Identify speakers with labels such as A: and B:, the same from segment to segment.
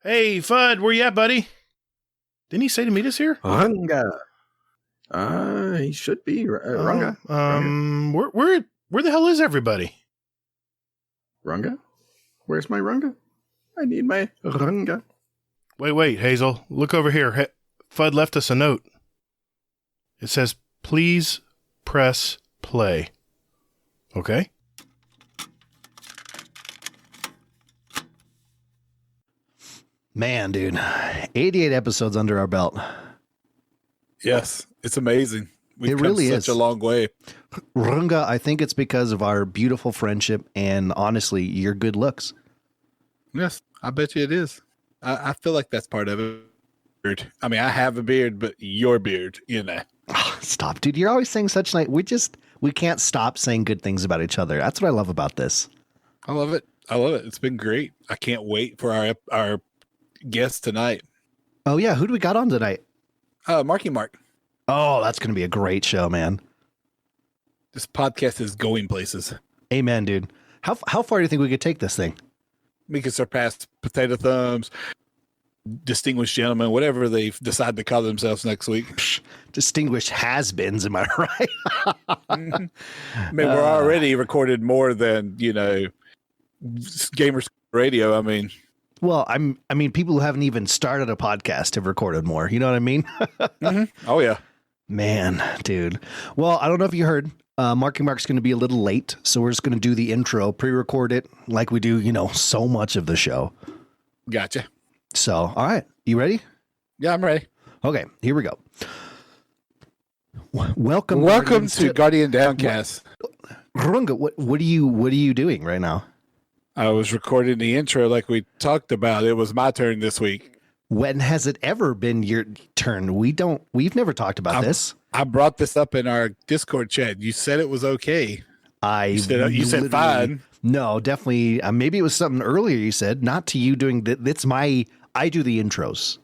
A: Hey, Fudd, where you at, buddy? Didn't he say to meet us here?
B: Runga. He should be. Runga.
A: Where the hell is everybody?
B: Runga? Where's my Runga? I need my Runga.
A: Wait, Hazel. Look over here. Fudd left us a note. It says, please press play. Okay?
C: Man, dude, 88 episodes under our belt.
D: Yes, it's amazing. We've
C: It really
D: come
C: is
D: such a long way.
C: Runga, I think it's because of our beautiful friendship and honestly, your good looks.
D: Yes, I bet you it is. I feel like that's part of it. I mean, I have a beard, but your beard, you know.
C: Stop, dude. You're always saying such we can't stop saying good things about each other. That's what I love about this.
D: I love it. It's been great. I can't wait for our guest tonight.
C: Oh yeah, who do we got on tonight?
D: MarkyMark.
C: Oh, that's going to be a great show, man.
D: This podcast is going places.
C: Amen, dude. How far do you think we could take this thing?
D: We can surpass Potato Thumbs, Distinguished Gentlemen, whatever they decide to call themselves next week.
C: Distinguished has-beens, am I right?
D: I mean, we're already recorded more than, Gamers Radio. I mean,
C: well, I mean, people who haven't even started a podcast have recorded more. You know what I mean?
D: mm-hmm. Oh yeah,
C: man, dude. Well, I don't know if you heard. MarkyMark's going to be a little late, so we're just going to do the intro, pre-record it like we do, so much of the show.
D: Gotcha.
C: So, all right, you ready?
D: Yeah, I'm ready.
C: Okay, here we go. Welcome
D: to Guardian Downcast.
C: Runga, what are you doing right now?
D: I was recording the intro like we talked about. It was my turn this week.
C: When has it ever been your turn? We've never talked about this.
D: I brought this up in our Discord chat. You said it was okay. You said fine.
C: No, definitely. Maybe it was something earlier you said, not to you doing that's I do the intros.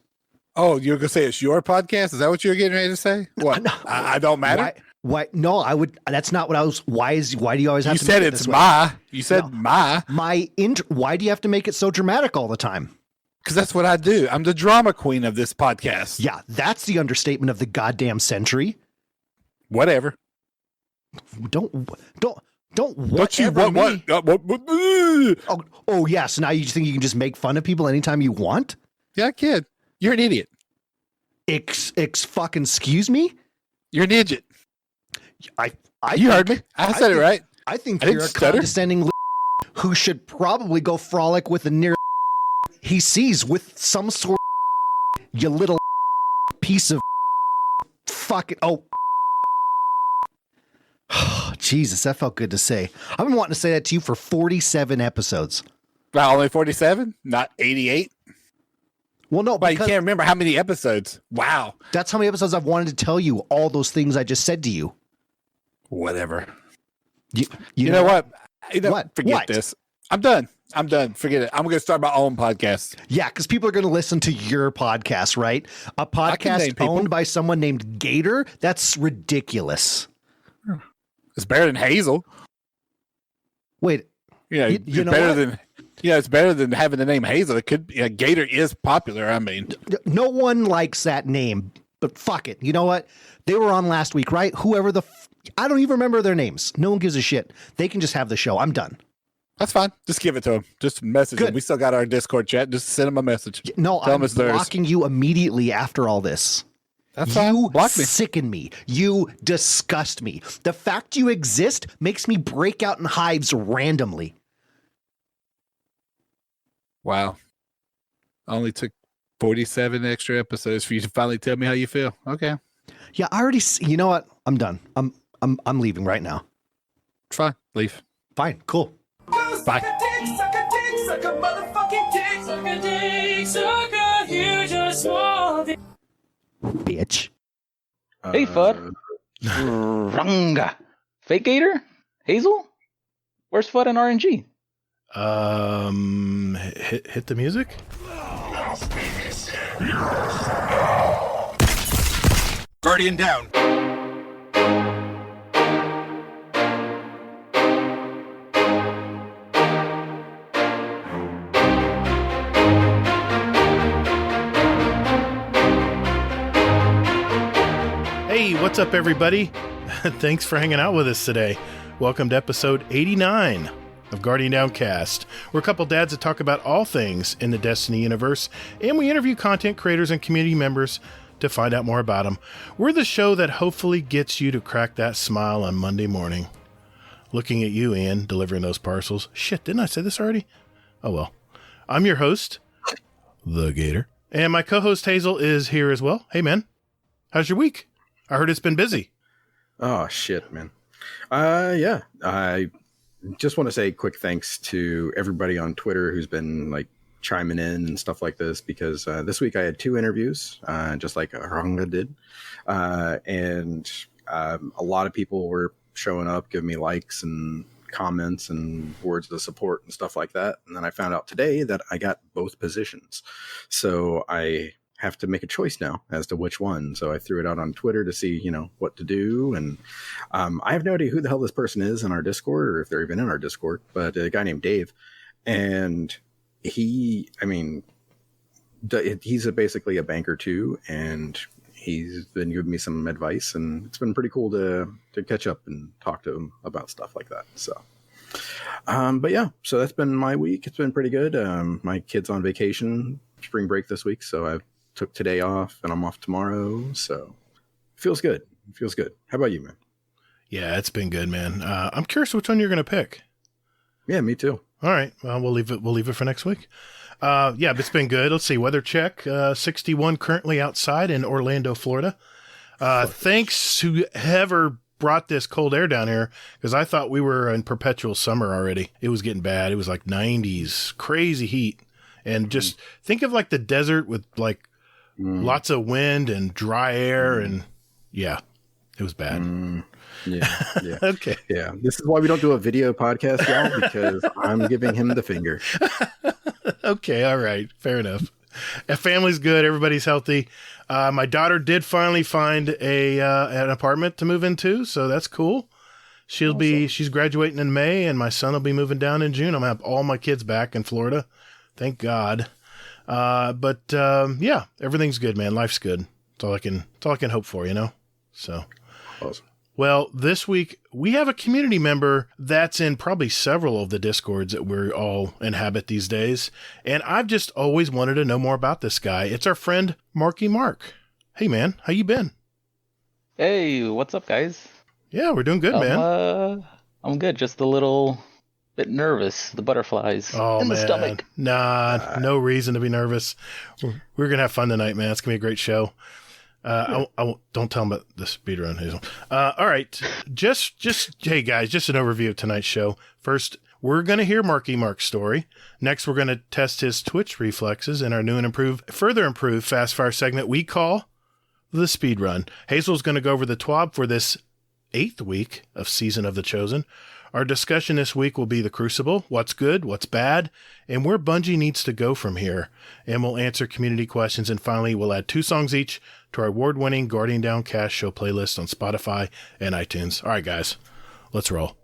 D: Oh, you're going to say it's your podcast? Is that what you're getting ready to say? What? No, I don't matter?
C: Why? No, I would. That's not what I was. Why do you always have to
D: said
C: make it
D: it's
C: this way?
D: my. You said no,
C: my intro. Why do you have to make it so dramatic all the time?
D: Because that's what I do. I'm the drama queen of this podcast.
C: Yeah, that's the understatement of the goddamn century.
D: Whatever.
C: Don't
D: you what?
C: Oh yeah. So now you think you can just make fun of people anytime you want?
D: Yeah, kid. You're an idiot.
C: Fucking excuse me.
D: You're an idiot.
C: You
D: heard me. I said it right.
C: I think you're a condescending who should probably go frolic with the near he sees with some sort of you little piece of fucking Jesus, that felt good to say. I've been wanting to say that to you for 47 episodes.
D: Wow, only 47, not 88.
C: Well, no,
D: but you can't remember how many episodes. Wow,
C: that's how many episodes I've wanted to tell you all those things I just said to you.
D: Whatever.
C: You know
D: what?
C: What?
D: Forget this. I'm done. Forget it. I'm going to start my own podcast.
C: Yeah, because people are going to listen to your podcast, right? A podcast owned by someone named Gatr? That's ridiculous.
D: It's better than Hazel.
C: Wait.
D: It's better than having the name Hazel. It could be. Gatr is popular. I mean,
C: no one likes that name, but fuck it. You know what? They were on last week, right? Whoever I don't even remember their names. No one gives a shit. They can just have the show. I'm done.
D: That's fine. Just give it to them. Just message them. We still got our Discord chat. Just send them a message.
C: No, I'm blocking you immediately after all this.
D: That's fine.
C: You
D: block me.
C: Sicken me. You disgust me. The fact you exist makes me break out in hives randomly.
D: Wow. I only took 47 extra episodes for you to finally tell me how you feel. Okay.
C: Yeah, I already. You know what? I'm done. I'm leaving right now.
D: Fine. Leave.
C: Fine. Cool.
D: Bye.
C: Bitch.
E: Hey, Fudd. Runga. Fake Gatr? Hazel? Where's Fudd and RNG?
A: Hit the music.
F: Guardian down.
A: What's up, everybody? Thanks for hanging out with us today. Welcome to episode 89 of Guardian Downcast. We're a couple dads that talk about all things in the Destiny universe, and we interview content creators and community members to find out more about them. We're the show that hopefully gets you to crack that smile on Monday morning. Looking at you, Ian, delivering those parcels. Shit, didn't I say this already? Oh well. I'm your host, the Gatr, and my co-host Hazel is here as well. Hey, man. How's your week? I heard it's been busy.
B: Oh, shit, man. Yeah. I just want to say quick thanks to everybody on Twitter who's been like chiming in and stuff like this, because this week I had 2 interviews, just like Ranga did. And a lot of people were showing up, giving me likes and comments and words of support and stuff like that. And then I found out today that I got both positions. So I have to make a choice now as to which one. So I threw it out on Twitter to see, what to do. And I have no idea who the hell this person is in our Discord, or if they're even in our Discord, but a guy named Dave. And he's basically a banker too. And he's been giving me some advice, and it's been pretty cool to catch up and talk to him about stuff like that. So, but yeah, so that's been my week. It's been pretty good. My kid's on vacation, spring break this week. So I took today off and I'm off tomorrow. So feels good. Feels good. How about you, man?
A: Yeah, it's been good, man. I'm curious which one you're going to pick.
B: Yeah, me too.
A: All right. Well, we'll leave it for next week. Yeah, but it's been good. Let's see. Weather check. 61 currently outside in Orlando, Florida. Thanks to whoever brought this cold air down here, because I thought we were in perpetual summer already. It was getting bad. It was like 90s, crazy heat. And just think of like the desert with like lots of wind and dry air. And yeah, it was bad.
B: Yeah.
A: Okay.
B: Yeah. This is why we don't do a video podcast, y'all, because I'm giving him the finger.
A: Okay. All right. Fair enough. Family's good. Everybody's healthy. My daughter did finally find an apartment to move into, so that's cool. She's graduating in May, and my son will be moving down in June. I'm gonna have all my kids back in Florida. Thank God. But yeah, everything's good, man. Life's good. It's all I can hope for, So
B: Awesome.
A: Well, this week we have a community member that's in probably several of the Discords that we all inhabit these days. And I've just always wanted to know more about this guy. It's our friend, MarkyMark. Hey, man, how you been?
E: Hey, what's up, guys?
A: Yeah, we're doing good, man.
E: I'm good. Just a little bit nervous. The butterflies in the stomach.
A: Nah, no reason to be nervous. We're going to have fun tonight, man. It's going to be a great show. I won't, don't tell them about the speed run, Hazel. All right. Just, hey guys, just an overview of tonight's show. First, we're going to hear MarkyMark's story. Next, we're going to test his Twitch reflexes in our new and further improved fast fire segment we call the speed run. Hazel's going to go over the TWAB for this 8th week of Season of the Chosen. Our discussion this week will be the Crucible, what's good, what's bad, and where Bungie needs to go from here. And we'll answer community questions. And finally, we'll add 2 songs each to our award-winning Guardian Downcast show playlist on Spotify and iTunes. All right, guys, let's roll.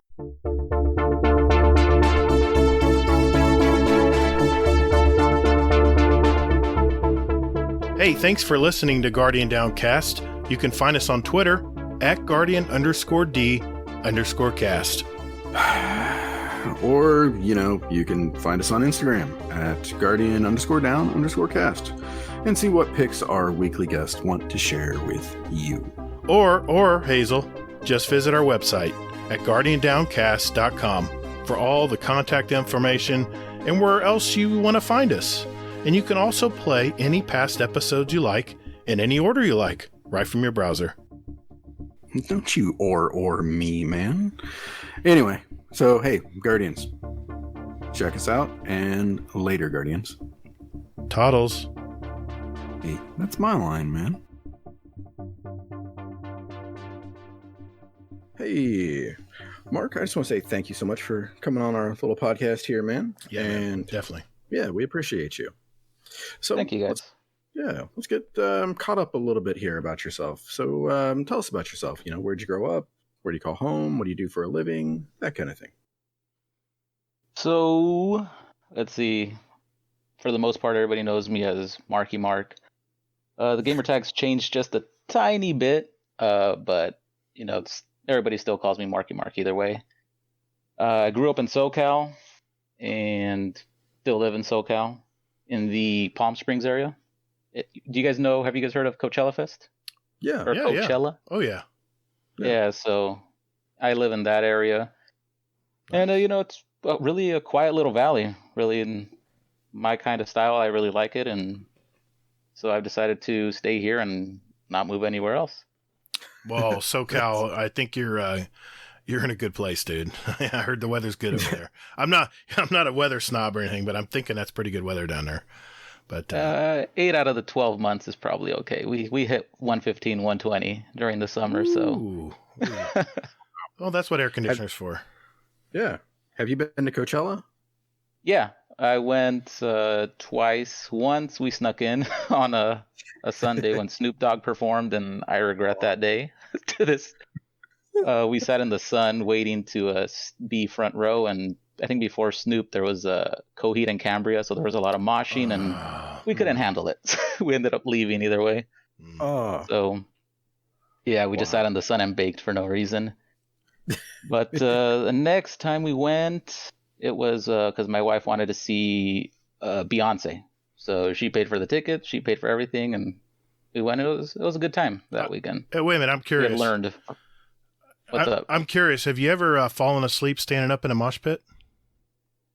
A: Hey, thanks for listening to Guardian Downcast. You can find us on Twitter at Guardian_D_cast.
B: Or, you can find us on Instagram at Guardian_Down_cast and see what pics our weekly guests want to share with you.
A: Or Hazel, just visit our website at GuardianDowncast.com for all the contact information and where else you want to find us. And you can also play any past episodes you like in any order you like, right from your browser.
B: Don't you or me, man. Anyway, so hey, Guardians, check us out, and later, Guardians.
A: Toddles.
B: Hey, that's my line, man. Hey, Mark, I just want to say thank you so much for coming on our little podcast here, man.
A: Yeah, man, definitely.
B: Yeah, we appreciate you. So
E: thank you, guys.
B: Let's get caught up a little bit here about yourself. So tell us about yourself. Where'd you grow up? Where do you call home? What do you do for a living? That kind of thing.
E: So, let's see. For the most part, everybody knows me as MarkyMark. The gamer tags changed just a tiny bit. but everybody still calls me Marky either way. I grew up in SoCal and still live in SoCal in the Palm Springs area. Have you guys heard of Coachella Fest?
B: Yeah.
E: Or Coachella?
A: Yeah. Oh, yeah.
E: Yeah, so I live in that area. And, it's really a quiet little valley, really in my kind of style. I really like it. And so I've decided to stay here and not move anywhere else.
A: Well, SoCal, I think you're in a good place, dude. I heard the weather's good over there. I'm not a weather snob or anything, but I'm thinking that's pretty good weather down there. But
E: 8 out of the 12 months is probably okay. We hit 115, 120 during the summer.
A: Ooh. Well, that's what air conditioner's for.
B: Yeah. Have you been to Coachella?
E: Yeah, I went twice. Once we snuck in on a Sunday when Snoop Dogg performed, and I regret that day to this. We sat in the sun waiting to be front row, and I think before Snoop there was Coheed and Cambria, so there was a lot of moshing, and we couldn't handle it. We ended up leaving either way. So yeah, we just sat in the sun and baked for no reason. But the next time we went, it was because my wife wanted to see Beyonce, so she paid for the tickets, she paid for everything, and we went. It was a good time that weekend.
A: Wait a minute, I'm curious.
E: We had learned. What's up?
A: I'm curious. Have you ever fallen asleep standing up in a mosh pit?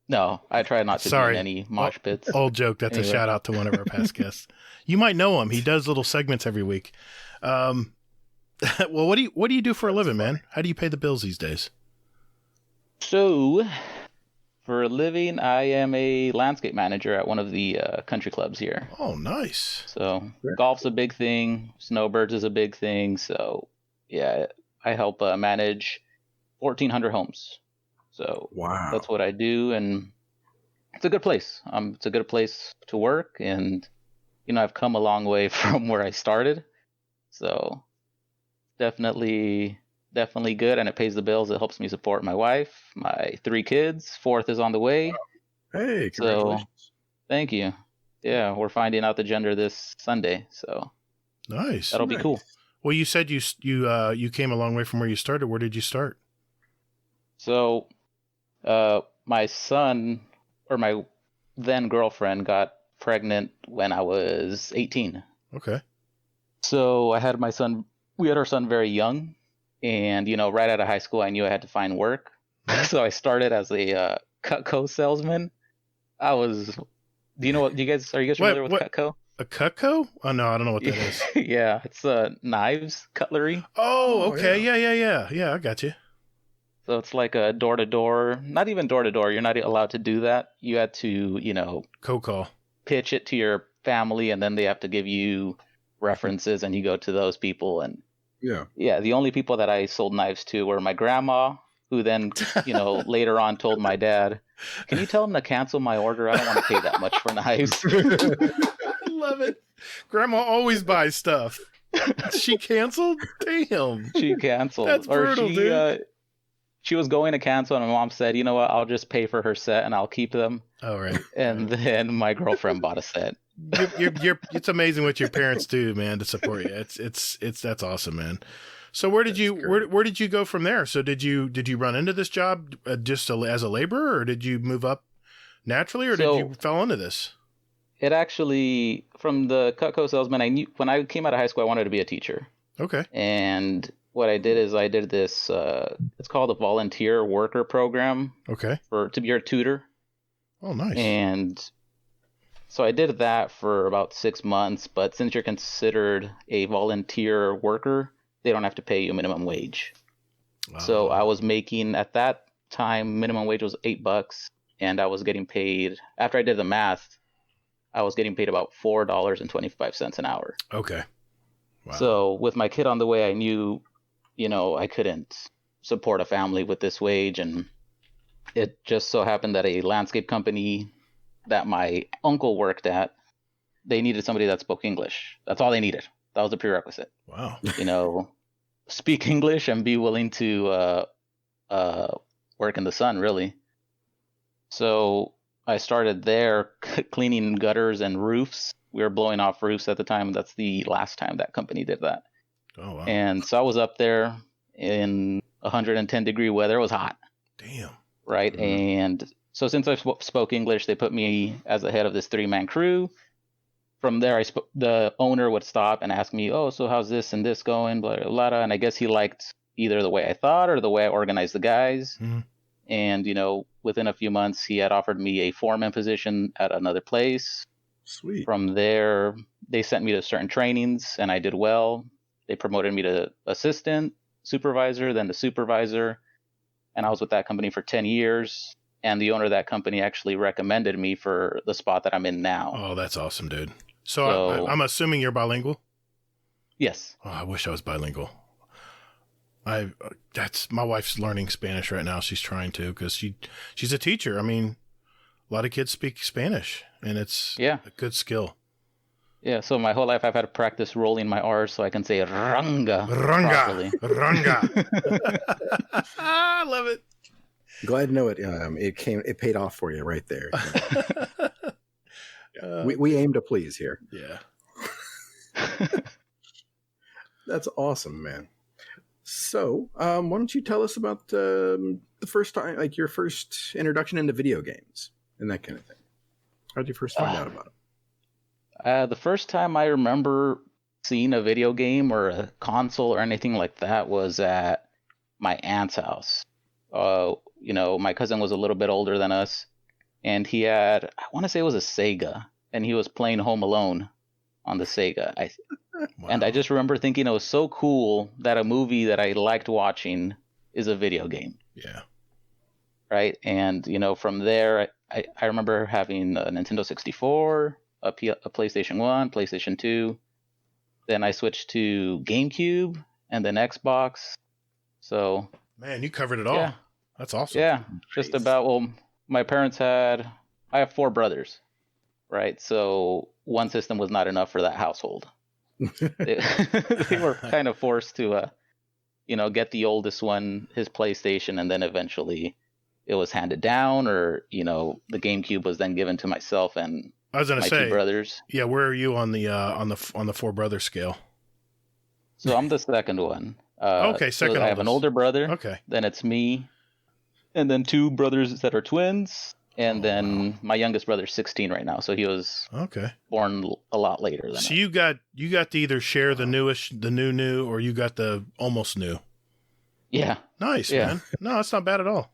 E: No, I try not to be in any mosh pits.
A: Old joke. That's anyway. A shout out to one of our past guests. You might know him. He does little segments every week. Well, what do you do for a living, man? How do you pay the bills these days?
E: So, for a living, I am a landscape manager at one of the country clubs here.
A: Oh, nice.
E: So, golf's a big thing. Snowbirds is a big thing. So, yeah, I help manage 1,400 homes. So
B: wow,
E: that's what I do, and it's a good place. It's a good place to work, and I've come a long way from where I started. So definitely good, and it pays the bills. It helps me support my wife, my 3 kids. 4th is on the way.
B: Hey, congratulations!
E: So, thank you. Yeah, we're finding out the gender this Sunday, so
A: nice.
E: That'll be cool.
A: Well, you said you came a long way from where you started. Where did you start?
E: So, my son, or my then girlfriend, got pregnant when I was 18.
A: Okay. So
E: I had we had our son very young, and right out of high school, I knew I had to find work. So I started as a Cutco salesman. are you guys familiar with Cutco?
A: A Cutco? Oh, no, I don't know what that is.
E: Yeah, it's knives, cutlery.
A: Oh, okay. Yeah. Yeah, I got you.
E: So it's like a door-to-door, not even door-to-door. You're not allowed to do that. You had to,
A: cold call,
E: pitch it to your family, and then they have to give you references, and you go to those people. And yeah, the only people that I sold knives to were my grandma, who then, later on told my dad, "Can you tell him to cancel my order? I don't want to pay that much for knives."
A: I love it. Grandma always buys stuff. She canceled? Damn.
E: She canceled.
A: That's brutal, dude.
E: She was going to cancel, and my mom said, "You know what? I'll just pay for her set, and I'll keep them."
A: Oh, right.
E: And then my girlfriend bought a set.
A: It's amazing what your parents do, man, to support you. That's awesome, man. So where did you go from there? So did you run into this job just as a laborer, or did you move up naturally, or did you fall into this?
E: It actually, from the Cutco salesman, I knew when I came out of high school, I wanted to be a teacher.
A: Okay.
E: And what I did is I did this, it's called a volunteer worker program.
A: Okay.
E: To be your tutor.
A: Oh, nice.
E: And so I did that for about 6 months, but since you're considered a volunteer worker, they don't have to pay you minimum wage. Wow. So I was making, at that time, minimum wage was $8, and I was getting paid, after I did the math, I was getting paid about $4.25 an hour.
A: Okay. Wow.
E: So with my kid on the way, I knew, I couldn't support a family with this wage. And it just so happened that a landscape company that my uncle worked at, they needed somebody that spoke English. That's all they needed. That was a prerequisite.
A: Wow.
E: Speak English and be willing to work in the sun, really. So I started there cleaning gutters and roofs. We were blowing off roofs at the time. That's the last time that company did that.
A: Oh, wow.
E: And so I was up there in 110-degree weather. It was hot.
A: Damn.
E: Right.
B: Mhm.
E: And so since I spoke English, they put me as the head of this 3-man crew. From there, the owner would stop and ask me, oh, so how's this and this going? Blah, blah, blah. And I guess he liked either the way I thought or the way I organized the guys.
A: Mhm.
E: And, within a few months, he had offered me a foreman position at another place.
B: Sweet.
E: From there, they sent me to certain trainings and I did well. They promoted me to assistant supervisor, then to supervisor. And I was with that company for 10 years. And the owner of that company actually recommended me for the spot that I'm in now.
A: Oh, that's awesome, dude. So I'm assuming you're bilingual?
E: Yes.
A: Oh, I wish I was bilingual. That's my wife's learning Spanish right now. She's trying to because she's a teacher. I mean, a lot of kids speak Spanish, and it's a good skill.
E: Yeah, so my whole life I've had to practice rolling my R's so I can say ranga properly.
A: Ranga. I love it.
B: Glad to know it. It paid off for you right there. We aim to please here.
A: Yeah.
B: That's awesome, man. So, why don't you tell us about the first time, like your first introduction into video games and that kind of thing? How did you first find out about it?
E: The first time I remember seeing a video game or a console or anything like that was at my aunt's house. My cousin was a little bit older than us, and he had, I want to say it was a Sega, and he was playing Home Alone on the Sega.
A: Wow.
E: And I just remember thinking it was so cool that a movie that I liked watching is a video game.
A: Yeah.
E: Right. And, from there, I remember having a Nintendo 64, a PlayStation 1, PlayStation 2. Then I switched to GameCube and then Xbox. So.
A: Man, you covered it all.
E: Yeah.
A: That's awesome.
E: Yeah. Just about, my parents I have 4 brothers. Right. So one system was not enough for that household. They were kind of forced to, get the oldest one his PlayStation, and then eventually it was handed down, or the GameCube was then given to myself and
A: I was gonna
E: my
A: say,
E: 2 brothers.
A: Yeah, where are you on the 4 brother scale?
E: So I'm the second one.
A: Okay, second.
E: So I have an older brother.
A: Okay.
E: Then it's me, and then 2 brothers that are twins. And then my youngest brother's 16 right now, so he was born a lot later than
A: So
E: I.
A: you got to either share the new, or you got the almost new.
E: Yeah.
A: Nice, man. No, that's not bad at all.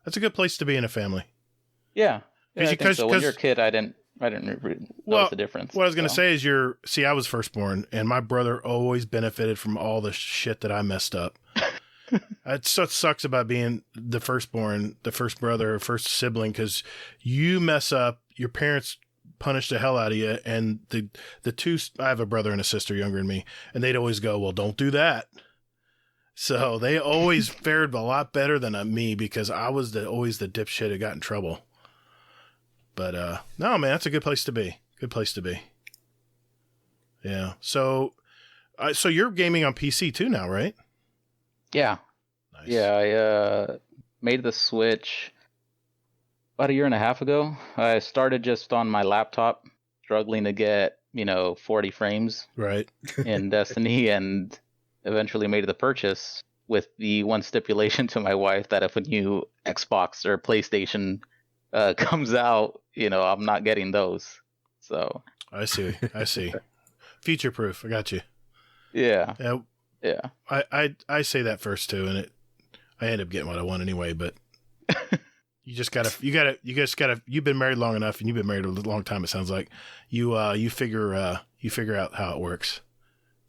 A: That's a good place to be in a family.
E: Yeah. I think so. When you're a kid, I didn't notice the difference.
A: What I was going to say is I was firstborn, and my brother always benefited from all the shit that I messed up. That's what sucks about being the firstborn, the first brother, first sibling, because you mess up, your parents punish the hell out of you, and the 2, I have a brother and a sister younger than me, and they'd always go, well, don't do that. So they always fared a lot better than me, because I was always the dipshit who got in trouble. But no, man, that's a good place to be. Good place to be. Yeah. So you're gaming on PC too now, right?
E: Yeah.
A: Nice.
E: Yeah, I made the switch about 1.5 years ago. I started just on my laptop, struggling to get, 40 frames
A: Right.
E: in Destiny, and eventually made the purchase with the one stipulation to my wife that if a new Xbox or PlayStation comes out, I'm not getting those. So
A: I see. Future proof. I got you.
E: yeah.
A: Yeah. I say that first too, and I end up getting what I want anyway, but you've been married long enough, and you've been married a long time, it sounds like. You figure out how it works.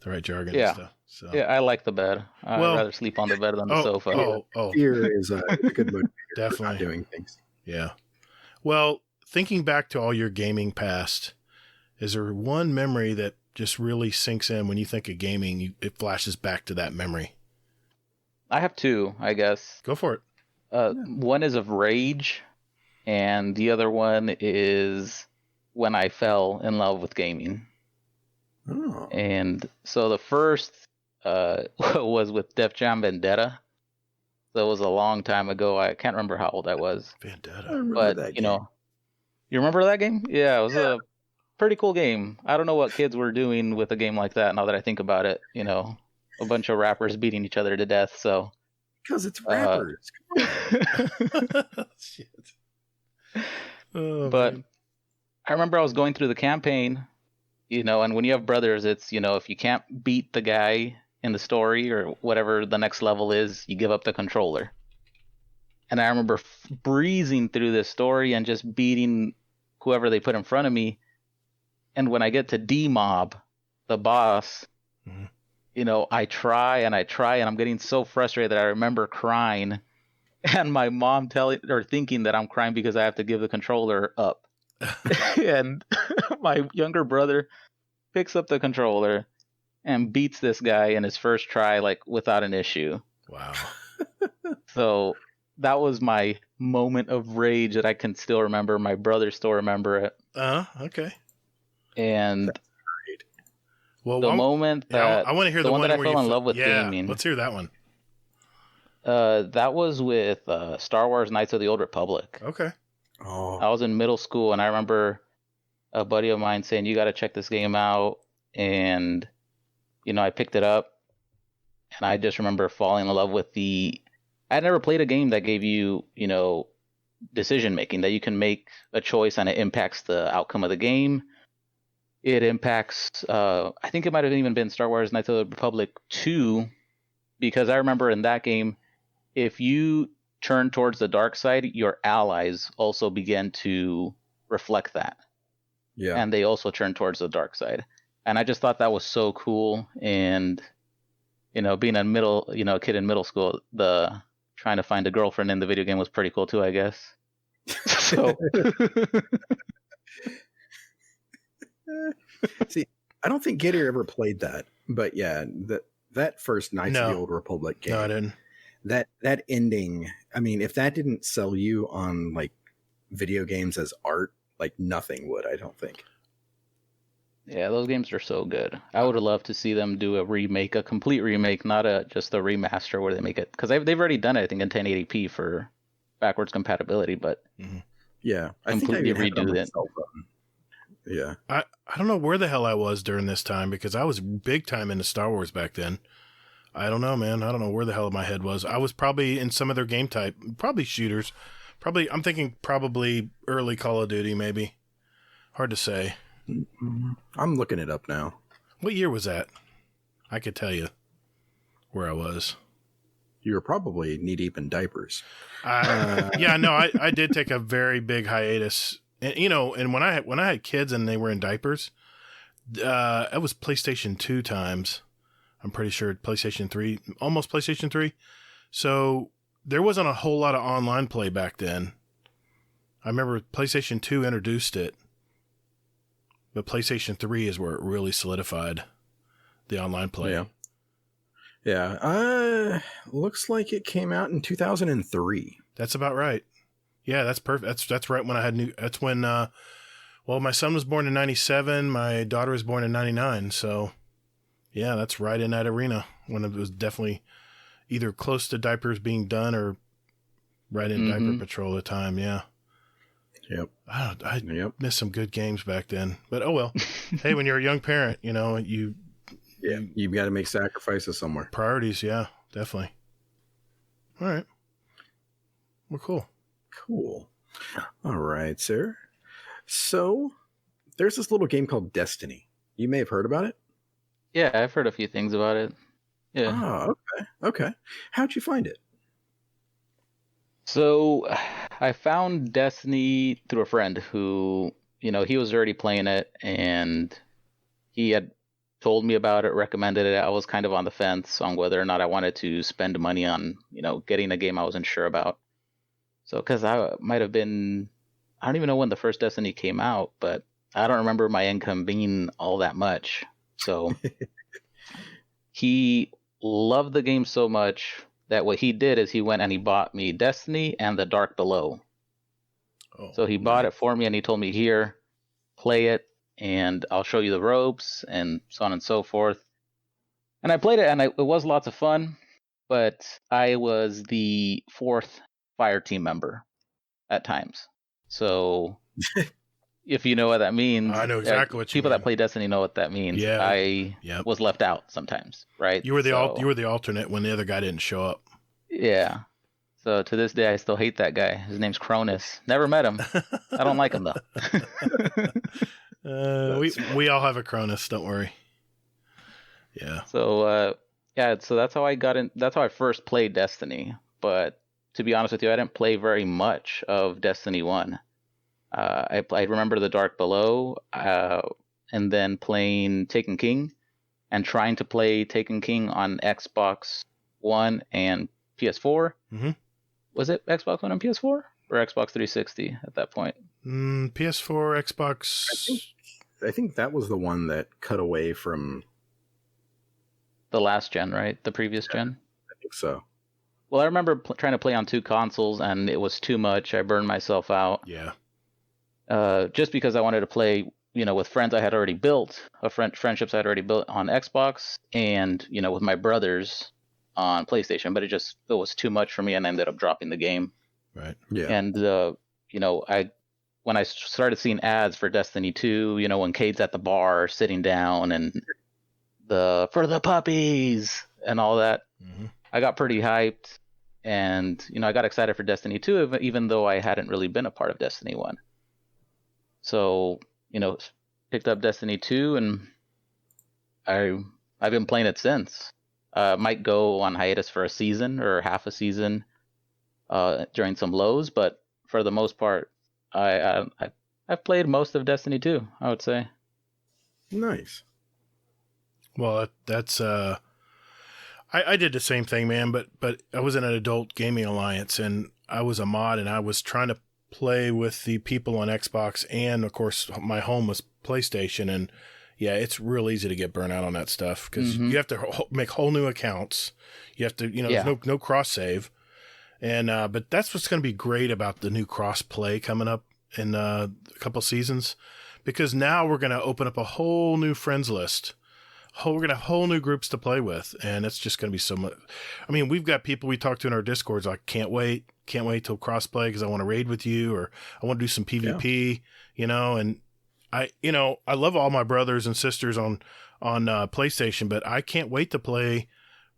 A: The right jargon and stuff. So
E: Yeah, I like the bed. I'd rather sleep on the bed than the sofa.
B: Fear is a good motivator.
A: Definitely.
B: For not doing things.
A: Yeah. Well, thinking back to all your gaming past, is there one memory that just really sinks in when you think of gaming? It flashes back to that memory.
E: I have 2, I guess.
A: Go for it.
E: One is of rage, and the other one is when I fell in love with gaming.
B: Oh.
E: And so the first was with Def Jam Vendetta. That was a long time ago. I can't remember how old I was.
A: Vendetta.
E: But, you remember that game? Yeah, it was a pretty cool game. I don't know what kids were doing with a game like that now that I think about it, a bunch of rappers beating each other to death. So
B: Because it's rappers.
A: Shit. Oh,
E: but
A: man.
E: I remember I was going through the campaign, and when you have brothers, it's, if you can't beat the guy in the story or whatever the next level is, you give up the controller. And I remember breezing through this story and just beating whoever they put in front of me. And when I get to D-Mob, the boss, I try and I'm getting so frustrated that I remember crying, and my mom thinking that I'm crying because I have to give the controller up. And my younger brother picks up the controller and beats this guy in his first try, like, without an issue.
A: Wow.
E: So that was my moment of rage that I can still remember. My brothers still remember it.
A: Okay.
E: And
A: Well,
E: the moment that
A: I want to hear the one
E: that I
A: where
E: fell
A: you
E: in love with
A: yeah,
E: gaming.
A: Let's hear that one.
E: That was with Star Wars Knights of the Old Republic.
A: Okay.
B: Oh,
E: I was in middle school, and I remember a buddy of mine saying, "You got to check this game out." And I picked it up, and I just remember falling in love with I'd never played a game that gave you, decision making, that you can make a choice and it impacts the outcome of the game. It impacts, I think it might have even been Star Wars Knights of the Republic 2, because I remember in that game, if you turn towards the dark side, your allies also begin to reflect that.
B: yeah.
E: And they also turn towards the dark side. And I just thought that was so cool. And, being a kid in middle school, trying to find a girlfriend in the video game was pretty cool too, I guess. So
B: See, I don't think Gatr ever played that, but yeah, that first Knights of the Old Republic game.
A: No, I didn't.
B: That ending. I mean, if that didn't sell you on like video games as art, like nothing would. I don't think.
E: yeah, those games are so good. I would have loved to see them do a complete remake, not just a remaster where they make it, because they've already done it, I think, in 1080p for backwards compatibility, but
B: Yeah,
E: completely
B: I think I even had
E: redo
B: my
E: it.
B: cell phone. Yeah,
A: I don't know where the hell I was during this time, because I was big time into Star Wars back then. I don't know, man. I don't know where the hell my head was. I was probably in some other game type, probably shooters. I'm thinking probably early Call of Duty, maybe. Hard to say.
B: I'm looking it up now.
A: What year was that? I could tell you where I was.
B: You were probably knee deep in diapers.
A: Yeah, no, I did take a very big hiatus. And, and when I had kids and they were in diapers, it was PlayStation 2 times. I'm pretty sure PlayStation 3, almost PlayStation 3. So there wasn't a whole lot of online play back then. I remember PlayStation 2 introduced it, but PlayStation 3 is where it really solidified the online play.
B: Yeah. Yeah. Looks like it came out in 2003.
A: That's about right. Yeah, that's perfect. That's right when I had that's when, my son was born in 97. My daughter was born in 99. So yeah, that's right in that arena when it was definitely either close to diapers being done or right in diaper patrol at the time. Yeah.
B: Yep.
A: I missed some good games back then, but oh well. Hey, when you're a young parent, you've
B: got to make sacrifices somewhere.
A: Priorities. Yeah, definitely. All right. Well,
B: Cool. All right, sir. So there's this little game called Destiny. You may have heard about it.
E: Yeah, I've heard a few things about it. Yeah.
B: Oh, okay. How'd you find it?
E: So I found Destiny through a friend who, he was already playing it, and he had told me about it, recommended it. I was kind of on the fence on whether or not I wanted to spend money on, getting a game I wasn't sure about. So, because I might have been, I don't even know when the first Destiny came out, but I don't remember my income being all that much. So he loved the game so much that what he did is he went and he bought me Destiny and The Dark Below.
A: Oh,
E: so he bought it for me and he told me, here, play it and I'll show you the ropes and so on and so forth. And I played it and it was lots of fun, but I was the fourth fire team member at times. So, if you know what that means.
A: I know exactly what you
E: people
A: mean.
E: that play Destiny know what that means.
A: Yeah.
E: I
A: Yep.
E: was left out sometimes, right?
A: You were the
E: So,
A: you were the alternate when the other guy didn't show up.
E: Yeah. So to this day, I still hate that guy. His name's Cronus. Never met him. I don't like him though.
A: We all have a Cronus. Don't worry. Yeah.
E: So so that's how I got in. That's how I first played Destiny. But to be honest with you, I didn't play very much of Destiny 1. I remember The Dark Below, and then playing Taken King, and trying to play Taken King on Xbox One and PS4.
A: Mhm.
E: Was it Xbox One and PS4 or Xbox 360 at that point?
A: PS4, Xbox.
B: I think that was the one that cut away from.
E: The last gen, right? The previous gen?
B: I think so.
E: Well, I remember trying to play on 2 consoles, and it was too much. I burned myself out.
A: Yeah.
E: Just because I wanted to play, with friends I had already built, friendships I had already built on Xbox, and, with my brothers on PlayStation. But it was too much for me, and I ended up dropping the game.
A: Right.
B: Yeah.
E: And, when I started seeing ads for Destiny 2, when Cade's at the bar sitting down and for the puppies and all that, I got pretty hyped, and I got excited for Destiny 2, even though I hadn't really been a part of Destiny 1. So picked up Destiny 2, and I've been playing it since. Might go on hiatus for a season or half a season during some lows, but for the most part, I've played most of Destiny 2, I would say.
B: Nice.
A: Well, that's I did the same thing, man, but I was in an adult gaming alliance, and I was a mod, and I was trying to play with the people on Xbox, and of course my home was PlayStation, and yeah, it's real easy to get burnt out on that stuff because you have to make whole new accounts. You have to, there's no cross save, and but that's what's going to be great about the new cross play coming up in a couple seasons, because now we're going to open up a whole new friends list. We're going to have whole new groups to play with, and it's just going to be so much. I mean, we've got people we talk to in our Discords like, can't wait till crossplay because I want to raid with you, or I want to do some PvP, and I love all my brothers and sisters on PlayStation, but I can't wait to play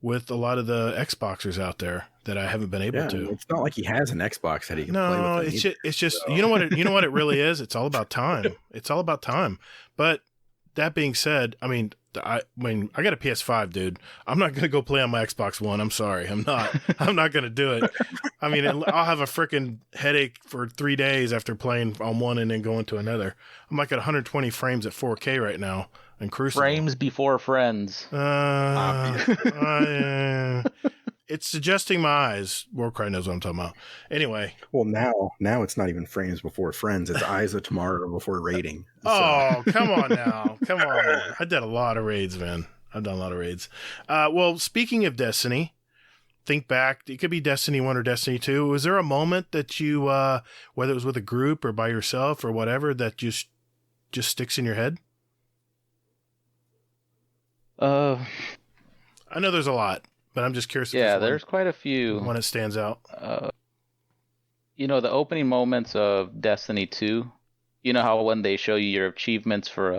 A: with a lot of the Xboxers out there that I haven't been able to.
B: It's not like he has an Xbox that he can play with.
A: It's just you know what it really is. It's all about time. It's all about time. But that being said, I got a PS5, dude. I'm not going to go play on my Xbox One. I'm sorry. I'm not going to do it. I'll have a freaking headache for 3 days after playing on one and then going to another. I'm like at 120 frames at 4K right now in Crucible.
E: Frames before friends.
A: It's adjusting my eyes. Warcry knows what I'm talking about. Anyway.
B: Well, now it's not even frames before friends. It's eyes of tomorrow before raiding. So.
A: Oh, come on now. Come on. I did a lot of raids, man. I've done a lot of raids. Well, speaking of Destiny, think back. It could be Destiny 1 or Destiny 2. Was there a moment that you, whether it was with a group or by yourself or whatever, that just sticks in your head? I know there's a lot, but I'm just curious.
E: There's quite a few.
A: One that stands out.
E: The opening moments of Destiny 2. You know how when they show you your achievements for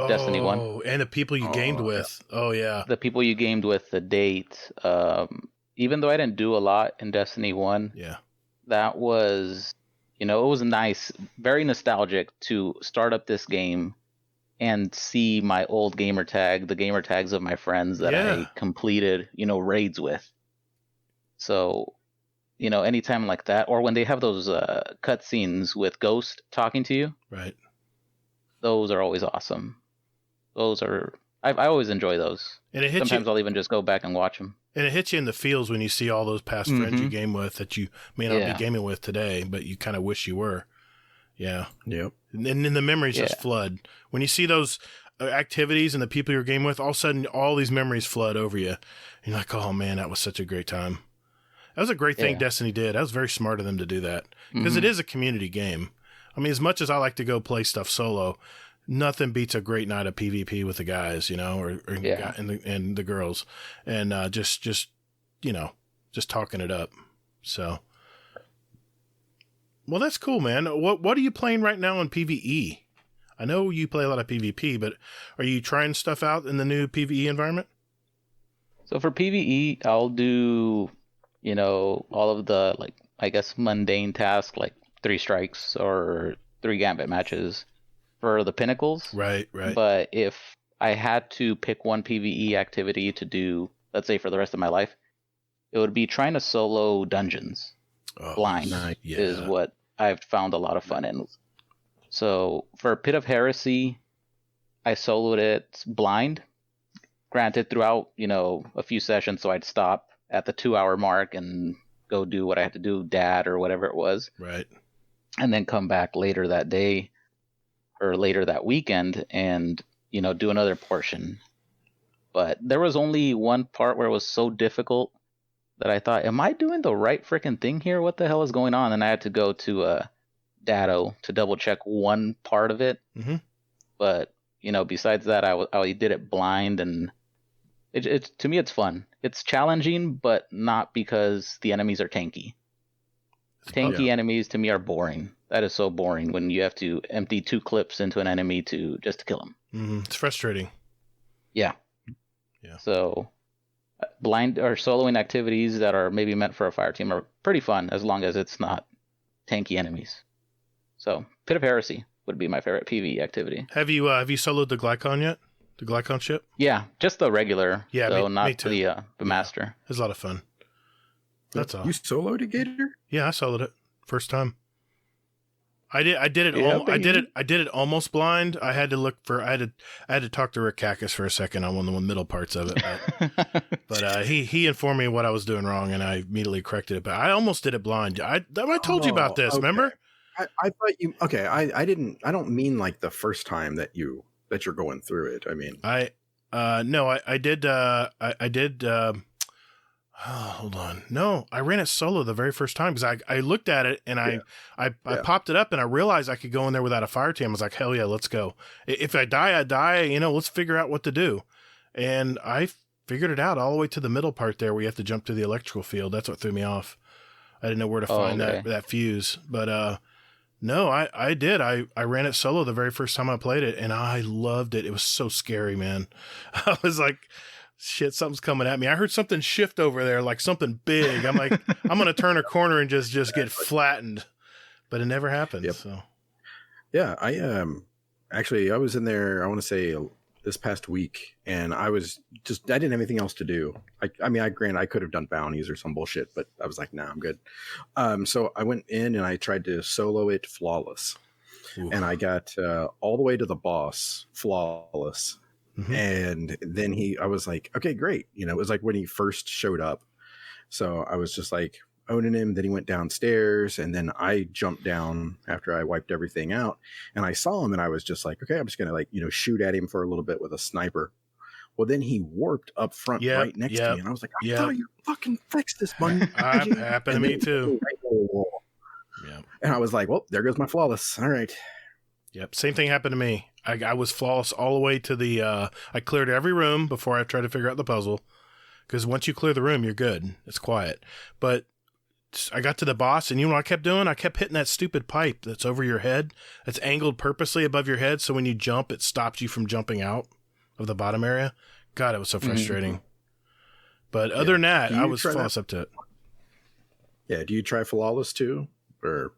E: Destiny 1?
A: Oh, and the people you gamed with. Oh, yeah.
E: The people you gamed with, the date. Even though I didn't do a lot in Destiny 1, that was, it was nice, very nostalgic to start up this game and see my old gamer tag, the gamer tags of my friends that I completed, raids with. So, anytime like that, or when they have those cutscenes with Ghost talking to you,
A: right? Those
E: are always awesome. I always enjoy those. And it hits Sometimes I'll even just go back and watch them.
A: And it hits you in the feels when you see all those past friends you game with that you may not be gaming with today, but you kind of wish you were. Yeah.
B: Yep.
A: And then the memories just flood. When you see those activities and the people you're gaming with, all of a sudden all these memories flood over you. And you're like, oh man, that was such a great time. That was a great thing Destiny did. That was very smart of them to do that. Because it is a community game. As much as I like to go play stuff solo, nothing beats a great night of PvP with the guys, and the girls. And just talking it up. So... Well, that's cool, man. What are you playing right now in PvE? I know you play a lot of PvP, but are you trying stuff out in the new PvE environment?
E: So for PvE, I'll do, all of the, like, I guess mundane tasks, like 3 strikes or 3 gambit matches for the pinnacles.
A: Right.
E: But if I had to pick one PvE activity to do, let's say for the rest of my life, it would be trying to solo dungeons. Blind is what I've found a lot of fun in. So for Pit of Heresy, I soloed it blind. Granted, throughout, a few sessions, so I'd stop at the 2-hour mark and go do what I had to do, dad or whatever it was.
A: Right.
E: And then come back later that day or later that weekend and, do another portion. But there was only one part where it was so difficult that I thought, am I doing the right freaking thing here? What the hell is going on? And I had to go to Datto to double check one part of it.
A: Mm-hmm.
E: But, besides that, I did it blind, and it to me, it's fun. It's challenging, but not because the enemies are tanky. Tanky enemies to me are boring. That is so boring when you have to empty 2 clips into an enemy just to kill him.
A: Mm-hmm. It's frustrating.
E: Yeah. So blind or soloing activities that are maybe meant for a fire team are pretty fun as long as it's not tanky enemies. So Pit of Heresy would be my favorite PvE activity.
A: Have you soloed the Glycon yet? The Glycon ship?
E: Yeah, just the regular.
A: Yeah,
E: so
A: me
E: not
A: too.
E: the master.
A: It was a lot of fun. That's all.
B: You soloed a Gatr?
A: Yeah, I soloed it first time. I did it.
E: Yeah,
A: I did it almost blind. I had to look for. I had to talk to Rikakis for a second on one of the middle parts of it. But he informed me what I was doing wrong, and I immediately corrected it. But I almost did it blind. I told you about this.
B: Okay.
A: Remember?
B: I thought you. Okay, I didn't. I don't mean like the first time that you're going through it. I mean,
A: I did. Hold on. No, I ran it solo the very first time because I looked at it and I popped it up and I realized I could go in there without a fire team. I was like, hell yeah, let's go. If I die, I die. Let's figure out what to do. And I figured it out all the way to the middle part there where you have to jump to the electrical field. That's what threw me off. I didn't know where to find that fuse. But no, I did. I ran it solo the very first time I played it and I loved it. It was so scary, man. I was like, shit, something's coming at me. I heard something shift over there, like something big. I'm like, I'm going to turn a corner and just get flattened. But it never happened.
B: Yep.
A: So,
B: yeah, I was in there, I want to say this past week, and I didn't have anything else to do. I could have done bounties or some bullshit, but I was like, nah, I'm good. So I went in and I tried to solo it flawless. Ooh. And I got all the way to the boss flawless. Mm-hmm. And then I was like, okay, great. It was like when he first showed up. So I was just like owning him. Then he went downstairs and then I jumped down after I wiped everything out and I saw him and I was just like, okay, I'm just going to shoot at him for a little bit with a sniper. Well, then he warped up front right next to me. And I was like, I thought you fucking fixed this, buddy.
A: Happened to me too.
B: Yeah. And I was like, well, there goes my flawless. All right.
A: Yep. Same thing happened to me. I was flawless all the way to the, I cleared every room before I tried to figure out the puzzle. Because once you clear the room, you're good. It's quiet. But I got to the boss, and you know what I kept doing? I kept hitting that stupid pipe that's over your head. That's angled purposely above your head, so when you jump, it stops you from jumping out of the bottom area. God, it was so frustrating. Mm-hmm. But other than that, I was flawless up to it.
B: Yeah, do you try flawless too? Or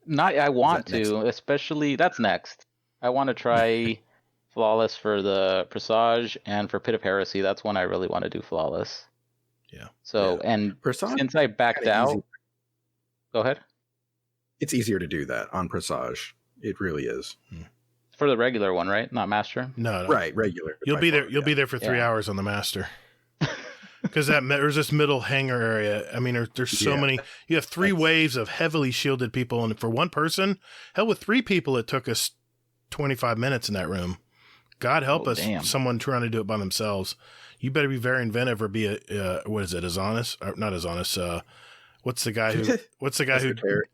E: not? I want to, especially that's next. I want to try flawless for the Presage and for Pit of Heresy. That's one I really want to do flawless.
A: Yeah.
E: So, and
B: Presage,
E: since I backed out, go ahead.
B: It's easier to do that on Presage. It really is.
E: For the regular one, right? Not Master?
A: No.
B: Right, regular.
A: You'll be there. You'll be there for 3 hours on the Master. Because there's this middle hangar area. I mean, there's so many. You have 3 waves of heavily shielded people, and for one person, hell, with 3 people, it took us 25 minutes in that room. God help us, someone trying to do it by themselves. You better be very inventive or be what is it, Azonis? Or not Azonis. What's the guy who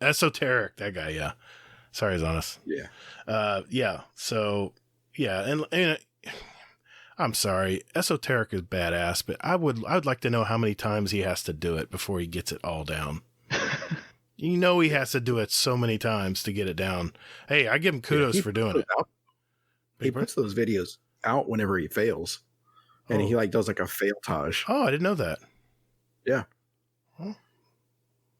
A: Esoteric, that guy, yeah. Sorry, Azonis.
B: Yeah.
A: So, yeah, and I'm sorry, Esoteric is badass, but I would like to know how many times he has to do it before he gets it all down. He has to do it so many times to get it down. Hey, I give him kudos for doing it.
B: he puts those videos out whenever he fails, and he like does like a failtage.
A: Oh, I didn't know that.
B: Yeah.
A: Oh,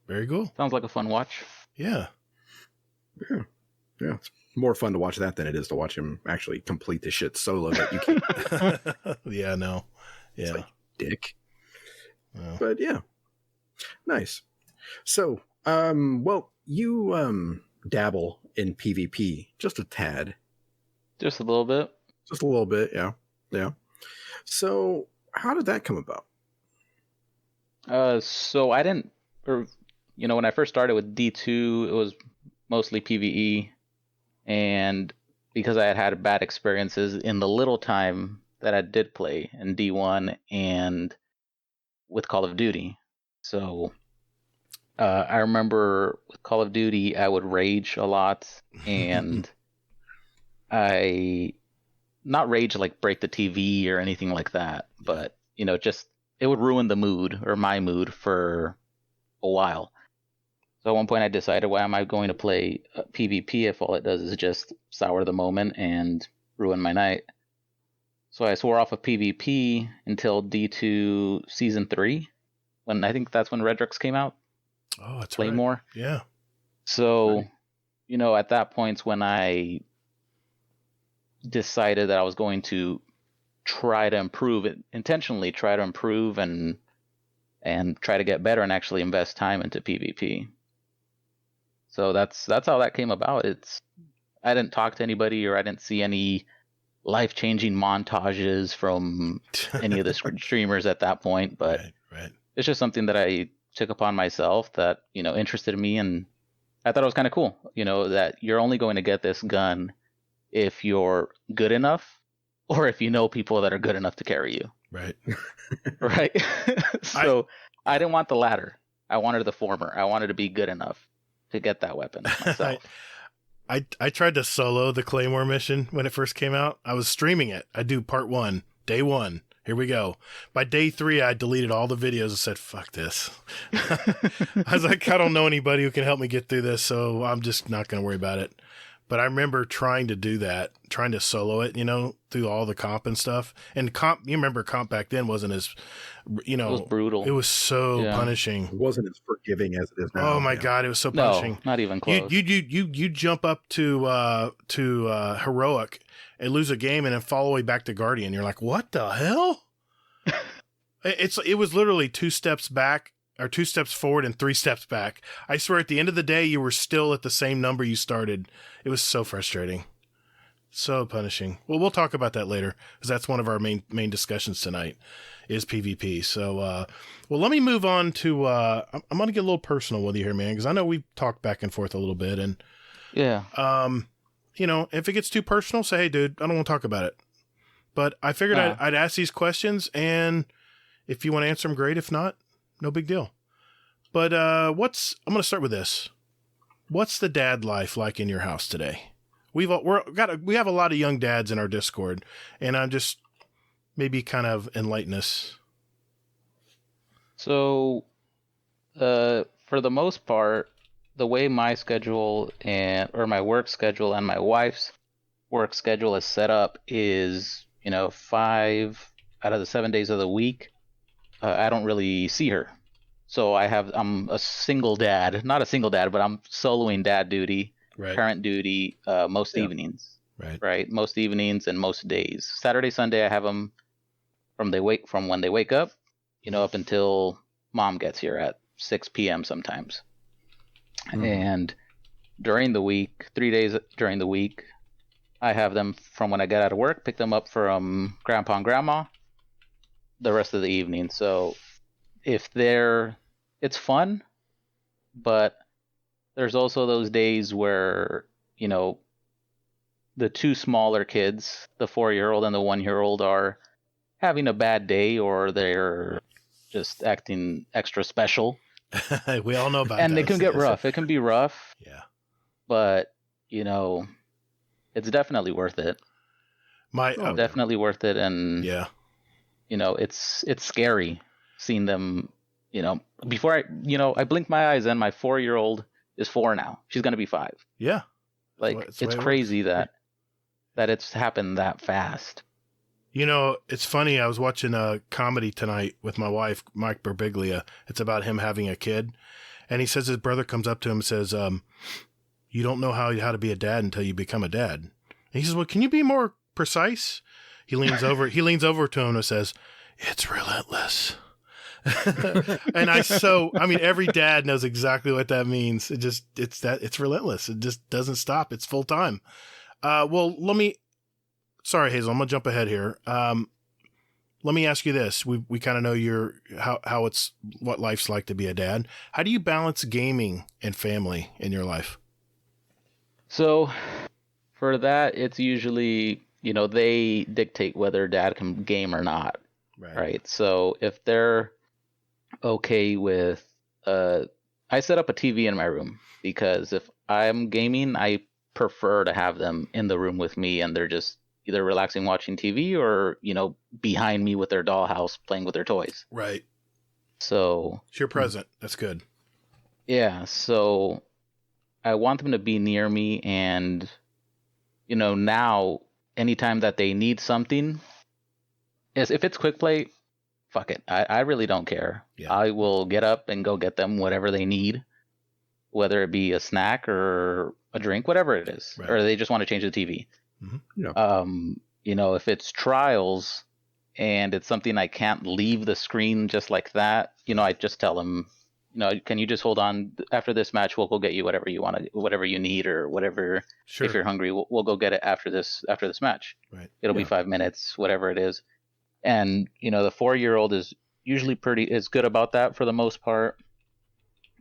A: very cool.
E: Sounds like a fun watch.
A: Yeah.
B: Yeah. It's more fun to watch that than it is to watch him actually complete the shit solo that you can't.
A: Yeah, no. Yeah.
B: It's like, dick.
A: Oh.
B: But yeah. Nice. So, well, you dabble in PvP just a tad.
E: Just a little bit.
B: Just a little bit, yeah. Yeah. So, how did that come about?
E: So I didn't, or when I first started with D2, it was mostly PvE, and because I had had bad experiences in the little time that I did play in D1 and with Call of Duty. So I remember with Call of Duty, I would rage a lot, and I not rage like break the TV or anything like that, but just it would ruin the mood or my mood for a while. So at one point I decided, why am I going to play PvP if all it does is just sour the moment and ruin my night? So I swore off of PvP until D2 Season 3, when I think that's when Redrix came out.
A: Oh, that's
E: Play
A: right.
E: more.
A: Yeah.
E: So, at that point when I decided that I was going to try to improve it, intentionally try to improve and try to get better and actually invest time into PvP. So that's how that came about. I didn't talk to anybody, or I didn't see any life-changing montages from any of the streamers at that point, but
A: right.
E: It's just something that I took upon myself that, interested me, and I thought it was kind of cool, that you're only going to get this gun if you're good enough, or if you know people that are good enough to carry you.
A: Right.
E: Right. So I didn't want the latter. I wanted the former. I wanted to be good enough to get that weapon myself.
A: I tried to solo the Claymore mission when it first came out. I was streaming it. I do part 1, day 1. Here we go. By day 3, I deleted all the videos and said, fuck this. I was like, I don't know anybody who can help me get through this, so I'm just not going to worry about it. But I remember trying to do that, trying to solo it, through all the comp and stuff. And comp, you remember comp back then wasn't as,
E: it was brutal.
A: It was so punishing.
B: It wasn't as forgiving as it is now.
A: Oh my God, it was so punishing.
E: No, not even close.
A: You jump up to heroic and lose a game and then fall all the way back to Guardian. You're like, what the hell? It was literally 2 steps back, or 2 steps forward and 3 steps back. I swear at the end of the day, you were still at the same number you started. It was so frustrating. So punishing. Well, we'll talk about that later, because that's one of our main discussions tonight is PvP. So, well, let me move on to, I'm going to get a little personal with you here, man, because I know we've talked back and forth a little bit, and
E: yeah.
A: If it gets too personal, say, hey, dude, I don't want to talk about it. But I figured I'd ask these questions, and if you want to answer them, great. If not, no big deal. But I'm going to start with this. What's the dad life like in your house today? We have a lot of young dads in our Discord, and I'm just maybe kind of enlighten us.
E: So, for the most part, the way my schedule or my work schedule and my wife's work schedule is set up is, 5 out of the 7 days of the week, I don't really see her. So I'm a single dad, not a single dad, but I'm soloing dad duty, parent duty, most evenings, right? Most evenings and most days. Saturday, Sunday, I have them from when they wake up, up until mom gets here at 6 p.m. sometimes. And during the week, 3 days during the week, I have them from when I get out of work, pick them up from grandpa and grandma the rest of the evening. So it's fun, but there's also those days where, the 2 smaller kids, the 4-year-old and the 1-year-old, are having a bad day, or they're just acting extra special.
A: We all know about that.
E: And it can get rough. It can be rough.
A: Yeah.
E: But, it's definitely worth it. Definitely worth it. And, it's scary seeing them, before I blink my eyes and my 4-year-old is 4 now. She's going to be 5.
A: Yeah.
E: Like, it's crazy that that it's happened that fast.
A: You know, it's funny. I was watching a comedy tonight with my wife, Mike Birbiglia. It's about him having a kid. And he says his brother comes up to him and says, you don't know how to be a dad until you become a dad. And he says, well, can you be more precise? He leans over to him and says, it's relentless. And every dad knows exactly what that means. It's relentless. It just doesn't stop. It's full time. Sorry, Hazel, I'm gonna jump ahead here. Let me ask you this. We kind of know what life's like to be a dad. How do you balance gaming and family in your life?
E: So for that, it's usually, they dictate whether dad can game or not. Right. So if they're okay with, I set up a TV in my room because if I'm gaming, I prefer to have them in the room with me and they're just either relaxing watching TV or, behind me with their dollhouse playing with their toys.
A: Right.
E: So
A: you're present. That's good.
E: Yeah. So I want them to be near me and, now anytime that they need something, if it's quick play, fuck it. I really don't care. Yeah. I will get up and go get them whatever they need, whether it be a snack or a drink, whatever it is, right. Or they just want to change the TV. Mm-hmm. Yeah. If it's trials and it's something I can't leave the screen just like that, I just tell them, can you just hold on after this match? We'll go get you whatever you want, whatever you need or whatever. Sure. If you're hungry, we'll go get it after this match. Right. It'll be 5 minutes, whatever it is. And, the 4-year-old is usually is good about that for the most part.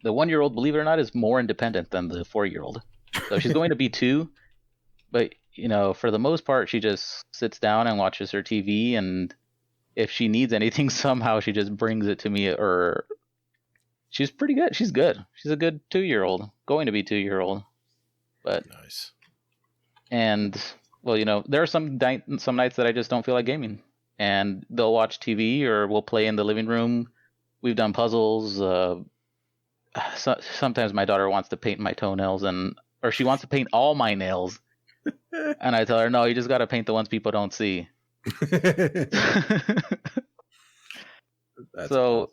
E: The 1-year-old, believe it or not, is more independent than the 4-year-old. So she's going to be 2, but, for the most part, she just sits down and watches her TV. And if she needs anything, somehow she just brings it to me, or she's pretty good. She's good. She's a good 2-year-old, going to be 2-year-old. But
A: nice. And,
E: well, there are some nights that I just don't feel like gaming. And they'll watch TV or we'll play in the living room. We've done puzzles. Sometimes my daughter wants to paint my toenails or she wants to paint all my nails. And I tell her, no, you just got to paint the ones people don't see. So,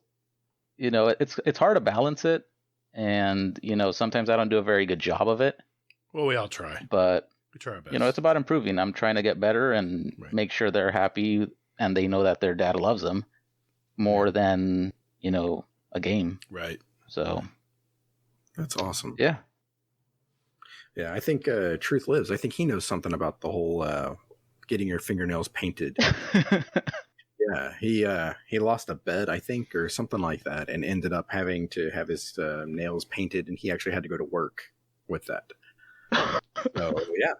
E: it's hard to balance it. And, sometimes I don't do a very good job of it.
A: Well, we all try.
E: But,
A: we try our best.
E: It's about improving. I'm trying to get better and make sure they're happy and they know that their dad loves them more than, a game.
A: Right.
E: So.
B: That's awesome.
E: Yeah.
B: Yeah, I think Truth Lives. I think he knows something about the whole getting your fingernails painted. Yeah, he lost a bet, I think, or something like that, and ended up having to have his nails painted, and he actually had to go to work with that. So, yeah.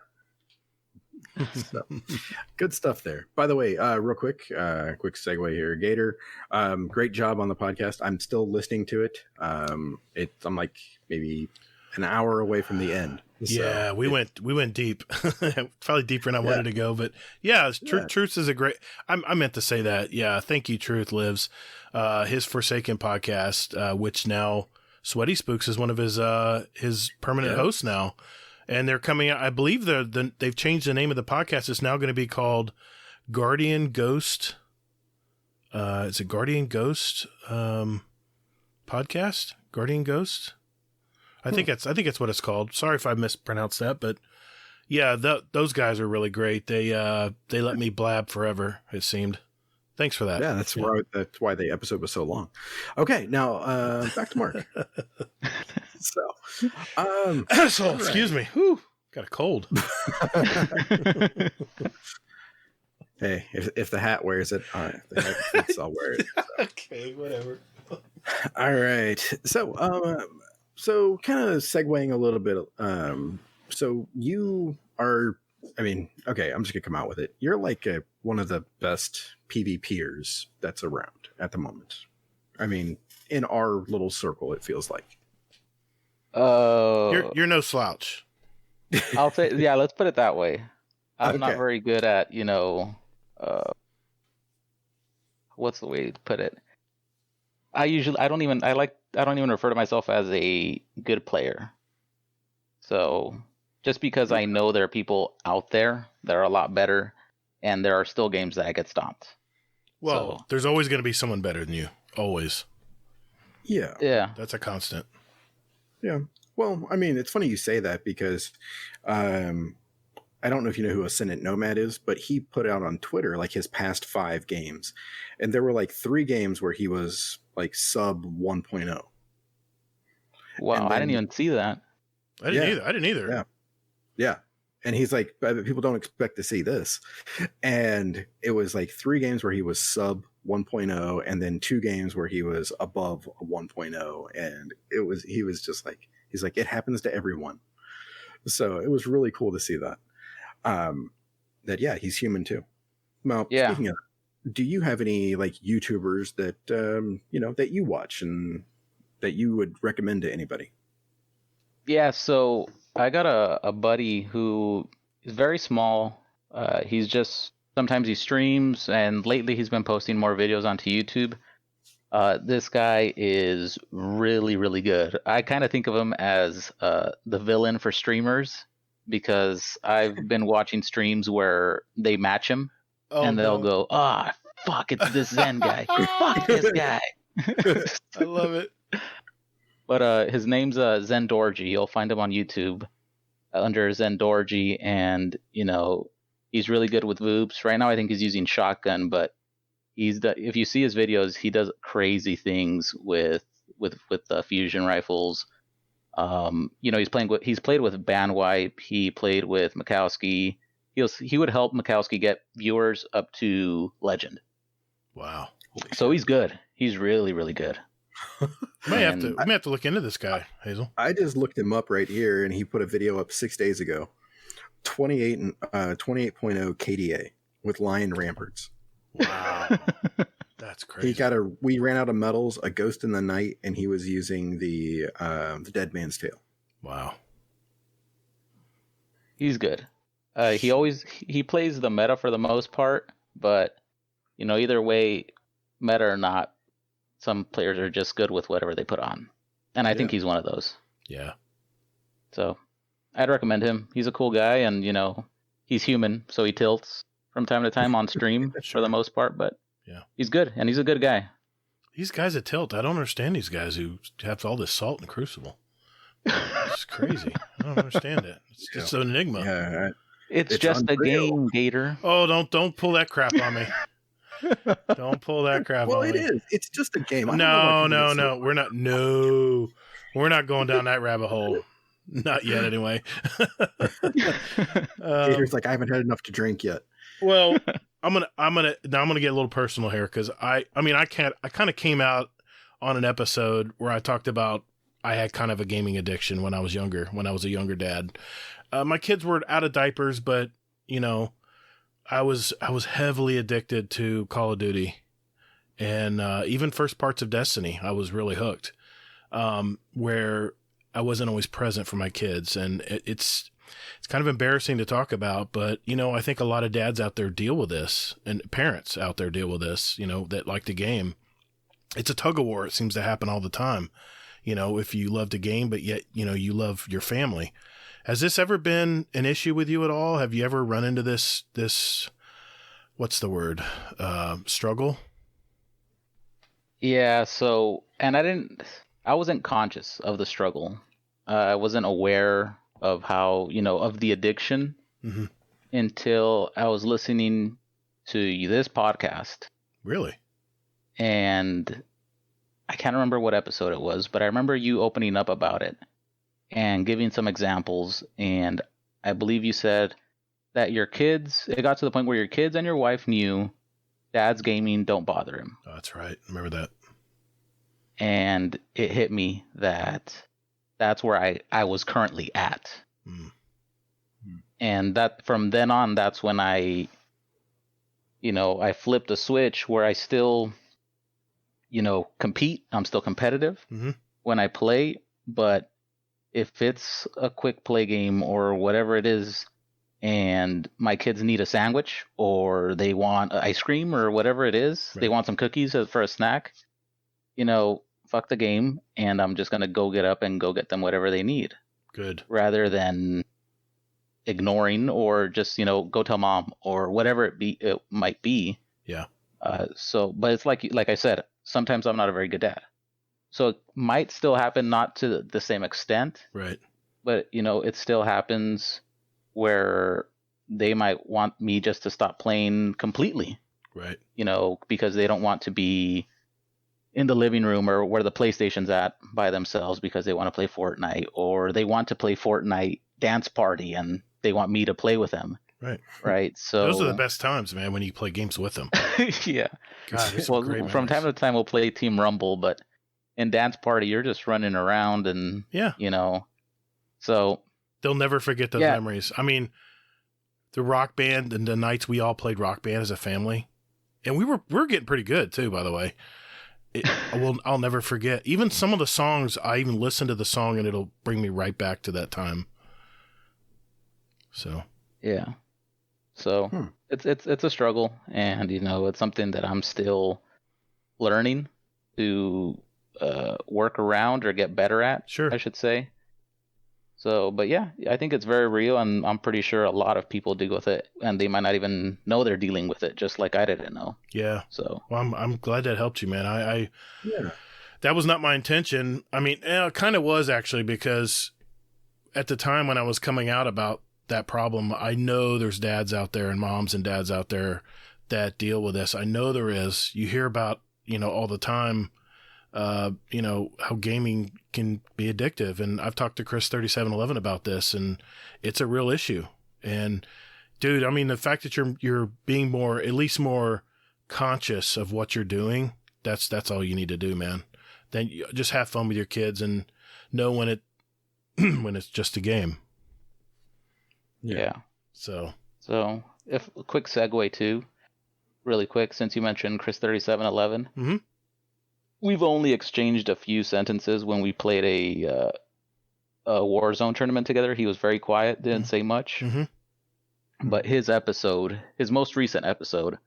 B: So, good stuff there. By the way, real quick segue here. Gatr, great job on the podcast. I'm still listening to it. I'm like maybe an hour away from the end.
A: Yeah, so we went deep, probably deeper than I wanted to go. But yeah, Truth is a great. I meant to say that. Yeah, thank you, Truth Lives. His Forsaken podcast, which now Sweaty Spooks is one of his permanent hosts now. And they're coming out. I believe they've changed the name of the podcast. It's now going to be called Guardian Ghost. Is it Guardian Ghost podcast? Guardian Ghost. I think it's what it's called. Sorry if I mispronounced that, but yeah, those guys are really great. They let me blab forever. It seemed. Thanks for that.
B: Yeah, that's why the episode was so long. Okay, now back to Mark. So,
A: excuse me. Whew, got a cold.
B: Hey, if the hat wears it, all right. If the hat fits, I'll wear it. So.
A: Okay, whatever.
B: All right. So kind of segueing a little bit. So you are. I mean, okay, I'm just gonna come out with it. You're like one of the best PvPers that's around at the moment. I mean, in our little circle, it feels like.
A: You're no slouch.
E: I'll say, yeah. Let's put it that way. I'm not very good at, what's the way to put it? I don't even refer to myself as a good player. So just because I know there are people out there that are a lot better, and there are still games that I get stomped.
A: Well,
E: So,
A: there's always going to be someone better than you. Always.
B: Yeah.
E: yeah.
A: That's a constant.
B: Yeah. Well, I mean, it's funny you say that because I don't know if you know who Ascendant Nomad is, but he put out on Twitter like his past 5 games. And there were like 3 games where he was like sub 1.0.
E: Wow,
B: And
E: I didn't
B: then-
E: even see that.
A: I didn't either.
B: Yeah. Yeah. And he's like, people don't expect to see this. And it was like 3 games where he was sub 1.0 and then 2 games where he was above a 1.0. And he was just like, he's like, it happens to everyone. So it was really cool to see that. He's human too. Well,
E: Yeah.
B: speaking of, do you have any like YouTubers that, that you watch and that you would recommend to anybody?
E: Yeah, so I got a buddy who is very small. Sometimes he streams, and lately he's been posting more videos onto YouTube. This guy is really, really good. I kind of think of him as the villain for streamers because I've been watching streams where they match him and they'll go, fuck, it's this Zen guy. Fuck this guy.
A: I love it.
E: But his name's Zendorji. You'll find him on YouTube under Zendorji, and he's really good with Voops. Right now, I think he's using shotgun, but if you see his videos, he does crazy things with fusion rifles. He's played with Bandwipe. He played with Mikowski. He would help Mikowski get viewers up to legend.
A: Wow.
E: So he's good. He's really, really good.
A: We may have to look into this guy, Hazel.
B: I just looked him up right here, and he put a video up 6 days ago. 28.0 KDA with Lion Ramparts.
A: Wow. That's crazy.
B: We ran out of medals, a Ghost in the Night, and he was using the Dead Man's Tale.
A: Wow.
E: He's good. He plays the meta for the most part, but either way, meta or not, some players are just good with whatever they put on. And I think he's one of those.
A: Yeah.
E: So I'd recommend him. He's a cool guy, and he's human, so he tilts from time to time on stream for the most part, but
A: yeah,
E: he's good, and he's a good guy.
A: These guys at Tilt, I don't understand these guys who have all this salt and Crucible. It's crazy. I don't understand it. It's just an enigma.
B: Yeah,
E: it's just
B: unreal.
E: a game, Gatr.
A: Oh, don't pull that crap on me. Don't pull that crap on me.
B: Well, it is. It's just a game.
A: No. We're not. No, we're not going down that rabbit hole. Not yet, anyway.
B: Gator's like, I haven't had enough to drink yet.
A: Well, I'm gonna get a little personal here because I kind of came out on an episode where I talked about I had kind of a gaming addiction when I was younger, when I was a younger dad. My kids were out of diapers, but I was heavily addicted to Call of Duty, and even first parts of Destiny. I was really hooked, where I wasn't always present for my kids, and it's kind of embarrassing to talk about, but I think a lot of dads out there deal with this, and parents out there deal with this, that like to game. It's a tug of war. It seems to happen all the time. If you love to game, but yet you love your family. Has this ever been an issue with you at all? Have you ever run into this what's the word? Struggle?
E: Yeah, so, and I wasn't conscious of the struggle. I wasn't aware of how, of the addiction until I was listening to this podcast.
A: Really?
E: And I can't remember what episode it was, but I remember you opening up about it and giving some examples. And I believe you said that it got to the point where your kids and your wife knew dad's gaming, don't bother him.
A: Oh, that's right. I remember that.
E: And it hit me that that's where I was currently at. And that from then on, that's when I flipped a switch where I still, compete. I'm still competitive when I play, but if it's a quick play game or whatever it is, and my kids need a sandwich or they want ice cream or whatever it is, they want some cookies for a snack, fuck the game, and I'm just going to go get up and go get them whatever they need.
A: Good.
E: Rather than, ignoring or just, go tell mom or whatever it might be.
A: Yeah.
E: But it's like I said, sometimes I'm not a very good dad. So it might still happen, not to the same extent,
A: Right.
E: but it still happens where they might want me just to stop playing completely,
A: Right.
E: because they don't want to be in the living room or where the PlayStation's at by themselves because they want to play Fortnite, or they want to play Fortnite Dance Party and they want me to play with them.
A: Right.
E: Right. So
A: those are the best times, man, when you play games with them.
E: Yeah.
A: God, there's some
E: Well,
A: great
E: from time
A: memories.
E: to time we'll play Team Rumble, but in Dance Party you're just running around and
A: Yeah.
E: So
A: They'll never forget those
E: Yeah.
A: memories. I mean, the Rock Band and the nights we all played Rock Band as a family, and we were getting pretty good too, by the way. I'll never forget. Even some of the songs, I even listen to the song and it'll bring me right back to that time. So
E: yeah. So it's a struggle, and it's something that I'm still learning to work around or get better at.
A: Sure.
E: I should say. So, but yeah, I think it's very real, and I'm pretty sure a lot of people deal with it, and they might not even know they're dealing with it, just like I didn't know.
A: Yeah.
E: So,
A: well, I'm glad that helped you, man.
B: Yeah.
A: That was not my intention. I mean, it kind of was actually, because at the time when I was coming out about that problem, I know there's dads out there and moms and dads out there that deal with this. I know there is. You hear about, all the time, how gaming can be addictive. And I've talked to Chris 3711 about this, and it's a real issue. And dude, I mean, the fact that you're being at least more conscious of what you're doing, that's all you need to do, man. Then you just have fun with your kids and know when when it's just a game.
E: yeah.
A: So
E: If a quick segue too, really quick, since you mentioned Chris 3711,
A: Mhm.
E: we've only exchanged a few sentences when we played a Warzone tournament together. He was very quiet, didn't say much.
A: Mhm.
E: But his most recent episode,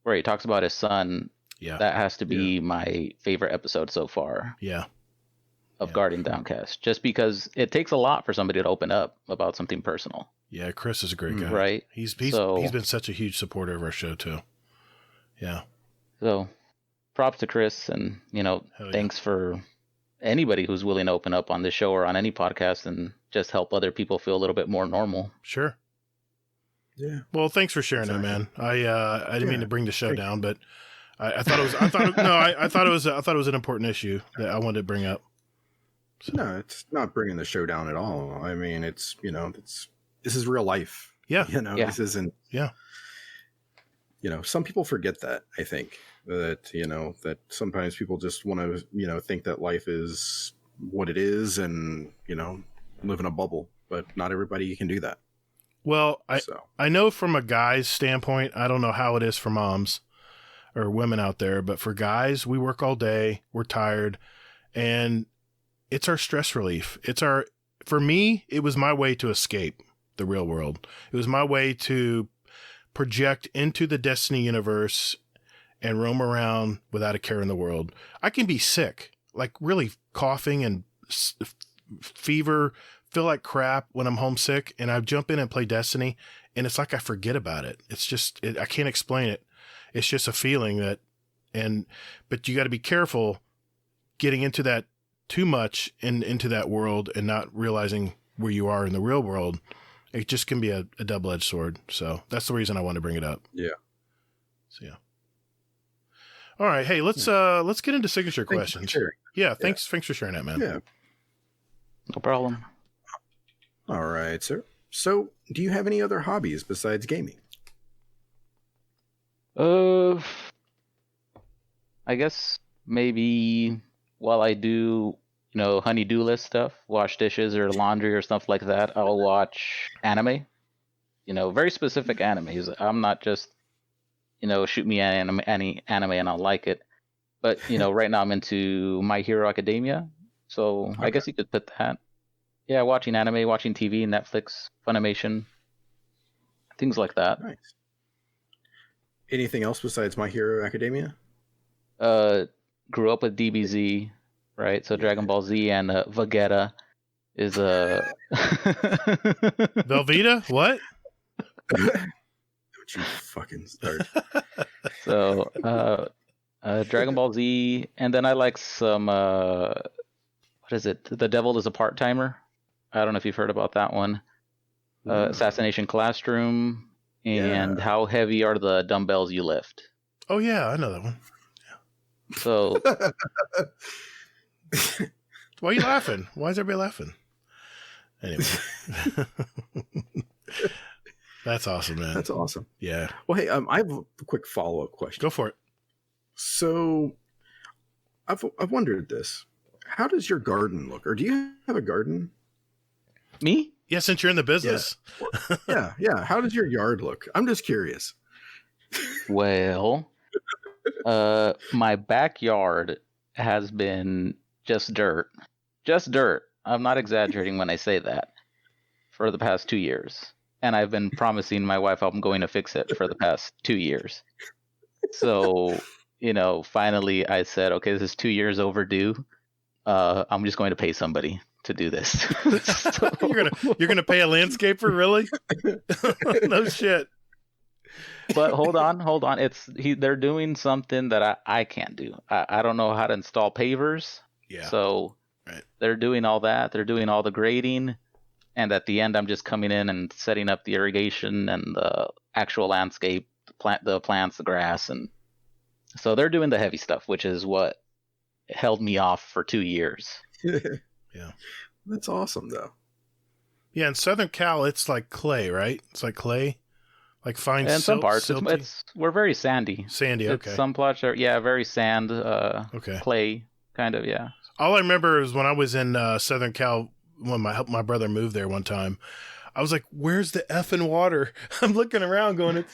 E: where he talks about his son,
A: yeah,
E: that has to be my favorite episode so far
A: yeah,
E: of Guardian Downcast, just because it takes a lot for somebody to open up about something personal.
A: yeah. Chris is a great guy,
E: Right?
A: He's
E: So-
A: been such a huge supporter of our show too. Yeah.
E: So props to Chris, and
A: yeah.
E: thanks for anybody who's willing to open up on this show or on any podcast and just help other people feel a little bit more normal.
A: Sure.
B: Yeah.
A: Well, thanks for sharing that, man. I didn't mean to bring the show down, but I thought it was an important issue that I wanted to bring up. So.
B: No, it's not bringing the show down at all. I mean, it's this is real life.
A: Yeah.
E: Yeah.
B: This isn't.
A: Yeah.
B: Some people forget that. I think that that sometimes people just want to think that life is what it is and live in a bubble, but not everybody can do that.
A: Well,
B: So.
A: I know from a guy's standpoint, I don't know how it is for moms or women out there, but for guys, we work all day, we're tired, and it's our stress relief. For me, it was my way to escape the real world. It was my way to project into the Destiny universe and roam around without a care in the world. I can be sick, like really coughing and fever, feel like crap when I'm homesick, and I jump in and play Destiny, and it's like I forget about it. It's just, I can't explain it. It's just a feeling but you got to be careful getting into that too much into that world and not realizing where you are in the real world. It just can be a double-edged sword. So that's the reason I wanted to bring it up.
B: Yeah.
A: So yeah. All right. Hey, let's get into signature questions.
B: Sure.
A: Yeah. Thanks for sharing that, man.
B: Yeah.
E: No problem.
B: All right, sir. So, do you have any other hobbies besides gaming?
E: I guess maybe while I do, honey-do list stuff, wash dishes or laundry or stuff like that, I'll watch anime. Very specific animes. I'm not just, shoot me any anime and I'll like it. But, right now I'm into My Hero Academia. So I guess you could put that. Yeah, watching anime, watching TV, Netflix, Funimation, things like that.
B: Nice. Anything else besides My Hero Academia?
E: Grew up with DBZ, right? So Dragon Ball Z and Vegeta is
A: Velveeta? What?
B: Don't you fucking start.
E: So Dragon Ball Z, and then I like some what is it? The Devil is a Part-Timer. I don't know if you've heard about that one. Assassination Classroom, and How Heavy Are the Dumbbells You Lift?
A: Oh yeah, I know that one.
E: So
A: Why are you laughing? Why is everybody laughing? Anyway. That's awesome, man.
B: That's awesome.
A: Yeah.
B: Well, hey, I have a quick follow-up question.
A: Go for it.
B: So, I've wondered this. How does your garden look? Or do you have a garden?
E: me?
A: Yeah, since you're in the business.
B: Yeah. How does your yard look? I'm just curious.
E: Well, my backyard has been just dirt. Just dirt. I'm not exaggerating when I say that. For the past 2 years. And I've been promising my wife I'm going to fix it for the past 2 years. So, finally I said, okay, this is 2 years overdue. I'm just going to pay somebody to do this. So,
A: You're gonna pay a landscaper, really? No shit.
E: but hold on. They're doing something that I can't do. I don't know how to install pavers.
A: Yeah.
E: So
A: right.
E: They're doing all that. They're doing all the grading. And at the end, I'm just coming in and setting up the irrigation and the actual landscape, the plants, the grass. And so they're doing the heavy stuff, which is what held me off for 2 years.
A: Yeah.
B: That's awesome, though.
A: Yeah, in Southern Cal, it's like clay, right? It's like clay, like fine.
E: And some parts, we're very sandy.
A: Sandy, okay.
E: Some plots are, very sand, clay, kind of, yeah.
A: All I remember is when I was in Southern Cal, when my brother moved there one time, I was like, where's the effing water? I'm looking around going,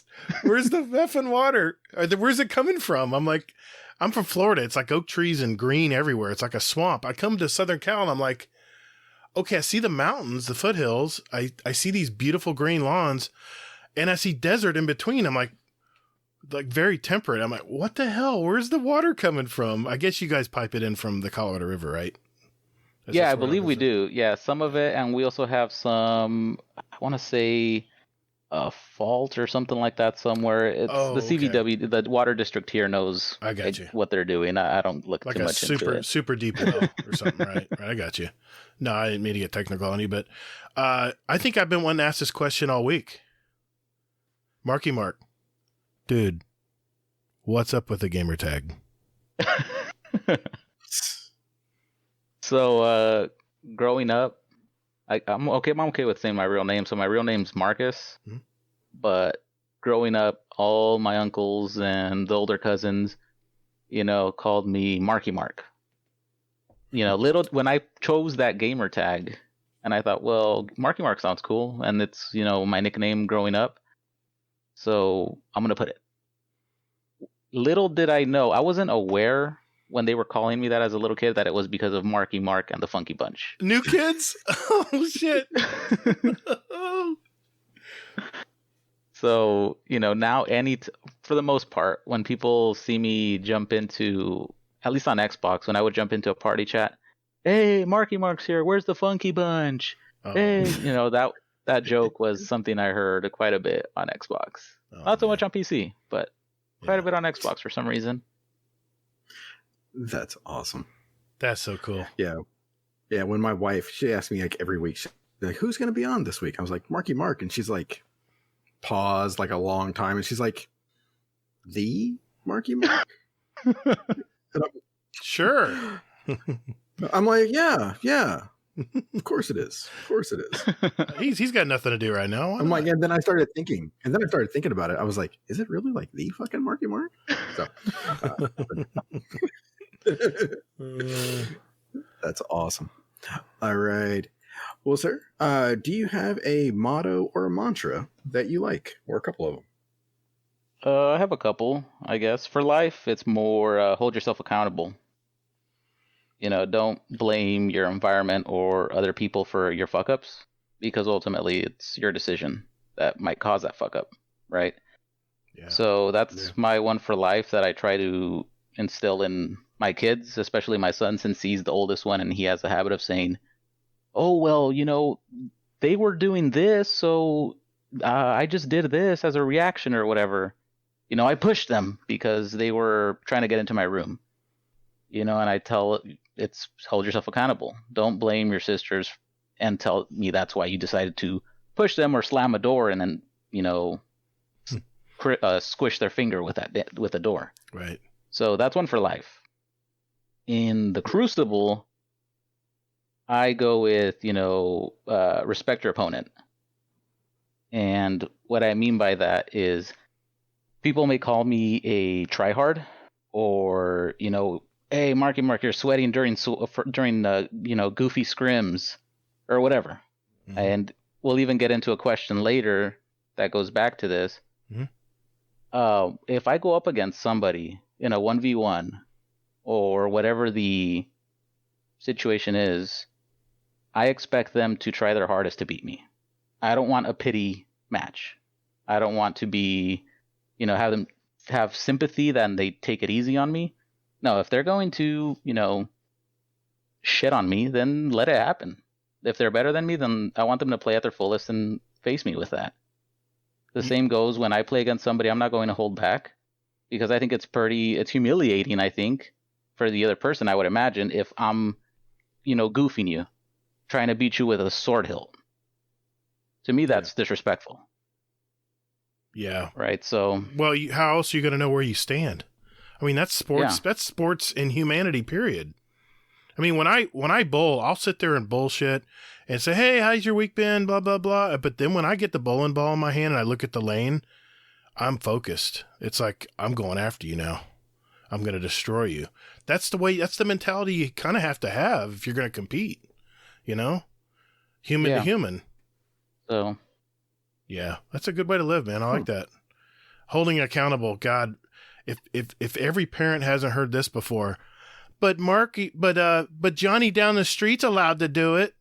A: where's the effing water? Where's it coming from? I'm like, I'm from Florida. It's like oak trees and green everywhere. It's like a swamp. I come to Southern Cal and I'm like, okay, I see the mountains, the foothills. I see these beautiful green lawns and I see desert in between. I'm like very temperate. I'm like, what the hell? Where's the water coming from? I guess you guys pipe it in from the Colorado River, right?
E: Yeah, I believe we do. Yeah, some of it. And we also have some, I want to say, a fault or something like that somewhere. It's the CVW, the water district here knows
A: I got you.
E: what they're doing. I don't look
A: like
E: too much into it.
A: Super deep well or something, right? Right, I got you. No, I didn't mean to get technical on you, but I think I've been wanting to ask this question all week. MarkyMark, dude, what's up with the gamer tag?
E: So, growing up, I'm okay with saying my real name. So my real name's Marcus, but growing up, all my uncles and the older cousins, called me MarkyMark. When I chose that gamer tag, and I thought, well, MarkyMark sounds cool, and it's my nickname growing up, so I'm gonna put it. Little did I know, I wasn't aware when they were calling me that as a little kid that it was because of MarkyMark and the Funky Bunch.
A: New Kids? Oh, shit.
E: So, now for the most part, when people see me jump into, at least on Xbox, when I would jump into a party chat, hey, MarkyMark's here, where's the Funky Bunch? Oh. Hey, that joke was something I heard quite a bit on Xbox. Not so much on PC, but quite a bit on Xbox for some reason.
B: That's awesome.
A: That's so cool.
B: Yeah. When my wife, she asked me like every week, she's like, who's going to be on this week? I was like, MarkyMark. And she's like, paused like a long time. And she's like, the MarkyMark?
A: Sure.
B: I'm like, yeah. Of course it is.
A: He's got nothing to do right now.
B: I'm like, and then I started thinking about it. I was like, is it really like the fucking MarkyMark? So, that's awesome. All right. Well, sir, do you have a motto or a mantra that you like, or a couple of them?
E: I have a couple, I guess. For life, it's more hold yourself accountable. Don't blame your environment or other people for your fuck ups, because ultimately it's your decision that might cause that fuck up, right? Yeah. So that's my one for life that I try to instill in my kids, especially my son, since he's the oldest one and he has the habit of saying, oh, well, they were doing this, so I just did this as a reaction or whatever. I pushed them because they were trying to get into my room. And I tell it's hold yourself accountable. Don't blame your sisters and tell me that's why you decided to push them or slam a door and then, squish their finger with the door.
A: Right.
E: So that's one for life. In the Crucible, I go with, respect your opponent. And what I mean by that is people may call me a tryhard or, hey, MarkyMark, you're sweating during goofy scrims or whatever. Mm-hmm. And we'll even get into a question later that goes back to this.
A: Mm-hmm.
E: If I go up against somebody in a 1v1 or whatever the situation is, I expect them to try their hardest to beat me. I don't want a pity match. I don't want to be, have them have sympathy, then they take it easy on me. No, if they're going to, shit on me, then let it happen. If they're better than me, then I want them to play at their fullest and face me with that. The same goes when I play against somebody. I'm not going to hold back because I think it's humiliating, I think, for the other person, I would imagine, if I'm, goofing you, trying to beat you with a sword hilt. To me, that's disrespectful.
A: Yeah.
E: Right. So.
A: Well, how else are you going to know where you stand? I mean, that's sports. Yeah. That's sports and humanity. Period. I mean, when I bowl, I'll sit there and bullshit and say, "Hey, how's your week been?" Blah blah blah. But then when I get the bowling ball in my hand and I look at the lane, I'm focused. It's like I'm going after you now. I'm going to destroy you. That's the mentality you kind of have to have if you're going to compete. Human to human.
E: So.
A: Yeah, that's a good way to live, man. I like that. Holding accountable. God, if every parent hasn't heard this before, but Johnny down the street's allowed to do it.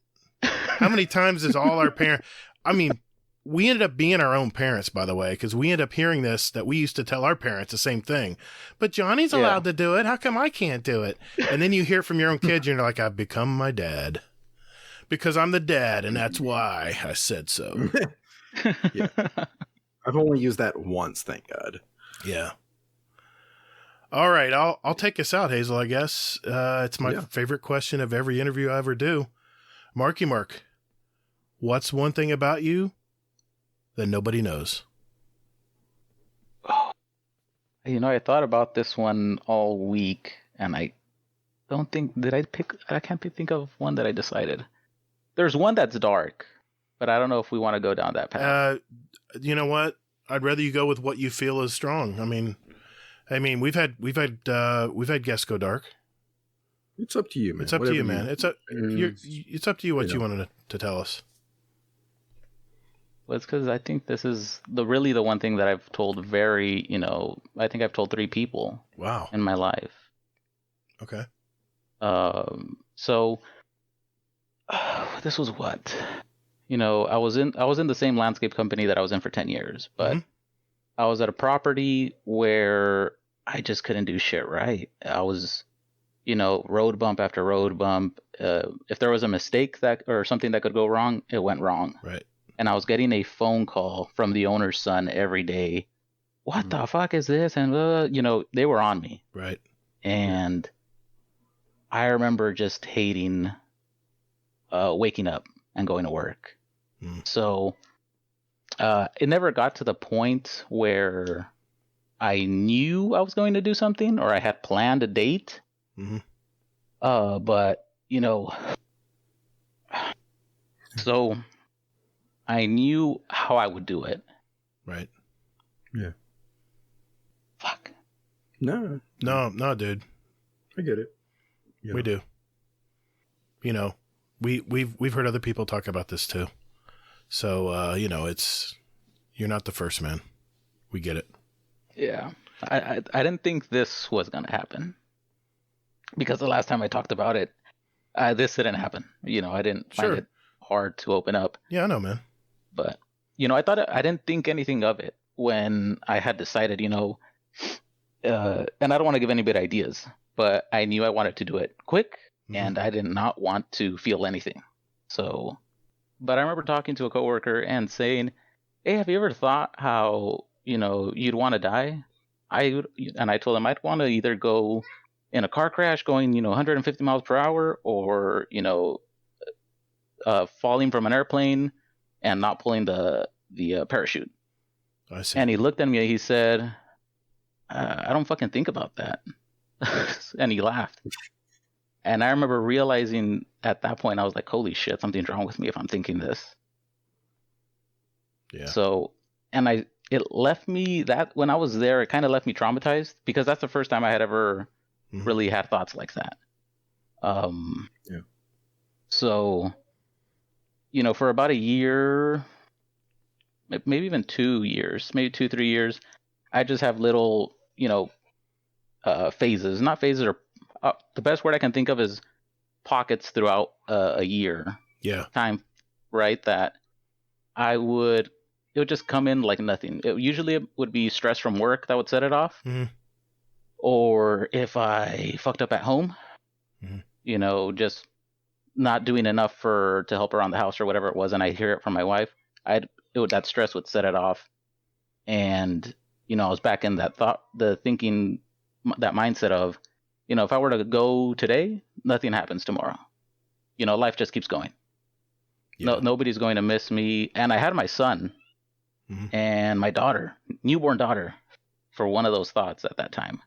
A: How many times is all our parents? I mean, we ended up being our own parents, by the way, because we ended up hearing this, that we used to tell our parents the same thing. But Johnny's allowed to do it. How come I can't do it? And then you hear from your own kids, and you're like, I've become my dad. Because I'm the dad, and that's why I said so.
B: Yeah. I've only used that once, thank God.
A: Yeah. All right, I'll take us out, Hazel, I guess. It's my favorite question of every interview I ever do. MarkyMark, what's one thing about you that nobody knows?
E: Oh, I thought about this one all week, and I don't think, I can't think of one that I decided. There's one that's dark, but I don't know if we want to go down that path.
A: You know what? I'd rather you go with what you feel is strong. I mean, we've had guests go dark.
B: It's up to you, man.
A: It's up to you, man. It's up to you what you wanted to tell us.
E: Well, it's because I think this is really the one thing that I've told I think I've told 3 people.
A: Wow.
E: In my life.
A: Okay.
E: So this was what? I was in the same landscape company that I was in for 10 years, but I was at a property where I just couldn't do shit right. I was, road bump after road bump. If there was a mistake or something that could go wrong, it went wrong.
A: Right.
E: And I was getting a phone call from the owner's son every day. What the fuck is this? And, they were on me.
A: Right.
E: And I remember just hating waking up and going to work. So it never got to the point where I knew I was going to do something or I had planned a date. But, so I knew how I would do it.
A: Right.
B: Yeah.
E: Fuck.
B: No,
A: dude.
B: I get it.
A: We do. We've heard other people talk about this too. So, you're not the first, man. We get it.
E: Yeah. I didn't think this was going to happen because the last time I talked about it, this didn't happen. I didn't find it hard to open up.
A: Yeah, I know, man.
E: But, I didn't think anything of it when I had decided, and I don't want to give anybody ideas, but I knew I wanted to do it quick and I did not want to feel anything. So, but I remember talking to a coworker and saying, "Hey, have you ever thought how, you'd want to die?" I told him I'd want to either go in a car crash going, 150 miles per hour, or, falling from an airplane and not pulling the parachute.
A: I see.
E: And he looked at me and he said, I don't fucking think about that. And he laughed. And I remember realizing at that point, I was like, holy shit, something's wrong with me if I'm thinking this.
A: Yeah.
E: So, it left me that when I was there, it kind of left me traumatized because that's the first time I had ever really had thoughts like that.
B: Yeah.
E: So, for about a year, maybe even 2 years, maybe 3 years, I just have little, phases. Not phases, or the best word I can think of is pockets throughout a year.
A: Yeah.
E: Time, right? That it would just come in like nothing. Usually it would be stress from work that would set it off.
A: Mm-hmm.
E: Or if I fucked up at home, just not doing enough to help around the house or whatever it was, and I hear it from my wife, that stress would set it off. And, I was back in that thinking, that mindset of, if I were to go today, nothing happens tomorrow. Life just keeps going.
A: Yeah.
E: Nobody's going to miss me. And I had my son and my newborn daughter, for one of those thoughts at that time.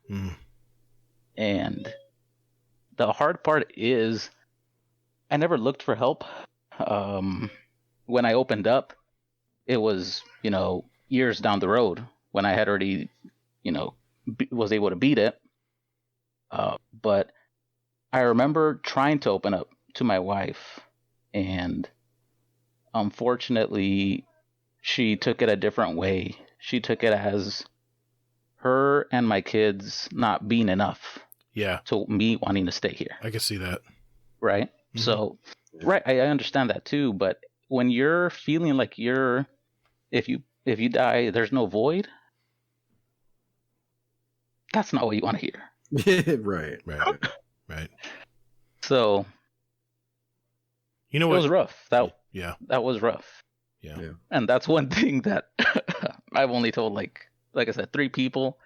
E: And the hard part is I never looked for help. When I opened up, it was, years down the road when I had already, was able to beat it. But I remember trying to open up to my wife, and unfortunately, she took it a different way. She took it as her and my kids not being enough.
A: Yeah.
E: To me wanting to stay here.
A: I can see that.
E: Right. Mm-hmm. So, right. I understand that too. But when you're feeling like if you die, there's no void. That's not what you want to hear.
A: Right.
E: So,
A: what?
E: It was rough. That was rough.
A: Yeah.
E: And that's one thing that I've only told, like I said, 3 people.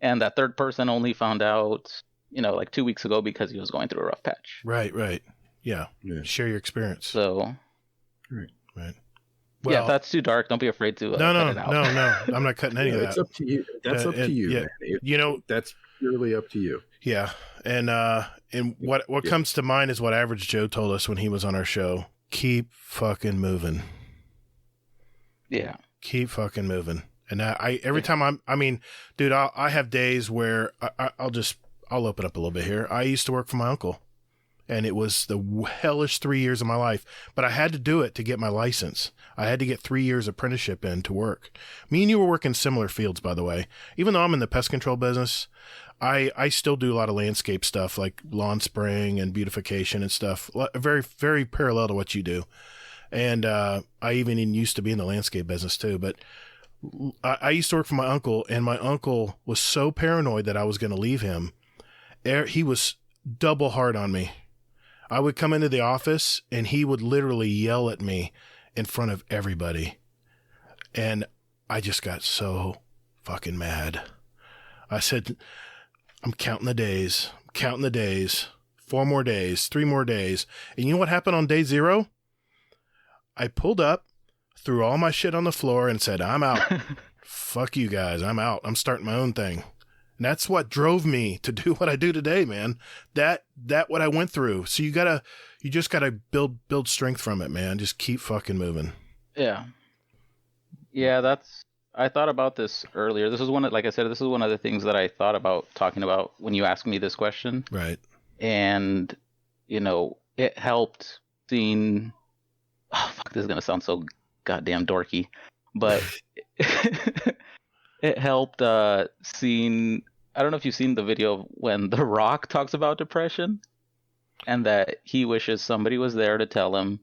E: And that third person only found out, 2 weeks ago because he was going through a rough patch.
A: Right. Yeah. Share your experience.
E: So.
A: Right.
E: Well, yeah, if that's too dark, don't be afraid to cut it out.
A: No. I'm not cutting any of that.
B: It's up to you. That's up to you, man. That's purely up to you.
A: Yeah. And what comes to mind is what Average Joe told us when he was on our show. Keep fucking moving.
E: Yeah.
A: Keep fucking moving. And every time dude, I have days where I'll open up a little bit here. I used to work for my uncle, and it was the hellish 3 years of my life, but I had to do it to get my license. I had to get 3 years apprenticeship in to work. Me and you were working similar fields, by the way. Even though I'm in the pest control business, I still do a lot of landscape stuff like lawn spraying and beautification and stuff. Very, very parallel to what you do. And I even used to be in the landscape business too, but I used to work for my uncle, and my uncle was so paranoid that I was going to leave him. He was double hard on me. I would come into the office, and he would literally yell at me in front of everybody. And I just got so fucking mad. I said, I'm counting the days. 4 more days, 3 more days. And you know what happened on day 0? I pulled up, threw all my shit on the floor, and said, I'm out. Fuck you guys. I'm out. I'm starting my own thing. And that's what drove me to do what I do today, man. That what I went through. So you just gotta build strength from it, man. Just keep fucking moving.
E: Yeah. Yeah, I thought about this earlier. This is like I said, this is one of the things that I thought about talking about when you asked me this question.
A: Right.
E: And, it helped seeing, oh, fuck, this is going to sound so goddamn dorky, but it helped seeing, I don't know if you've seen the video of when The Rock talks about depression and that he wishes somebody was there to tell him,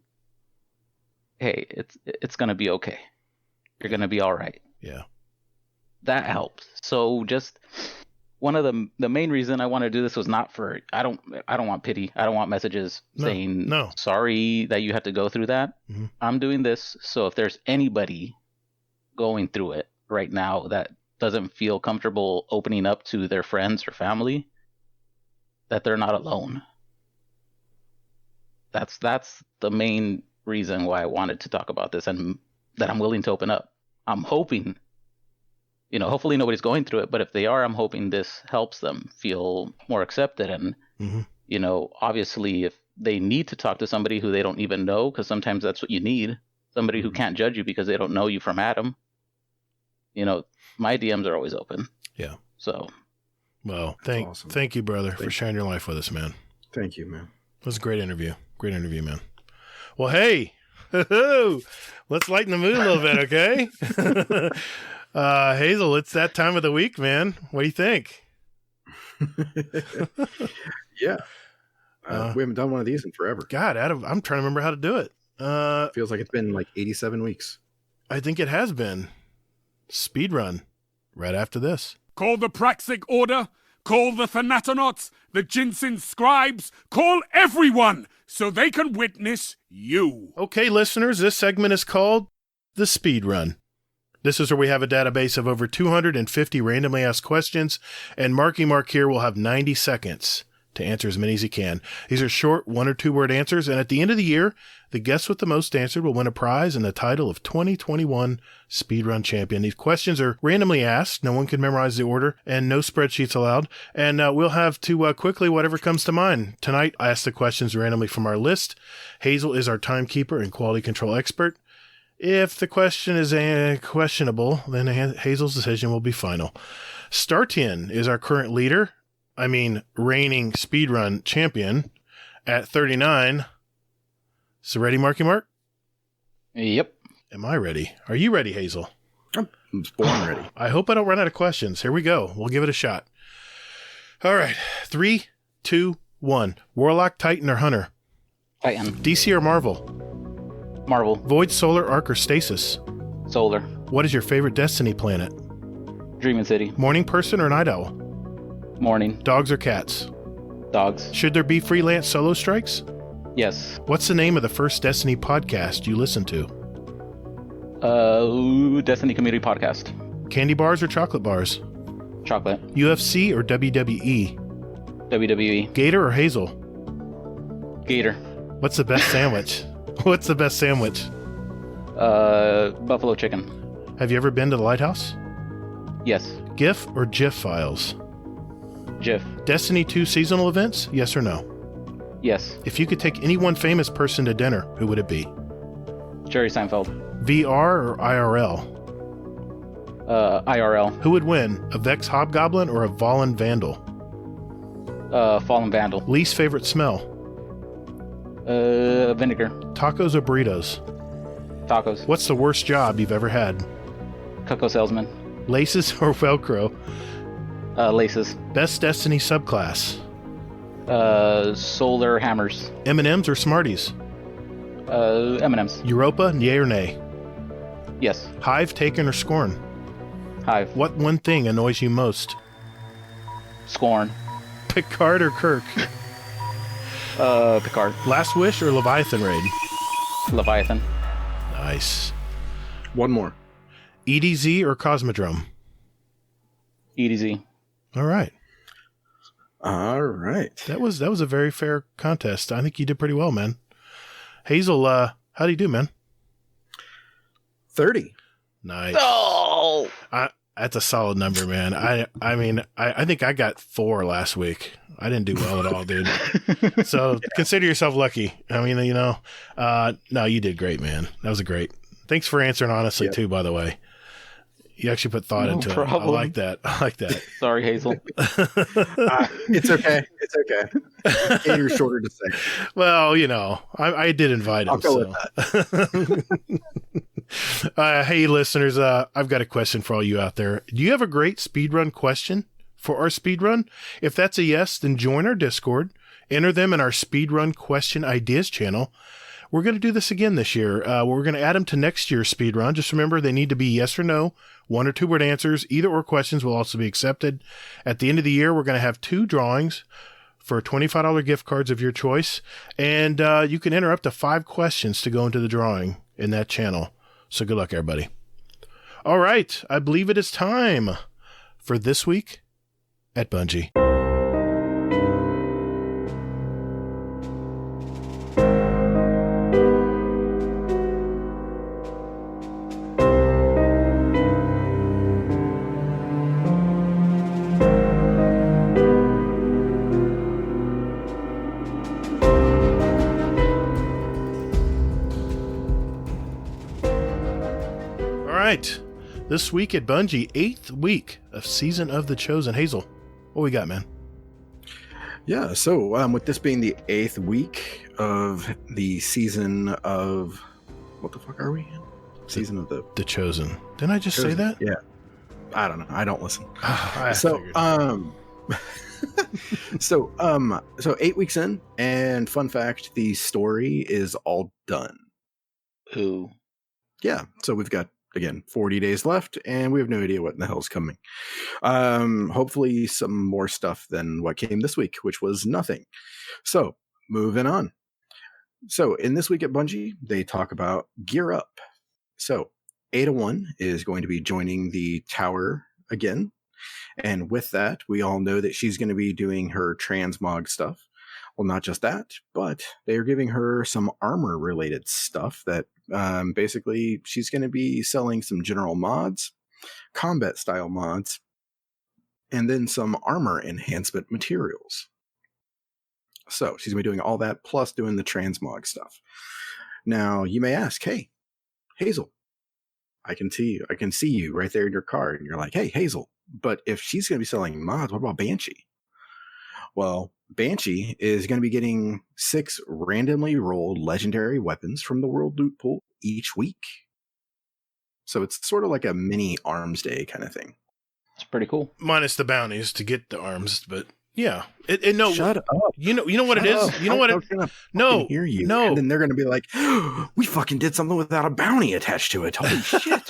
E: hey, it's going to be okay. You're going to be all right.
A: Yeah.
E: That helped. So just one of the main reason I want to do this was not for I don't want pity. I don't want messages saying sorry that you had to go through that.
A: Mm-hmm.
E: I'm doing this so if there's anybody going through it right now that doesn't feel comfortable opening up to their friends or family, that they're not alone. That's the main reason why I wanted to talk about this and that I'm willing to open up. I'm hoping, hopefully nobody's going through it, but if they are, I'm hoping this helps them feel more accepted. And, obviously if they need to talk to somebody who they don't even know, because sometimes that's what you need, somebody who can't judge you because they don't know you from Adam. My DMs are always open.
A: Yeah.
E: So.
A: Well,
B: awesome.
A: Thank you, brother, for sharing your life with us, man.
B: Thank you, man.
A: It was a great interview. Great interview, man. Well, hey, let's lighten the mood a little bit, okay? Hazel, it's that time of the week, man. What do you think?
B: Yeah. We haven't done one of these in forever.
A: God, Adam, I'm trying to remember how to do it.
B: Feels like it's been like 87 weeks.
A: I think it has been. Speed run right after this.
F: Call the Praxic Order, call the Thanatonauts, the Jinsen Scribes, call everyone so they can witness you.
A: Okay, listeners, this segment is called the Speed Run. This is where we have a database of over 250 randomly asked questions, and MarkyMark here will have 90 seconds to answer as many as he can. These are short 1 or 2 word answers, and at the end of the year, the guest with the most answered will win a prize and the title of 2021 Speedrun Champion. These questions are randomly asked. No one can memorize the order, and no spreadsheets allowed. And we'll have to quickly whatever comes to mind. Tonight, I ask the questions randomly from our list. Hazel is our timekeeper and quality control expert. If the question is questionable, then Hazel's decision will be final. Startin is our current leader. Reigning speedrun champion at 39. So ready, MarkyMark?
E: Yep.
A: Am I ready? Are you ready, Hazel?
B: I'm born ready.
A: I hope I don't run out of questions. Here we go. We'll give it a shot. All right. 3, 2, 1. Warlock, Titan, or Hunter?
E: Titan.
A: DC or Marvel?
E: Marvel.
A: Void, Solar, Arc, or Stasis?
E: Solar.
A: What is your favorite Destiny planet?
E: Dreaming City.
A: Morning person or night owl?
E: Morning.
A: Dogs or cats?
E: Dogs.
A: Should there be freelance solo strikes?
E: Yes.
A: What's the name of the first Destiny podcast you listened to?
E: Destiny Community Podcast.
A: Candy bars or chocolate bars?
E: Chocolate.
A: UFC or WWE?
E: WWE.
A: Gatr or Hazel?
E: Gatr.
A: What's the best sandwich? What's the best sandwich?
E: Buffalo chicken.
A: Have you ever been to the Lighthouse?
E: Yes.
A: GIF or GIF files?
E: GIF.
A: Destiny 2 seasonal events? Yes or no?
E: Yes.
A: If you could take any one famous person to dinner, who would it be?
E: Jerry Seinfeld.
A: VR or IRL?
E: IRL.
A: Who would win, a Vex Hobgoblin or a Fallen Vandal?
E: Fallen Vandal.
A: Least favorite smell?
E: Vinegar.
A: Tacos or burritos?
E: Tacos.
A: What's the worst job you've ever had?
E: Cocoa salesman.
A: Laces or Velcro?
E: Laces.
A: Best Destiny subclass?
E: Solar hammers.
A: M&M's or Smarties?
E: M&M's.
A: Europa, yay or nay?
E: Yes.
A: Hive, Taken, or Scorn?
E: Hive.
A: What one thing annoys you most?
E: Scorn.
A: Picard or Kirk?
E: Picard.
A: Last Wish or Leviathan Raid?
E: Leviathan.
A: Nice.
B: One more.
A: EDZ or Cosmodrome?
E: EDZ.
A: All right.
B: All right.
A: That was a very fair contest. I think you did pretty well, man. Hazel, how do you do, man?
B: 30.
A: Nice.
E: Oh!
A: That's a solid number, man. I think I got 4 last week. I didn't do well at all, dude. So consider yourself lucky. No, you did great, man. That was great. Thanks for answering honestly too, by the way. You actually put thought into
E: problem.
A: it. I like that.
E: Sorry, Hazel.
B: It's okay. It's okay. Gator's shorter to say.
A: Well, I did invite him.
B: I'll go with
A: that. Hey, listeners, I've got a question for all you out there. Do you have a great speedrun question for our speedrun? If that's a yes, then join our Discord. Enter them in our speedrun question ideas channel, we're going to do this again this year. We're going to add them to next year's speed run. Just remember, they need to be yes or no, 1 or 2 word answers. Either or questions will also be accepted. At the end of the year, we're going to have 2 drawings for $25 gift cards of your choice. And you can enter up to 5 questions to go into the drawing in that channel. So good luck, everybody. All right. I believe it is time for This Week at Bungie. This week at Bungie, 8th week of Season of the Chosen. Hazel, what we got, man?
B: Yeah, so with this being the 8th week of the season of... What the fuck are we in? Season of the
A: Chosen. Didn't I just say that?
B: Yeah. I don't know. I don't listen.
A: So
B: 8 weeks in, and fun fact, the story is all done.
E: Ooh.
B: Yeah, so we've got, again, 40 days left, and we have no idea what in the hell is coming. Hopefully some more stuff than what came this week, which was nothing. So, moving on. So, in This Week at Bungie, they talk about Gear Up. So, Ada 1 is going to be joining the tower again. And with that, we all know that she's going to be doing her transmog stuff. Well, not just that, but they're giving her some armor-related stuff that basically she's going to be selling some general mods, combat-style mods, and then some armor enhancement materials. So she's going to be doing all that, plus doing the transmog stuff. Now, you may ask, hey, Hazel, I can see you right there in your car, and you're like, hey, Hazel, but if she's going to be selling mods, what about Banshee? Well, Banshee is going to be getting 6 randomly rolled legendary weapons from the World Loot Pool each week. So it's sort of like a mini Arms Day kind of thing.
E: It's pretty cool.
A: Minus the bounties to get the arms, but yeah. No,
B: shut up.
A: You know what it is? You know what it is? No.
B: Hear you.
A: No.
B: And then they're going to be like, oh, we fucking did something without a bounty attached to it. Holy shit.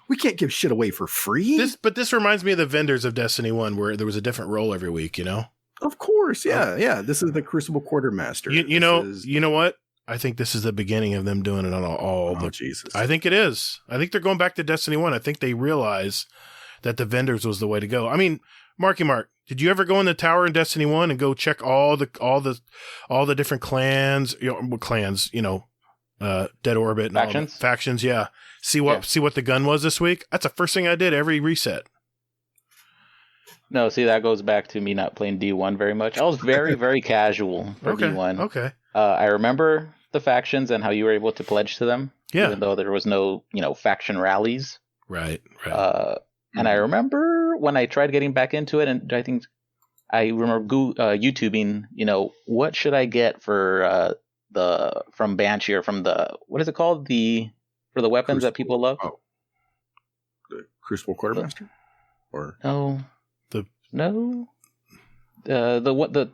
B: We can't give shit away for free.
A: This reminds me of the vendors of Destiny 1 where there was a different role every week, you know?
B: Of course, yeah, yeah. This is the Crucible Quartermaster.
A: You know what? I think this is the beginning of them doing it on all the...
B: Jesus.
A: I think it is. I think they're going back to Destiny 1. I think they realize that the vendors was the way to go. I mean, MarkyMark, did you ever go in the tower in Destiny 1 and go check all the different clans, Dead Orbit and
E: factions?
A: All the factions, yeah. See what the gun was this week? That's the first thing I did every reset.
E: No, see, that goes back to me not playing D1 very much. I was very, very casual for D1.
A: Okay.
E: I remember the factions and how you were able to pledge to them, even though there was no, faction rallies.
A: Right.
E: And I remember when I tried getting back into it, and I think I remember YouTubing, what should I get for from Banshee or from what is it called? For the weapons that people love?
B: Oh. The Crucible Quartermaster? Or
E: the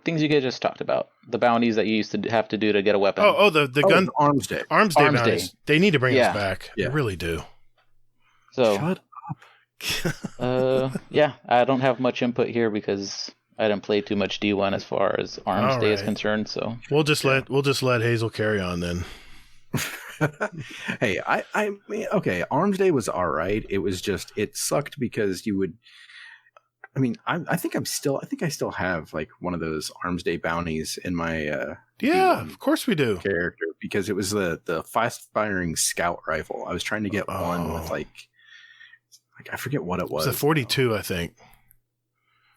E: things you guys just talked about, the bounties that you used to have to do to get a weapon.
A: The gun
B: Arms Day.
A: Arms Day bounties. They need to bring us back.
B: Yeah.
A: They really do.
E: So
B: shut
E: up. I don't have much input here because I didn't play too much D1 as far as Arms Day is concerned. So
A: we'll just let Hazel carry on then.
B: Hey, I mean, okay, Arms Day was all right. It was just, it sucked because you would, I mean, I think I still have like one of those Arms Day bounties in my
A: of course we do
B: character, because it was the fast firing scout rifle. I was trying to get one with like I forget what it was.
A: It's a 42, I think.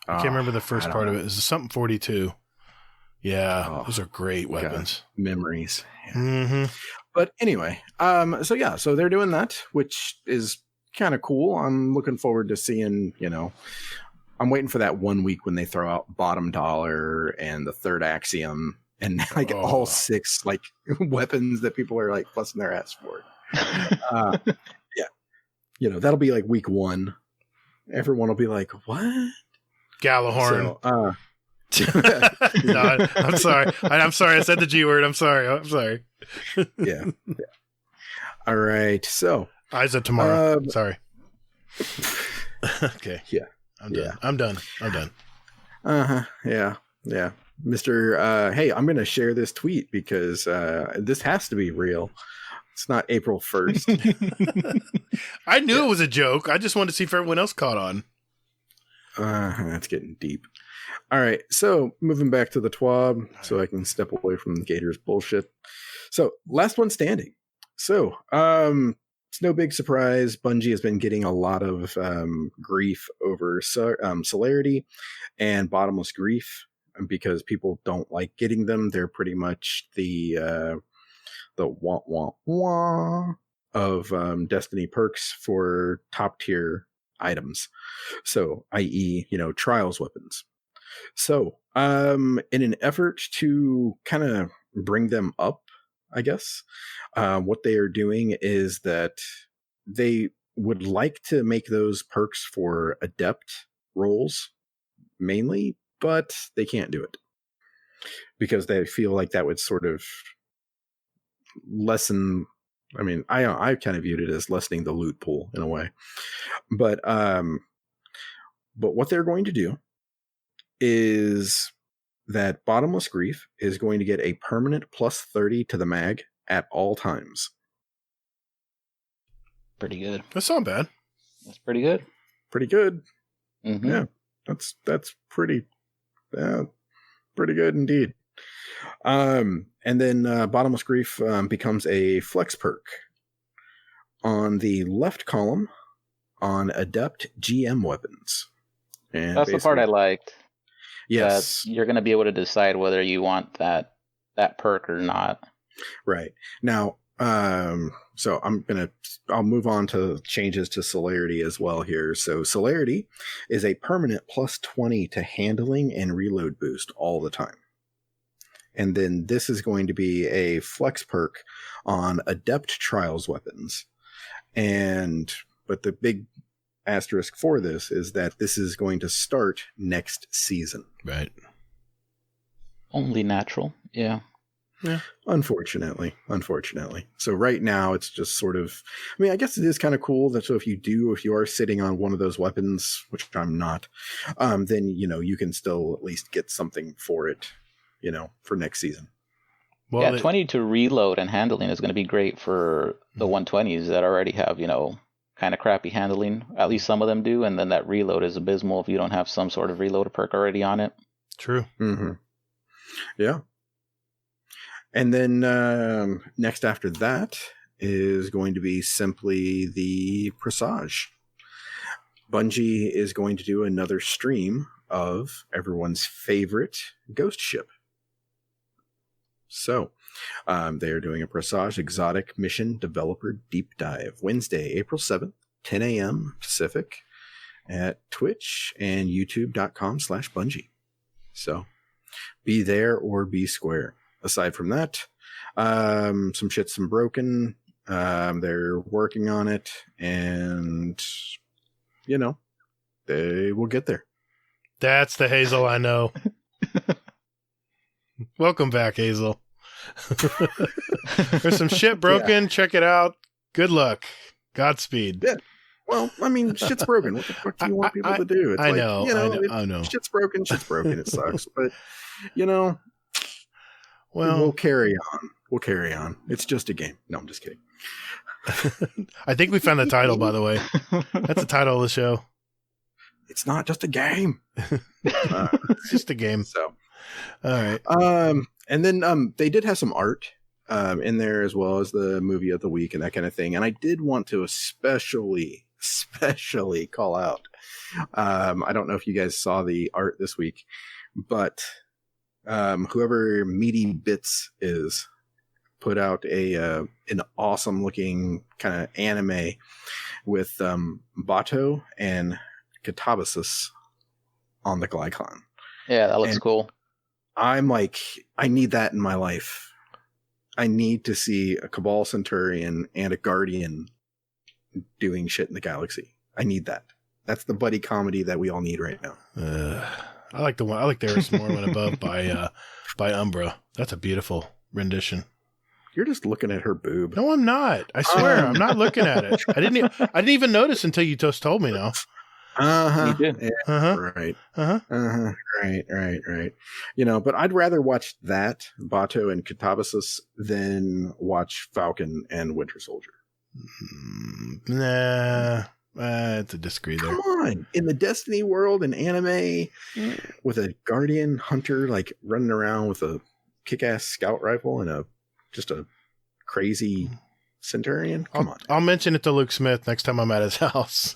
A: I can't remember the first part of it. It's something 42. Yeah, those are great weapons.
B: Memories. Yeah.
A: Mm-hmm.
B: But anyway, so they're doing that, which is kind of cool. I'm looking forward to seeing, I'm waiting for that 1 week when they throw out Bottom Dollar and the Third Axiom and like all 6 like weapons that people are like busting their ass for. That'll be like week 1. Everyone will be like, what?
A: Galahorn. No, I'm sorry. I'm sorry. I said the G word. I'm sorry.
B: Yeah. All right. So
A: Eyes of tomorrow. Sorry. Okay.
B: Yeah.
A: I'm done.
B: Yeah. Mr. Hey, I'm going to share this tweet because this has to be real. It's not April 1st.
A: I knew it was a joke. I just wanted to see if everyone else caught on.
B: That's getting deep. All right. So moving back to the TWAB so I can step away from the Gator's bullshit. So last one standing. So, it's no big surprise. Bungie has been getting a lot of grief over celerity and bottomless grief because people don't like getting them. They're pretty much the wah wah wah of Destiny perks for top tier items. So, i.e., trials weapons. So, in an effort to kind of bring them up, I guess, what they are doing is that they would like to make those perks for adept roles mainly, but they can't do it because they feel like that would sort of lessen. I mean, I kind of viewed it as lessening the loot pool in a way, but what they're going to do is that Bottomless Grief is going to get a permanent plus 30 to the mag at all times.
E: Pretty good.
A: That's not bad.
E: That's pretty good.
B: Pretty good.
E: Mm-hmm.
B: Yeah, that's pretty good indeed. And then Bottomless Grief becomes a flex perk on the left column on adept GM weapons. And
E: that's the part I liked.
B: Yes,
E: you're going to be able to decide whether you want that perk or not.
B: Right. Now, so I'll move on to changes to celerity as well here. So celerity is a permanent plus 20 to handling and reload boost all the time. And then this is going to be a flex perk on adept trials weapons. But the big asterisk for this is that this is going to start next season.
A: Right.
E: Only natural. Yeah.
B: Unfortunately. So right now it's just sort of, I mean, I guess it is kind of cool that so if you are sitting on one of those weapons, which I'm not, then, you can still at least get something for it, for next season.
A: Well,
E: 20 to reload and handling is going to be great for the 120s that already have, kind of crappy handling. At least some of them do. And then that reload is abysmal if you don't have some sort of reload perk already on it.
A: True.
B: Mm-hmm. Yeah. And then next after that is going to be simply the Presage. Bungie is going to do another stream of everyone's favorite ghost ship. So they are doing a Presage Exotic Mission Developer Deep Dive Wednesday, April 7th, 10 a.m. Pacific at Twitch and youtube.com/Bungie. So be there or be square. Aside from that, some shit's some broken. They're working on it, and they will get there.
A: That's the Hazel I know. Welcome back, Hazel. There's some shit broken. Yeah. Check it out. Good luck. Godspeed.
B: Yeah. Well, I mean, shit's broken. What the fuck do you want people to do? It's
A: I know.
B: Shit's broken. It sucks. But,
A: well,
B: we'll carry on. It's just a game. No, I'm just kidding.
A: I think we found the title, by the way. That's the title of the show.
B: It's not just a game.
A: It's just a game.
B: So,
A: all right.
B: And then they did have some art in there as well as the movie of the week and that kind of thing. And I did want to especially call out. I don't know if you guys saw the art this week, but whoever Meaty Bits is put out an awesome looking kind of anime with Bato and Katabasis on the Glycon.
E: Yeah, that looks cool.
B: I'm like, I need that in my life. I need to see a Cabal Centurion and a Guardian doing shit in the galaxy. I need that. That's the buddy comedy that we all need right now.
A: I like the one. I like There Is More One Above by Umbra. That's a beautiful rendition.
B: You're just looking at her boob.
A: No, I'm not. I swear, I'm not looking at it. I didn't even notice until you just told me now.
B: Uh-huh.
E: You did.
B: Yeah, right.
A: Uh-huh.
B: Uh-huh. Right. You know, but I'd rather watch that, Bato and Katabasis, than watch Falcon and Winter Soldier.
A: Nah. It's a disagree there.
B: Come on. In the Destiny world, an anime with a Guardian Hunter like running around with a kick-ass scout rifle and just a crazy Centurion. Come on.
A: I'll mention it to Luke Smith next time I'm at his house.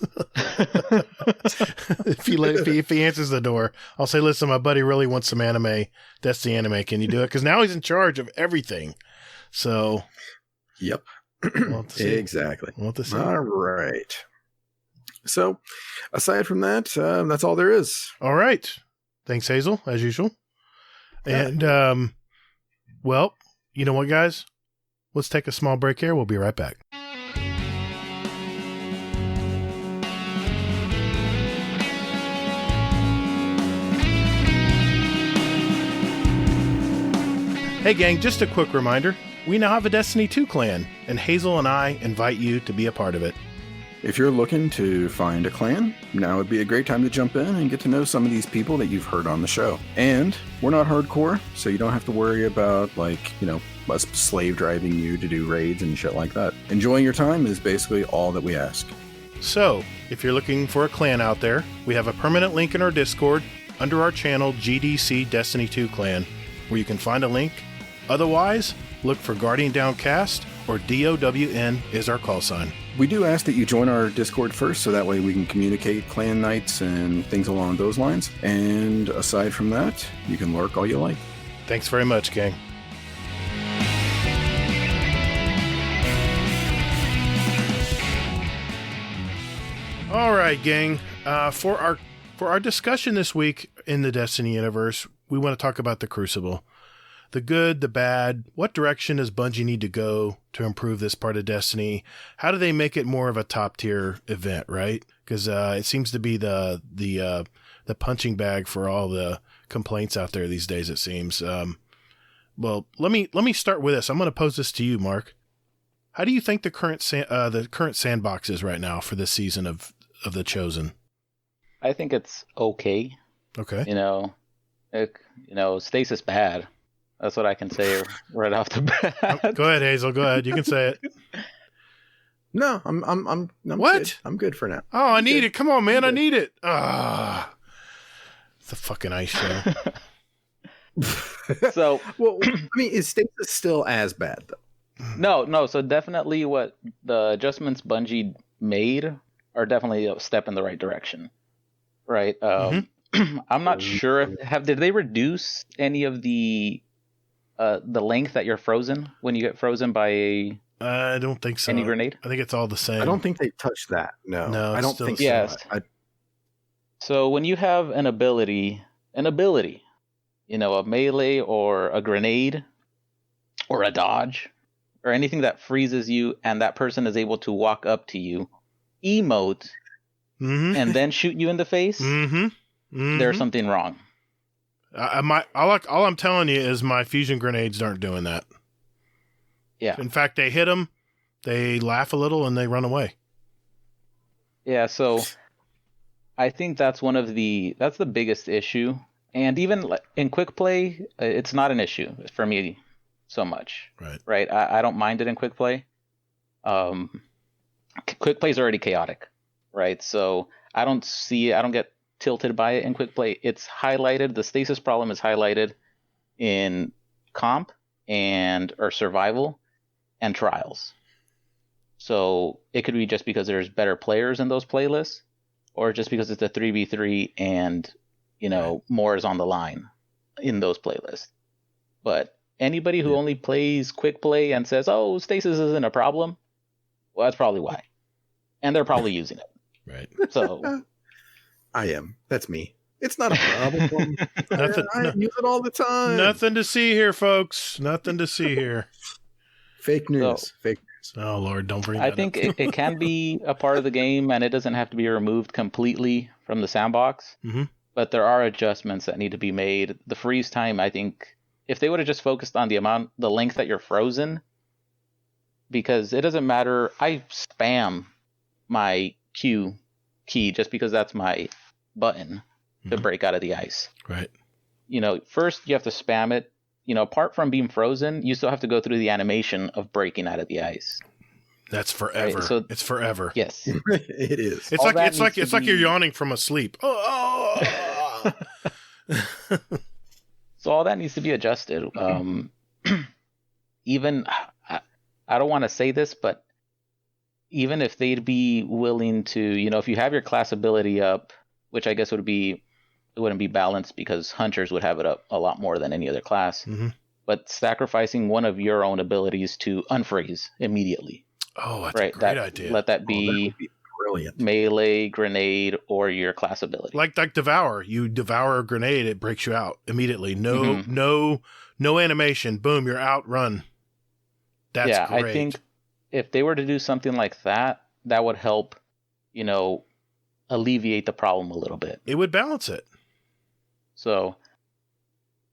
A: if he answers the door, I'll say, listen, my buddy really wants some anime. Destiny anime. Can you do it? Because now he's in charge of everything. So.
B: Yep.
A: We'll have to see.
B: Exactly.
A: We'll have to see.
B: All right. So, aside from that, that's all there is.
A: All right. Thanks, Hazel, as usual. And, well, you know what, guys? Let's take a small break here. We'll be right back. Hey, gang, just a quick reminder. We now have a Destiny 2 clan, and Hazel and I invite you to be a part of it.
B: If you're looking to find a clan, now would be a great time to jump in and get to know some of these people that you've heard on the show. And we're not hardcore, so you don't have to worry about, us slave driving you to do raids and shit like that. Enjoying your time is basically all that we ask.
A: So, if you're looking for a clan out there, we have a permanent link in our Discord under our channel GDC Destiny 2 Clan, where you can find a link. Otherwise, look for Guardian Downcast or DOWN is our call sign.
B: We do ask that you join our Discord first, so that way we can communicate clan nights and things along those lines. And aside from that, you can lurk all you like.
A: Thanks very much, gang. All right, gang. For our discussion this week in the Destiny universe, we want to talk about the Crucible. The good, the bad. What direction does Bungie need to go to improve this part of Destiny? How do they make it more of a top tier event, right? Because it seems to be the punching bag for all the complaints out there these days. It seems. Well, let me start with this. I'm going to pose this to you, Mark. How do you think the current sandbox is right now for this season of the Chosen?
E: I think it's okay.
A: Okay.
E: Stasis bad. That's what I can say right off the bat.
A: Go ahead, Hazel. Go ahead. You can say it.
B: No, I'm
A: what?
B: Good. I'm good for now.
A: Oh, I need it. Come on, man. I need it. It's a fucking ice show.
E: So,
B: well, I mean, is Stasis still as bad though?
E: No. So definitely, what the adjustments Bungie made are definitely a step in the right direction, right? I'm not sure did they reduce any of the length that you're frozen when you get frozen by
A: I don't think so.
E: Any grenade?
A: I think it's all the same.
B: I don't think they touched that. No, I don't think so.
E: Yes. So when you have an ability, a melee or a grenade or a dodge or anything that freezes you and that person is able to walk up to you, emote, and then shoot you in the face, there's something wrong.
A: All I'm telling you is my fusion grenades aren't doing that.
E: Yeah.
A: In fact, they hit them, they laugh a little, and they run away.
E: Yeah, so I think that's that's the biggest issue. And even in quick play, it's not an issue for me so much. Right? I don't mind it in quick play. Quick play is already chaotic, right? So I don't get tilted by it in quick play. It's highlighted. The stasis problem is highlighted in comp or survival and trials. So it could be just because there's better players in those playlists, or just because it's a 3v3 and more is on the line in those playlists. But anybody who only plays quick play and says, "Oh, stasis isn't a problem," well, that's probably why, and they're probably using it.
A: Right.
E: So.
B: I am. That's me. It's not a problem. I use it all the time.
A: Nothing to see here, folks. Nothing to see here.
B: Fake news. Fake news.
A: Oh, Lord, don't bring that
E: up. I think it can be a part of the game, and it doesn't have to be removed completely from the sandbox. but there are adjustments that need to be made. The freeze time, I think, if they would have just focused on the length that you're frozen, because it doesn't matter. I spam my Q key just because that's my button to break out of the ice.
A: Right.
E: First you have to spam it. Apart from being frozen, you still have to go through the animation of breaking out of the ice.
A: That's forever.
E: Right, so,
A: it's forever.
E: Yes.
B: It is.
A: It's like you're yawning from a sleep. Oh.
E: So all that needs to be adjusted. Even I don't want to say this, but even if they'd be willing to, if you have your class ability up, which I guess it wouldn't be balanced because hunters would have it up a lot more than any other class.
A: Mm-hmm.
E: But sacrificing one of your own abilities to unfreeze immediately.
A: Oh, that's a great idea.
E: Let that be,
B: that would be brilliant.
E: Melee, grenade, or your class ability.
A: Like Devour. You devour a grenade, it breaks you out immediately. No animation. Boom, you're out. Run. That's great.
E: I think if they were to do something like that, that would help, alleviate the problem a little bit.
A: It would balance it.
E: So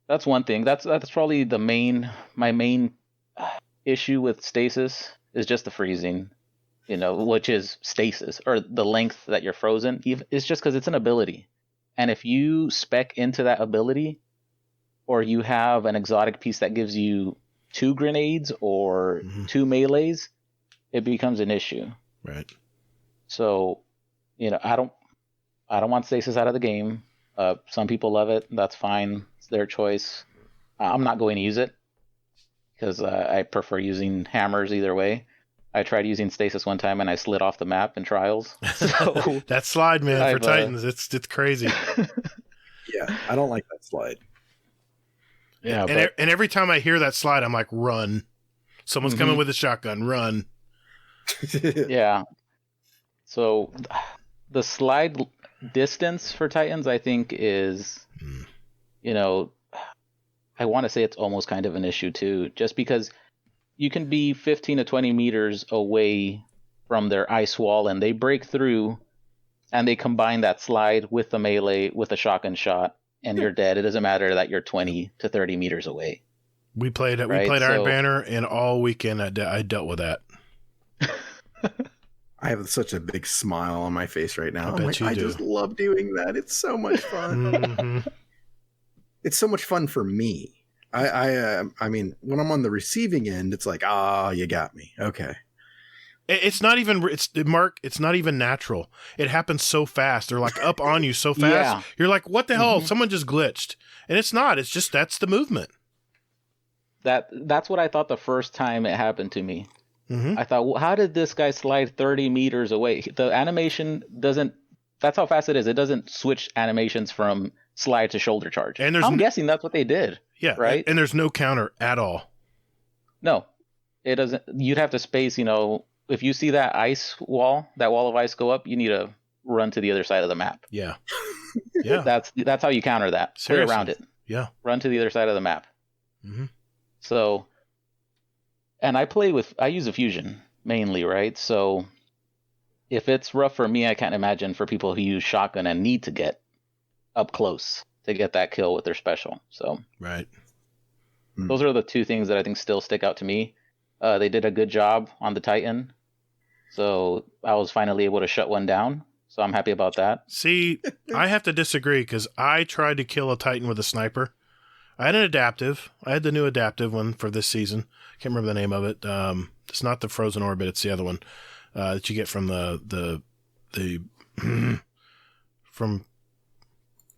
E: that's one thing. That's probably my main issue with stasis is just the freezing, which is stasis, or the length that you're frozen. It's just because it's an ability. And if you spec into that ability, or you have an exotic piece that gives you 2 grenades or 2 melees, it becomes an issue.
A: Right.
E: So, I don't want stasis out of the game. Some people love it. That's fine. It's their choice. I'm not going to use it because I prefer using hammers either way. I tried using stasis one time and I slid off the map in trials. So
A: that slide, man, for Titans, it's crazy.
B: Yeah, I don't like that slide.
E: Yeah,
A: and every time I hear that slide, I'm like, run. Someone's coming with a shotgun. Run.
E: Yeah. So the slide distance for Titans, I think, is, I want to say it's almost kind of an issue too, just because you can be 15 to 20 meters away from their ice wall and they break through and they combine that slide with the melee with a shotgun shot and you're dead. It doesn't matter that you're 20 to 30 meters away.
A: We played Iron Banner, and all weekend I dealt with that.
B: I have such a big smile on my face right now.
A: I
B: just love doing that. It's so much fun.
A: Mm-hmm.
B: It's so much fun for me. I mean, when I'm on the receiving end, it's like, you got me. Okay.
A: It's not even, Mark, it's not even natural. It happens so fast. They're like up on you so fast.
E: Yeah.
A: You're like, what the hell? Someone just glitched. And it's not. It's just, that's the movement.
E: That's what I thought the first time it happened to me.
A: Mm-hmm.
E: I thought, well, how did this guy slide 30 meters away? The animation doesn't, that's how fast it is. It doesn't switch animations from slide to shoulder charge.
A: And I'm
E: guessing that's what they did.
A: Yeah.
E: Right.
A: And there's no counter at all.
E: No, it doesn't. You'd have to space, if you see that wall of ice go up, you need to run to the other side of the map.
A: Yeah. Yeah.
E: That's how you counter that.
A: Seriously.
E: Play around it.
A: Yeah.
E: Run to the other side of the map.
A: Mm-hmm.
E: So, and I use a fusion mainly, right? So if it's rough for me, I can't imagine for people who use shotgun and need to get up close to get that kill with their special. So
A: right.
E: Those are the two things that I think still stick out to me. They did a good job on the Titan. So I was finally able to shut one down. So I'm happy about that.
A: See, I have to disagree because I tried to kill a Titan with a sniper. I had an adaptive. I had the new adaptive one for this season. Can't remember the name of it. It's not the Frozen Orbit. It's the other one that you get from the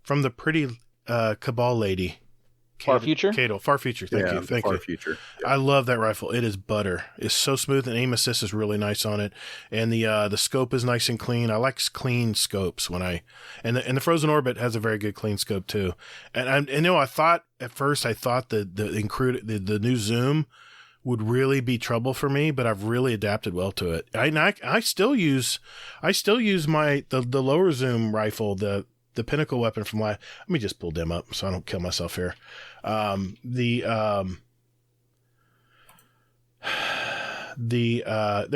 A: from the pretty Cabal lady.
E: Far Future?
A: Cato. Far Future. Thank you. Thank
B: Far
A: you.
B: Future.
A: I love that rifle. It is butter. It's so smooth, and aim assist is really nice on it. And the scope is nice and clean. I like clean scopes and the Frozen Orbit has a very good clean scope too. And I thought at first the new zoom would really be trouble for me, but I've really adapted well to it. I still use the lower zoom rifle, the pinnacle weapon from let me just pull them up so I don't kill myself here. There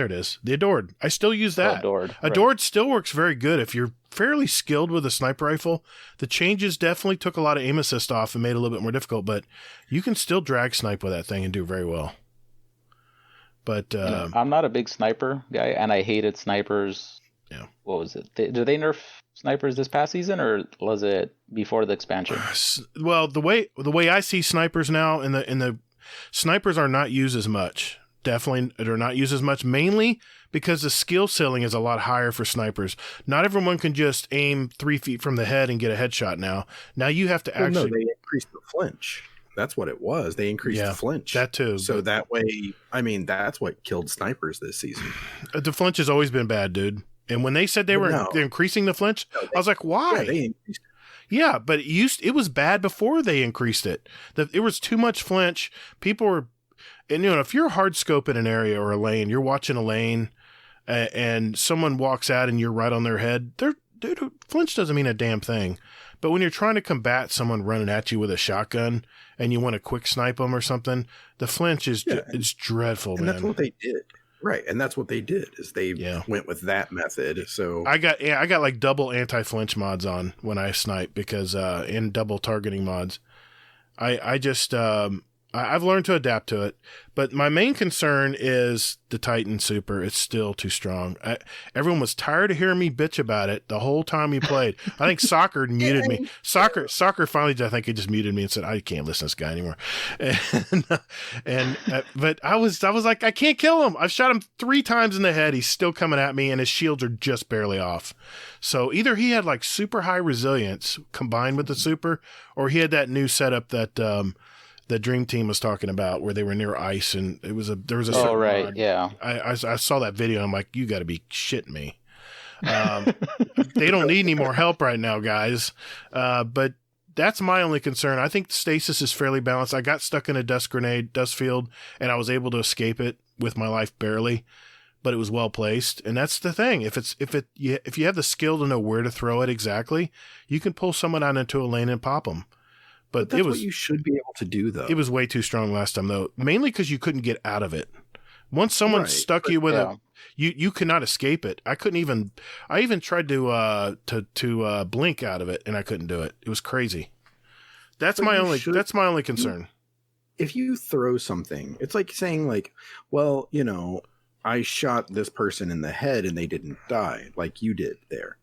A: it is. The Adored. I still use that.
E: Adored.
A: Adored still works very good if you're fairly skilled with a sniper rifle. The changes definitely took a lot of aim assist off and made it a little bit more difficult, but you can still drag snipe with that thing and do very well. But
E: I'm not a big sniper guy, and I hated snipers.
A: Yeah.
E: What was it? Did they nerf snipers this past season, or was it before the expansion?
A: Well, the way I see snipers now, in the snipers are not used as much. Definitely, they're not used as much, mainly because the skill ceiling is a lot higher for snipers. Not everyone can just aim 3 feet from the head and get a headshot now. Now you have to actually...
B: No, they increased the flinch. That's what it was. They increased the flinch.
A: That too.
B: So that way, I mean, that's what killed snipers this season.
A: The flinch has always been bad, dude. And when they said they're increasing the flinch, I was like, why?
B: Yeah, they increased it.
A: Yeah, but it was bad before they increased it. It was too much flinch. People were... And, if you're hard scoping an area or a lane, you're watching a lane and someone walks out and you're right on their head, dude, flinch doesn't mean a damn thing. But when you're trying to combat someone running at you with a shotgun and you want to quick snipe them or something, the flinch is it's dreadful,
B: and
A: man.
B: that's what they did. Right, and that's what they did is they went with that method. So
A: I got like double anti-flinch mods on when I snipe because and double targeting mods. I've learned to adapt to it, but my main concern is the Titan Super. It's still too strong. Everyone was tired of hearing me bitch about it the whole time he played. I think Soccer muted me. Soccer finally, I think he just muted me and said, I can't listen to this guy anymore. But I was like, I can't kill him. I've shot him 3 times in the head. He's still coming at me and his shields are just barely off. So either he had like super high resilience combined with the super, or he had that new setup that, the Dream Team was talking about where they were near ice and there was a certain
E: right,
A: mod.
E: yeah.
A: I saw that video and I'm like, you got to be shitting me. They don't need any more help right now, guys. But that's my only concern. I think stasis is fairly balanced. I got stuck in a dust field, and I was able to escape it with my life barely, but it was well placed. And that's the thing. If you have the skill to know where to throw it exactly, you can pull someone out into a lane and pop them. But
B: that's
A: it was
B: what you should be able to do, though.
A: It was way too strong last time, though, mainly because you couldn't get out of it. Once someone stuck you with it, you could not escape it. I even tried to blink out of it, and I couldn't do it. It was crazy. That's my only concern.
B: If you throw something, it's like saying like, well, I shot this person in the head and they didn't die like you did there.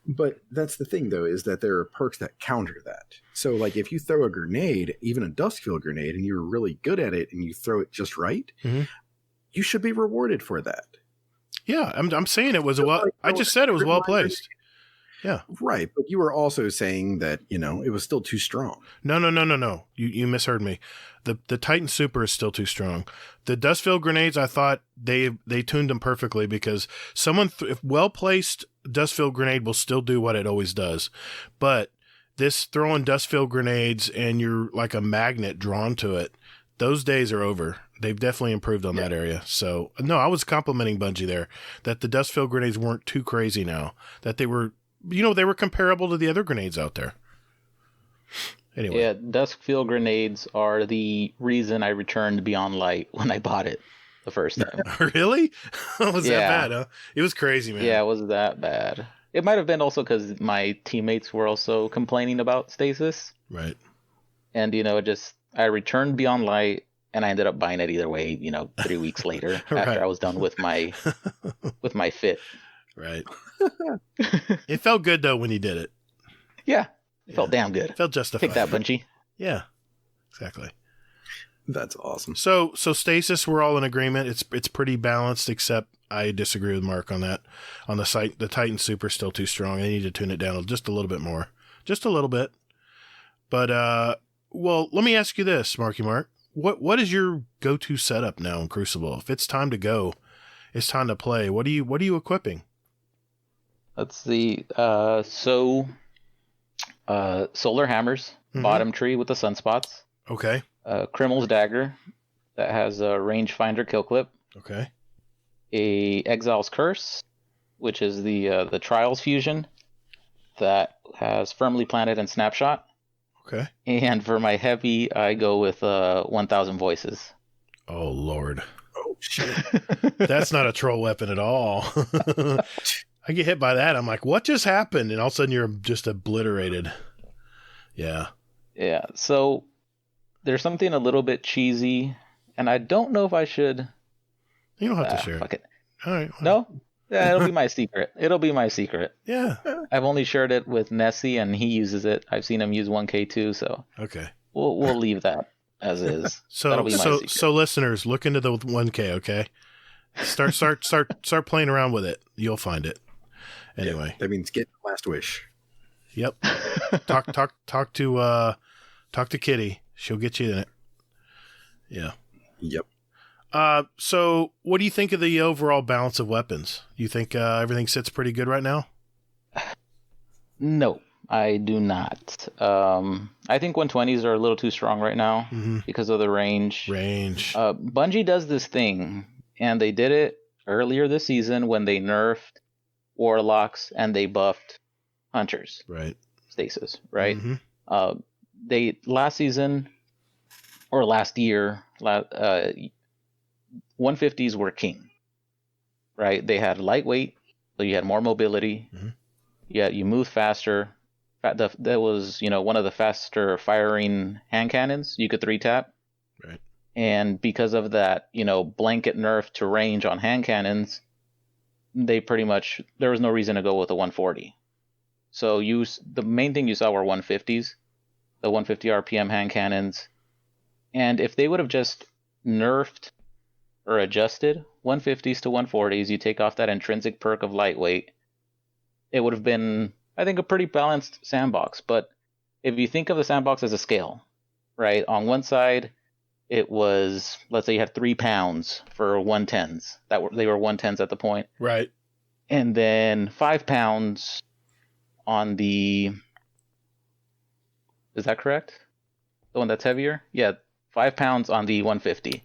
B: But that's the thing, though, is that there are perks that counter that. So, like, if you throw a grenade, even a dustfield grenade, and you're really good at it and you throw it just right, you should be rewarded for that.
A: Yeah, I'm saying it was I just said it was well placed. Yeah.
B: Right, but you were also saying that, it was still too strong.
A: No. You misheard me. The Titan Super is still too strong. The dustfield grenades, I thought they tuned them perfectly because if well-placed dustfield grenade will still do what it always does. But this throwing dustfield grenades and you're like a magnet drawn to it, those days are over. They've definitely improved on that area. So, no, I was complimenting Bungie there that the dustfield grenades weren't too crazy now, that they were they were comparable to the other grenades out there. Anyway.
E: Yeah, Duskfield grenades are the reason I returned Beyond Light when I bought it the first time.
A: Really? Was that bad, huh? It was crazy, man.
E: Yeah, it was that bad. It might have been also because my teammates were also complaining about stasis.
A: Right.
E: And, I returned Beyond Light, and I ended up buying it either way, 3 weeks later after I was done with my fit.
A: Right. It felt good, though, when you did it.
E: Yeah. It felt damn good.
A: Felt justified.
E: Take that, Bungie.
A: Yeah, exactly.
B: That's awesome.
A: So stasis, we're all in agreement. It's pretty balanced, except I disagree with Mark on that. On the site, the Titan Super is still too strong. They need to tune it down just a little bit more. Just a little bit. But, well, let me ask you this, MarkyMark. What is your go-to setup now in Crucible? If it's time to go, it's time to play. What are you equipping?
E: Let's see. Solar Hammers, Bottom Tree with the Sunspots.
A: Okay.
E: Criminal's Dagger that has a rangefinder kill clip.
A: Okay.
E: A Exile's Curse, which is the Trials fusion that has Firmly Planted and Snapshot.
A: Okay.
E: And for my heavy, I go with 1,000 Voices.
A: Oh, Lord.
B: Oh, shit.
A: That's not a troll weapon at all. I get hit by that. I'm like, what just happened? And all of a sudden you're just obliterated. Yeah.
E: Yeah. So there's something a little bit cheesy, and I don't know if I should.
A: You don't have to share
E: Fuck
A: it.
E: it.
A: All right.
E: No? Yeah, it'll be my secret. It'll be my secret.
A: Yeah.
E: I've only shared it with Nessie, and he uses it. I've seen him use 1K too, so
A: Okay.
E: we'll leave that as is. That'll be my secret.
A: So listeners, look into the 1K, okay? Start playing around with it. You'll find it. Anyway.
B: Yeah, that means get the last wish.
A: Yep. Talk to Kitty. She'll get you in it. Yeah.
B: Yep.
A: So what do you think of the overall balance of weapons? You think everything sits pretty good right now?
E: No, I do not. I think 120s are a little too strong right now because of the range. Bungie does this thing, and they did it earlier this season when they nerfed warlocks and they buffed hunters.
A: Right.
E: Stasis, right?
A: Mm-hmm.
E: They last season or last year, 150s were king, right? They had lightweight, so you had more mobility.
A: Mm-hmm.
E: You moved faster. That was, one of the faster firing hand cannons. You could 3-tap.
A: Right. And
E: because of that, blanket nerf to range on hand cannons, there was no reason to go with a 140. So the main thing you saw were 150s, the 150 RPM hand cannons. And if they would have just nerfed or adjusted 150s to 140s, you take off that intrinsic perk of lightweight, it would have been, I think, a pretty balanced sandbox. But if you think of the sandbox as a scale, right? On one side, it was, let's say you had 3 pounds for 110s. They were 110s at the point.
A: Right.
E: And then 5 pounds on the... Is that correct? The one that's heavier? Yeah, 5 pounds on the 150.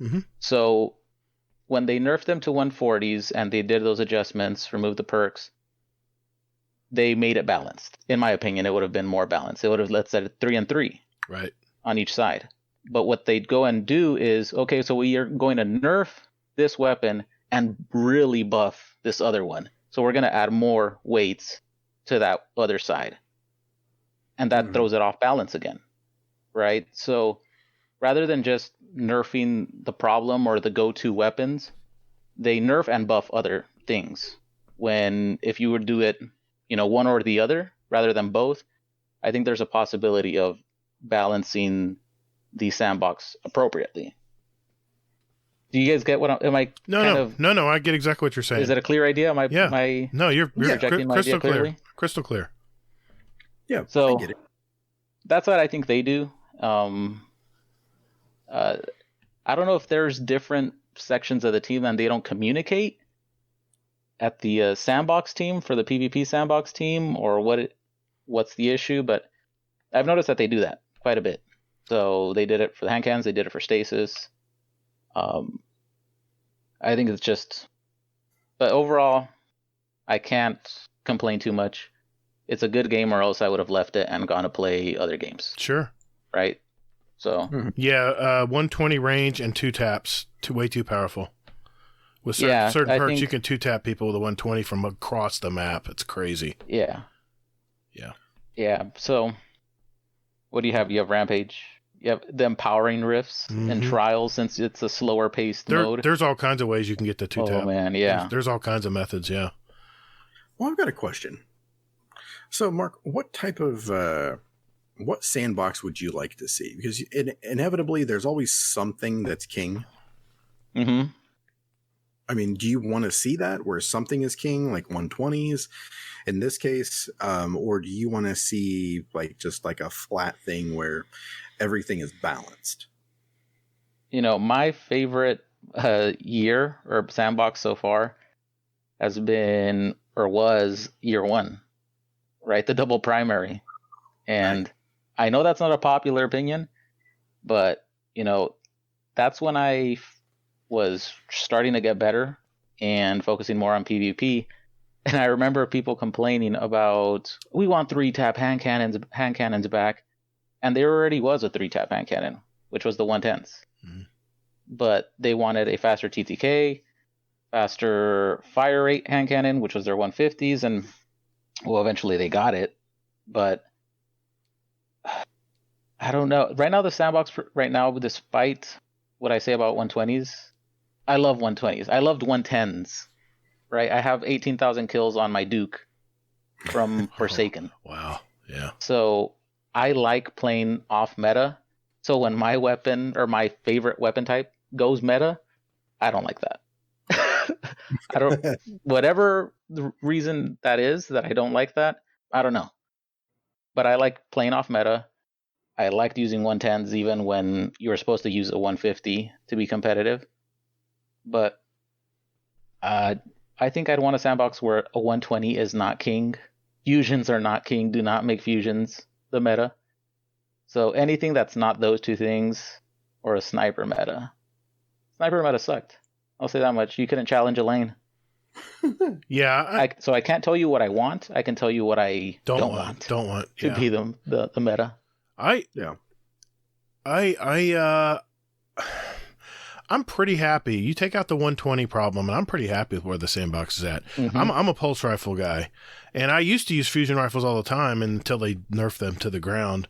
A: Mm-hmm.
E: So when they nerfed them to 140s and they did those adjustments, removed the perks, they made it balanced. In my opinion, it would have been more balanced. It would have, let's say, 3 and 3
A: right
E: on each side. But what they'd go and do is, okay, so we are going to nerf this weapon and really buff this other one. So we're going to add more weights to that other side. And that throws it off balance again, right? So rather than just nerfing the problem or the go-to weapons, they nerf and buff other things. When if you would do it, one or the other rather than both, I think there's a possibility of balancing the sandbox appropriately. Do you guys get what am I?
A: No. I get exactly what you're saying.
E: Is it a clear idea?
A: No, you're
E: projecting my idea clearly?
A: Crystal clear.
B: Yeah.
E: So
B: I get it.
E: That's what I think they do. I don't know if there's different sections of the team and they don't communicate at the sandbox team for the PvP sandbox team, or what's the issue, but I've noticed that they do that quite a bit. So they did it for the hand cannons, they did it for stasis. I think it's just, but overall, I can't complain too much. It's a good game, or else I would have left it and gone to play other games.
A: Sure.
E: Right? So.
A: Yeah, 120 range and 2 taps. Way too powerful. With certain perks, you can 2-tap people with a 120 from across the map. It's crazy.
E: Yeah.
A: Yeah.
E: Yeah. So, what do you have? You have Rampage. You have the empowering rifts and trials, since it's a slower paced mode.
A: There's all kinds of ways you can get the 2-tap.
E: Oh man, yeah.
A: There's all kinds of methods. Yeah.
B: Well, I've got a question. So, Mark, what type of what sandbox would you like to see? Because inevitably, there's always something that's king.
E: Mm-hmm.
B: I mean, do you want to see that where something is king, like 120s in this case, or do you want to see just a flat thing where everything is balanced?
E: My favorite year or sandbox so far has been or was year 1, right? The double primary. And I know that's not a popular opinion, but that's when I was starting to get better and focusing more on PvP. And I remember people complaining about, we want 3-tap hand cannons back. And there already was a 3-tap hand cannon, which was the 110s. Mm-hmm. But they wanted a faster TTK, faster fire rate hand cannon, which was their 150s, and well, eventually they got it. But I don't know. Right now, the sandbox right now, despite what I say about 120s, I love 120s. I loved 110s. Right, I have 18,000 kills on my Duke from Forsaken.
A: Wow. Yeah.
E: So I like playing off meta. So when my weapon or my favorite weapon type goes meta, I don't like that. I don't. Whatever the reason that is that I don't like that, I don't know. But I like playing off meta. I liked using 110s even when you were supposed to use a 150 to be competitive. But I think I'd want a sandbox where a 120 is not king. Fusions are not king. Do not make fusions the meta. So anything that's not those two things, or a sniper meta. Sniper meta sucked. I'll say that much. You couldn't challenge a lane.
A: Yeah.
E: So I can't tell you what I want. I can tell you what I don't want.
A: Don't want.
E: To be the meta.
A: I'm pretty happy. You take out the 120 problem, and I'm pretty happy with where the sandbox is at.
E: Mm-hmm.
A: I'm a pulse rifle guy, and I used to use fusion rifles all the time until they nerfed them to the ground.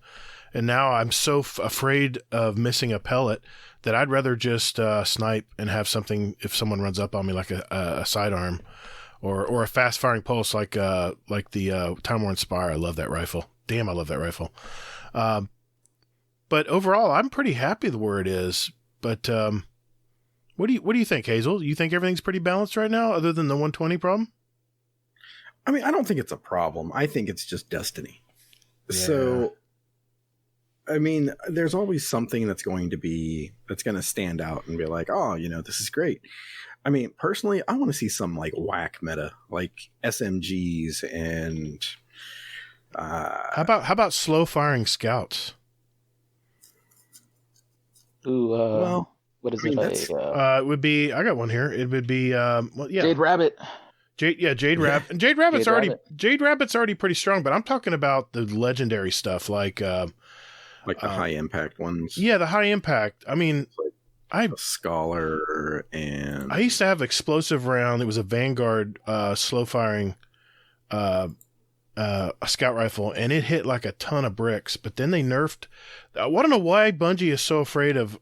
A: And now I'm so afraid of missing a pellet that I'd rather just snipe and have something if someone runs up on me, like a sidearm or a fast firing pulse like the Time War Spire. I love that rifle. Damn, I love that rifle. But overall, I'm pretty happy with where it is. But what do you think, Hazel? You think everything's pretty balanced right now, other than the 120 problem?
B: I mean, I don't think it's a problem. I think it's just destiny. Yeah. So, I mean, there's always something that's going to stand out and be like, oh, this is great. I mean, personally, I want to see some like whack meta, like SMGs and.
A: How about slow firing scouts?
E: Ooh,
B: well.
E: What is
B: I mean,
E: it?
A: It would be. I got one here. It would be.
E: Jade Rabbit.
A: Jade Rabbit. Jade Rabbit's already pretty strong. But I'm talking about the legendary stuff, like the
B: high impact ones.
A: Yeah, the high impact. I mean,
B: a Scholar, and
A: I used to have explosive round. It was a Vanguard slow firing a scout rifle, and it hit like a ton of bricks. But then they nerfed. I don't know why Bungie is so afraid of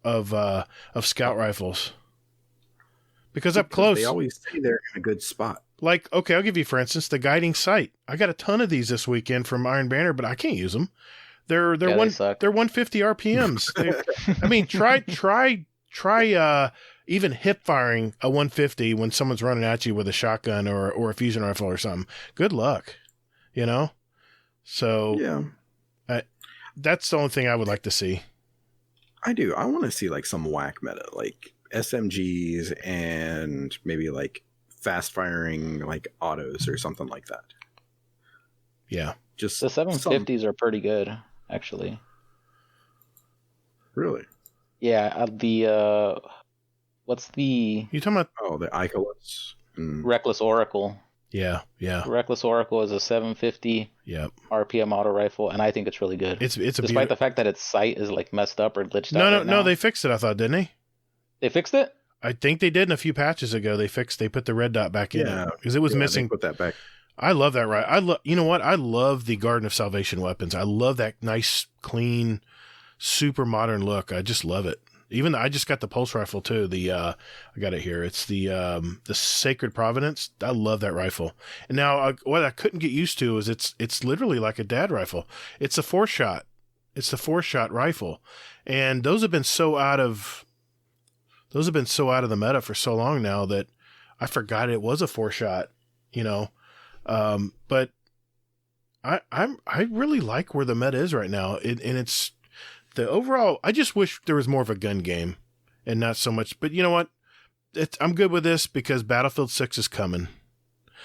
A: scout rifles. Because up close,
B: they always say they're in a good spot.
A: Like, okay, I'll give you, for instance, the guiding sight. I got a ton of these this weekend from Iron Banner, but I can't use them. They're 150 RPMs. I mean, try even hip firing a 150 when someone's running at you with a shotgun or a fusion rifle or something. Good luck, So
B: yeah.
A: That's the only thing I would like to see.
B: I do. I want to see like some whack meta, like SMGs and maybe like fast firing like autos or something like that.
A: Yeah.
B: Just
E: the 750s are pretty good, actually.
B: Really?
E: Yeah. What's the?
A: You talking about?
B: Oh, the Icolus.
E: Reckless Oracle.
A: Yeah.
E: Reckless Oracle is a 750 RPM auto rifle, and I think it's really good. Despite the fact that its sight is like messed up or glitched out.
A: No, they fixed it. I thought, didn't they?
E: They fixed it?
A: I think they did in a few patches ago. They put the red dot back in it because it was missing.
B: They put that back.
A: I love that. Right. You know what? I love the Garden of Salvation weapons. I love that nice, clean, super modern look. I just love it. Even I just got the pulse rifle too. I got it here. It's the Sacred Providence. I love that rifle. And now what I couldn't get used to is it's literally like a dad rifle. It's a 4-shot. It's the 4-shot rifle, and those have been so out of the meta for so long now that I forgot it was a 4-shot. But I really like where the meta is right now, and it's. The overall, I just wish there was more of a gun game and not so much. But you know what? I'm good with this because Battlefield 6 is coming.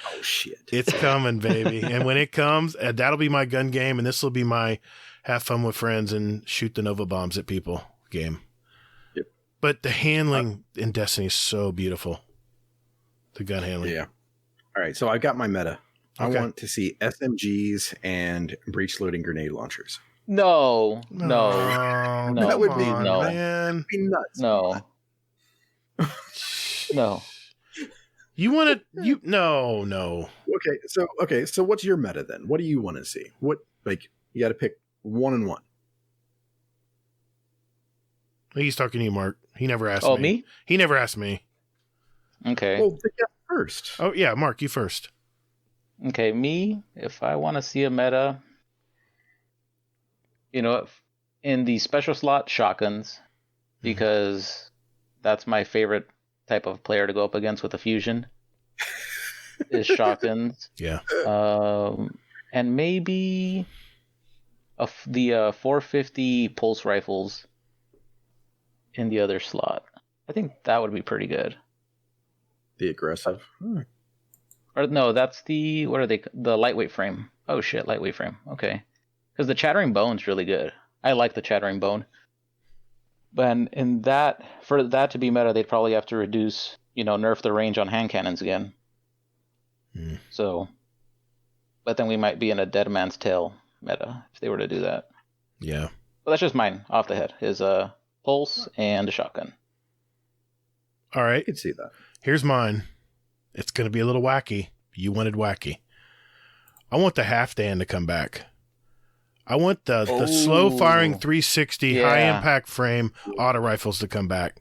B: Oh, shit.
A: It's coming, baby. And when it comes, that'll be my gun game. And this will be my have fun with friends and shoot the Nova bombs at people game.
B: Yep.
A: But the handling in Destiny is so beautiful. The gun handling.
B: Yeah. All right. So I got my meta.
A: Okay.
B: I want to see SMGs and breech loading grenade launchers.
E: No.
B: That would be
A: man.
B: Be nuts.
E: No.
A: You want to? No.
B: Okay. So what's your meta then? What do you want to see? What you got to pick 1 and 1.
A: He's talking to you, Mark. He never asked me.
E: Oh, me?
A: He never asked me.
E: Okay.
B: Well, pick up first.
A: Oh yeah, Mark, you first.
E: Okay, me, if I want to see a meta, in the special slot, shotguns, because that's my favorite type of player to go up against with a fusion, is shotguns.
A: Yeah.
E: And maybe the 450 pulse rifles in the other slot. I think that would be pretty good.
B: The aggressive.
E: Or no, that's the, what are they? The lightweight frame. Oh shit, lightweight frame. Okay. Because the Chattering Bone's really good. I like the Chattering Bone. But for that to be meta, they'd probably have to reduce, nerf the range on hand cannons again. So, but then we might be in a dead man's tail meta if they were to do that.
A: Yeah.
E: But that's just mine off the head. Is a pulse and a shotgun.
A: All right.
B: I could see that.
A: Here's mine. It's going to be a little wacky. You wanted wacky. I want the half-dan to come back. I want the slow-firing 360 high-impact frame auto rifles to come back.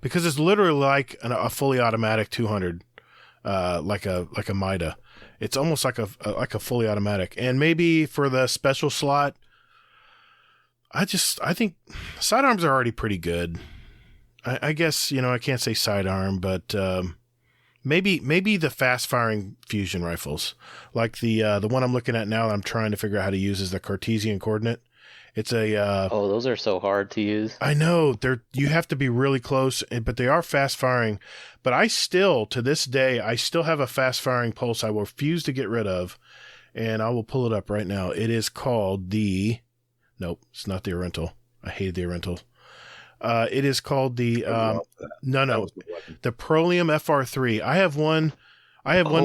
A: Because it's literally like a fully automatic 200, like a Mida. It's almost like a fully automatic. And maybe for the special slot, I think sidearms are already pretty good. I guess, I can't say sidearm, but maybe the fast-firing fusion rifles. Like the one I'm looking at now that I'm trying to figure out how to use is the Cartesian coordinate. It's a...
E: those are so hard to use.
A: I know. You have to be really close, but they are fast-firing. But to this day, I still have a fast-firing pulse I will refuse to get rid of, and I will pull it up right now. It is called the... Nope, it's not the Oriental. I hated the Oriental. It is called the... the Prolium FR3. I have one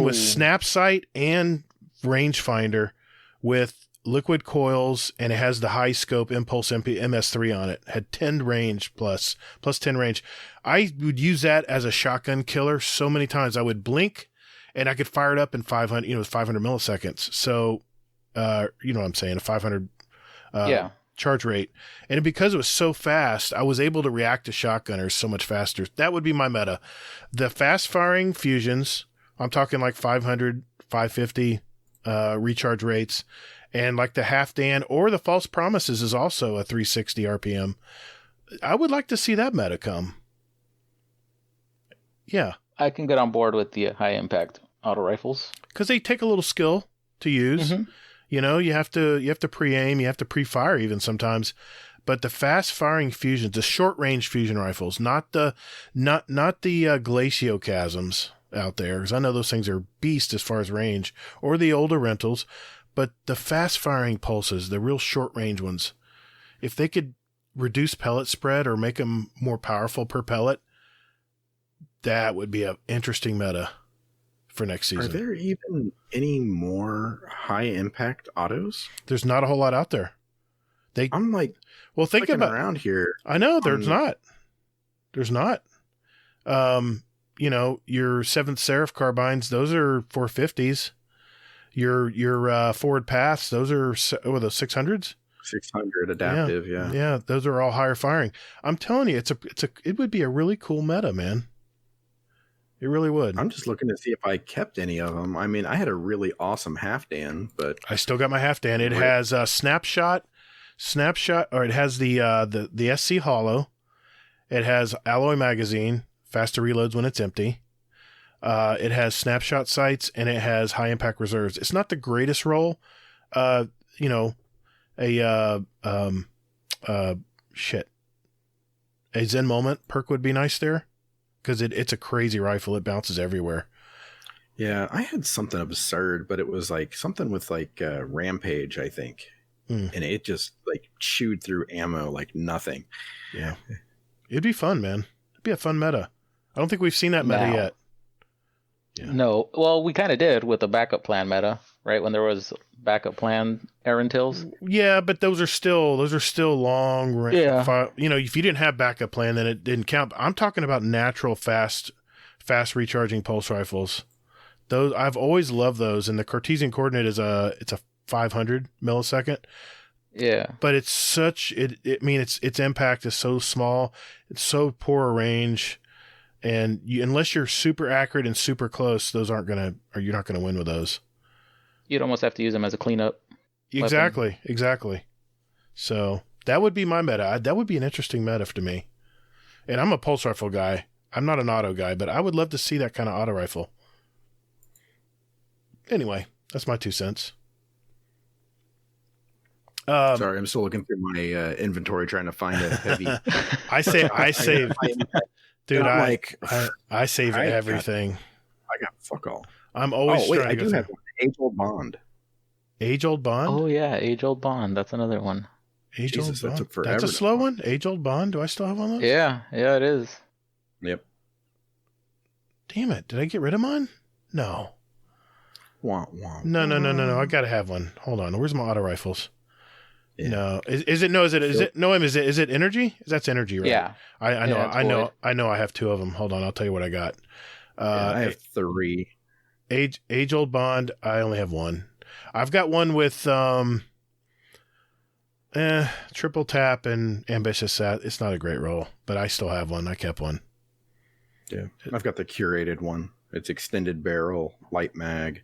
A: with snap sight and rangefinder with liquid coils, and it has the high scope impulse MS3 on it. Had 10 range plus 10 range. I would use that as a shotgun killer so many times. I would blink and I could fire it up in 500 milliseconds. So, what I'm saying, a 500 charge rate. And because it was so fast, I was able to react to shotgunners so much faster. That would be my meta. The fast firing fusions, I'm talking like 500, 550 recharge rates. And like the half-dan or the false promises is also a 360 RPM. I would like to see that meta come. Yeah.
E: I can get on board with the high-impact auto rifles.
A: Because they take a little skill to use. Mm-hmm. You have to pre-aim, you have to pre-fire even sometimes. But the fast-firing fusions, the short-range fusion rifles, not the glaciocasms out there, because I know those things are beasts as far as range, or the older rentals. But the fast-firing pulses, the real short-range ones, if they could reduce pellet spread or make them more powerful per pellet, that would be an interesting meta for next season.
B: Are there even any more high-impact autos?
A: There's not a whole lot out there. I'm like, well, think about
B: around here.
A: I know there's not. There's not. Your 7th Seraph carbines, those are 450s. Your forward paths, those are the 600s.
B: 600 adaptive, yeah.
A: Yeah, those are all higher firing. I'm telling you, it would be a really cool meta, man. It really would.
B: I'm just looking to see if I kept any of them. I mean, I had a really awesome half-dan, but
A: I still got my half-dan. It has a snapshot, or it has the SC hollow. It has alloy magazine, faster reloads when it's empty. It has snapshot sights, and it has high impact reserves. It's not the greatest roll. A Zen Moment perk would be nice there, because it's a crazy rifle. It bounces everywhere.
B: Yeah, I had something absurd, but it was like something with like Rampage, I think. And it just like chewed through ammo like nothing.
A: Yeah. It'd be fun, man. It'd be a fun meta. I don't think we've seen that meta yet. Yeah.
E: No. Well, we kind of did with the backup plan meta, right? When there was backup plan Erentills.
A: Yeah, but those are still long range.
E: Yeah.
A: If you didn't have backup plan, then it didn't count. I'm talking about natural fast fast recharging pulse rifles. Those I've always loved those, and the Cartesian coordinate is it's a 500 millisecond.
E: Yeah.
A: But it's such its impact is so small, it's so poor a range, and unless you're super accurate and super close, you're not gonna win with those.
E: You'd almost have to use them as a cleanup.
A: Exactly. So that would be my meta. That would be an interesting meta to me. And I'm a pulse rifle guy. I'm not an auto guy, but I would love to see that kind of auto rifle. Anyway, that's my 2 cents.
B: Sorry, I'm still looking through my inventory trying to find a heavy.
A: I save, dude. I save
B: I
A: everything.
B: I got fuck all.
A: I'm always trying to
B: I
A: go
B: do
A: through.
B: have one. Age-old bond.
A: Age-old bond.
E: Oh yeah, age-old bond. That's another one.
A: Age-old
B: Jesus, that
A: bond.
B: took forever
A: That's a
B: to
A: slow
B: find.
A: one. Age-old bond. Do I still have one of those?
E: Yeah, it is.
B: Yep.
A: Damn it! Did I get rid of mine? No.
B: Wah, wah,
A: No.
B: wah.
A: I gotta have one. Hold on. Where's my auto rifles?
B: Yeah.
A: No. Is it energy? That's energy, right?
E: Yeah.
A: I know.
E: Yeah, it's
A: I know.
E: void.
A: I know. I have 2 of them. Hold on. I'll tell you what I got.
B: I have 3.
A: Age-old bond. I only have 1. I've got one with triple tap and ambitious sat. It's not a great roll, but I still have one. I kept one.
B: Yeah, I've got the curated one. It's extended barrel, light mag,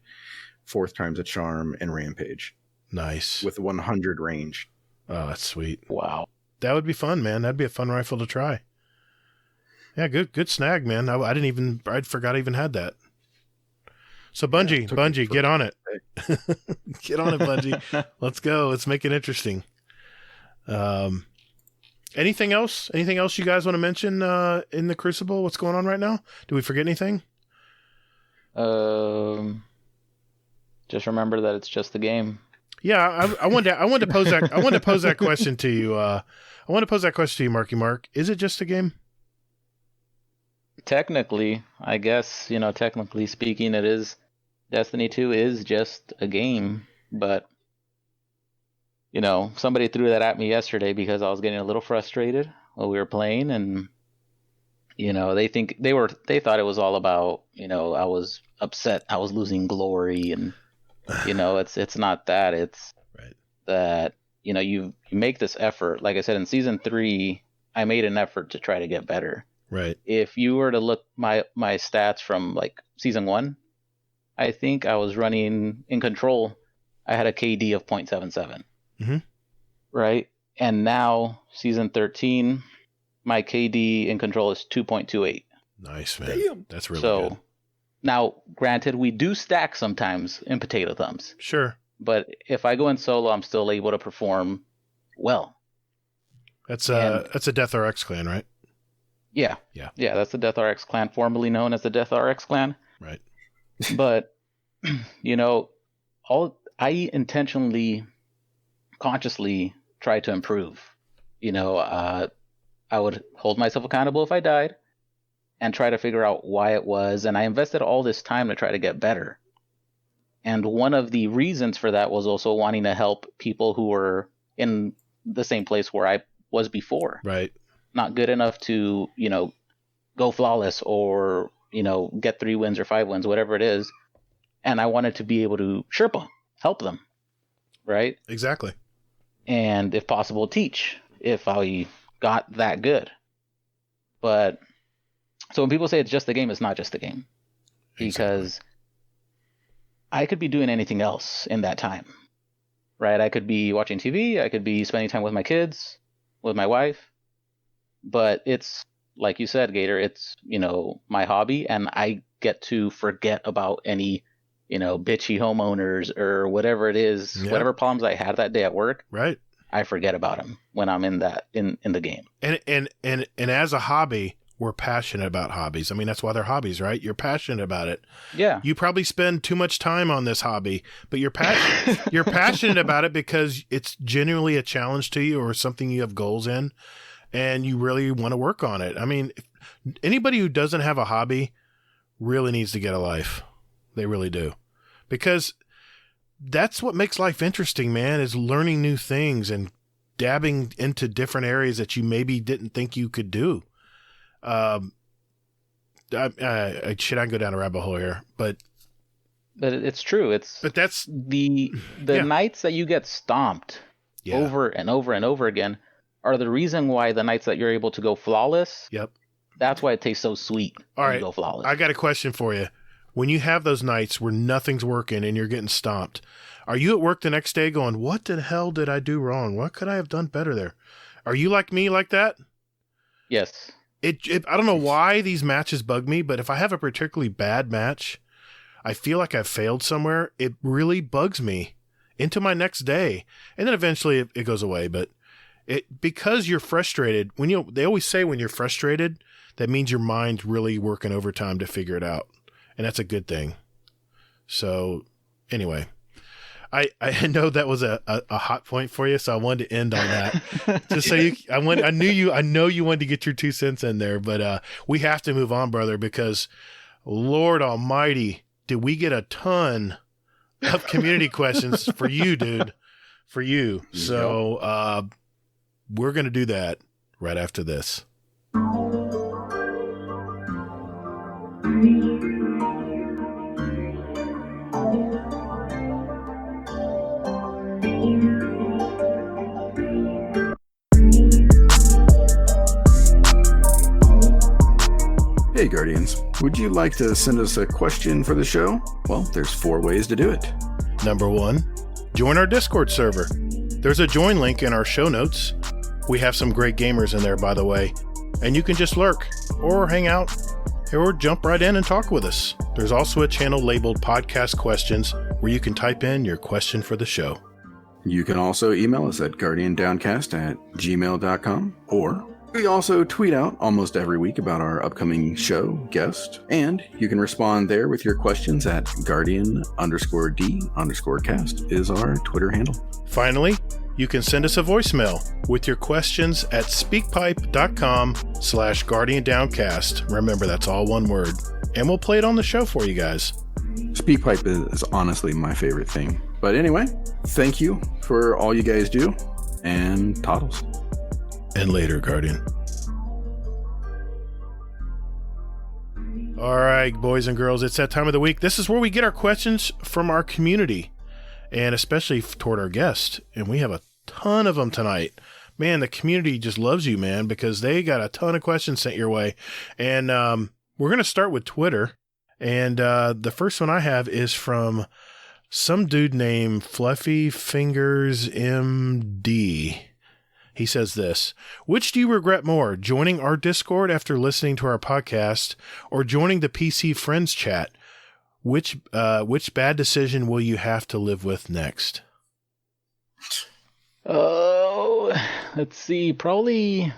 B: 4th times a charm, and rampage
A: Nice.
B: with 100 range.
A: Oh, that's sweet.
E: Wow.
A: That would be fun, man. That'd be a fun rifle to try. Yeah, good snag, man. I forgot I even had that. So Bungie, get on it. Get on it, Bungie. Let's go. Let's make it interesting. Anything else? Anything else you guys want to mention in the Crucible? What's going on right now? Do we forget anything?
E: Just remember that it's just a game.
A: Yeah, I wanted to pose that. I wanted to pose that question to you. I want to pose that question to you, Marky. Is it just a game?
E: Technically, I guess, technically speaking, it is. Destiny 2 is just a game, but somebody threw that at me yesterday because I was getting a little frustrated while we were playing, and they thought it was all about, I was upset, I was losing glory, and it's not that. It's
A: right.
E: That you make this effort. Like I said, in season 3, I made an effort to try to get better.
A: Right.
E: If you were to look my stats from like season 1, I think I was running in control. I had a KD of 0.77.
A: Mm-hmm.
E: Right. And now season 13, my KD in control is 2.28.
A: Nice, man.
B: Damn.
A: That's really
E: So
A: good.
E: now, granted, we do stack sometimes in potato thumbs,
A: Sure.
E: but if I go in solo, I'm still able to perform well.
A: That's a Death RX clan, right?
E: Yeah.
A: Yeah.
E: Yeah, that's the Death RX clan, formerly known as the Death RX clan.
A: Right.
E: But, I intentionally, consciously try to improve. I would hold myself accountable if I died and try to figure out why it was. And I invested all this time to try to get better. And one of the reasons for that was also wanting to help people who were in the same place where I was before.
A: Right.
E: Not good enough to, go flawless or, get 3 wins or 5 wins, whatever it is. And I wanted to be able to Sherpa, help them. Right.
A: Exactly.
E: And if possible, teach if I got that good. But so when people say it's just a game, it's not just a game. Because I could be doing anything else in that time. Right. I could be watching TV. I could be spending time with my kids, with my wife. But it's, like you said, Gatr, it's, my hobby, and I get to forget about any, bitchy homeowners or whatever it is, whatever problems I had that day at work.
A: Right.
E: I forget about them when I'm in the game.
A: And as a hobby, we're passionate about hobbies. I mean, that's why they're hobbies, right? You're passionate about it.
E: Yeah.
A: You probably spend too much time on this hobby, but you're passionate about it because it's genuinely a challenge to you or something you have goals in, and you really want to work on it. I mean, anybody who doesn't have a hobby really needs to get a life. They really do. Because that's what makes life interesting, man, is learning new things and dabbing into different areas that you maybe didn't think you could do. I go down a rabbit hole here, but
E: it's true.
A: But that's
E: the nights that you get stomped over and over and over again are the reason why the nights that you're able to go flawless.
A: Yep.
E: That's why it tastes so sweet.
A: All right.
E: You go flawless.
A: I got a question for you. When you have those nights where nothing's working and you're getting stomped, are you at work the next day going, what the hell did I do wrong? What could I have done better there? Are you like me like that?
E: Yes.
A: I don't know why these matches bug me, but if I have a particularly bad match, I feel like I've failed somewhere. It really bugs me into my next day. And then eventually it goes away. But because you're frustrated, they always say when you're frustrated, that means your mind's really working overtime to figure it out. And that's a good thing. So anyway, I know that was a hot point for you, so I wanted to end on that. Just so I know you wanted to get your 2 cents in there, but we have to move on, brother, because Lord Almighty, did we get a ton of community questions for you, dude, for you. So we're going to do that right after this.
B: Hey Guardians, would you like to send us a question for the show? Well, there's 4 ways to do it.
A: Number 1, join our Discord server. There's a join link in our show notes. We have some great gamers in there, by the way, and you can just lurk or hang out or jump right in and talk with us. There's also a channel labeled Podcast Questions where you can type in your question for the show.
B: You can also email us at guardiandowncast@gmail.com, or we also tweet out almost every week about our upcoming show, guest, and you can respond there with your questions at guardian_d_cast is our Twitter handle.
A: Finally, you can send us a voicemail with your questions at speakpipe.com/guardiandowncast. Remember, that's all one word. And we'll play it on the show for you guys.
B: SpeakPipe is honestly my favorite thing. But anyway, thank you for all you guys do, and toddles.
A: And later, Guardian. All right, boys and girls, it's that time of the week. This is where we get our questions from our community, and especially toward our guests. And we have a ton of them tonight. Man, the community just loves you, man, because they got a ton of questions sent your way. And we're going to start with Twitter. And the first one I have is from some dude named Fluffy Fingers MD. He says this: which do you regret more, joining our Discord after listening to our podcast or joining the PC Friends chat? Which bad decision will you have to live with next?
E: Oh, let's see. Probably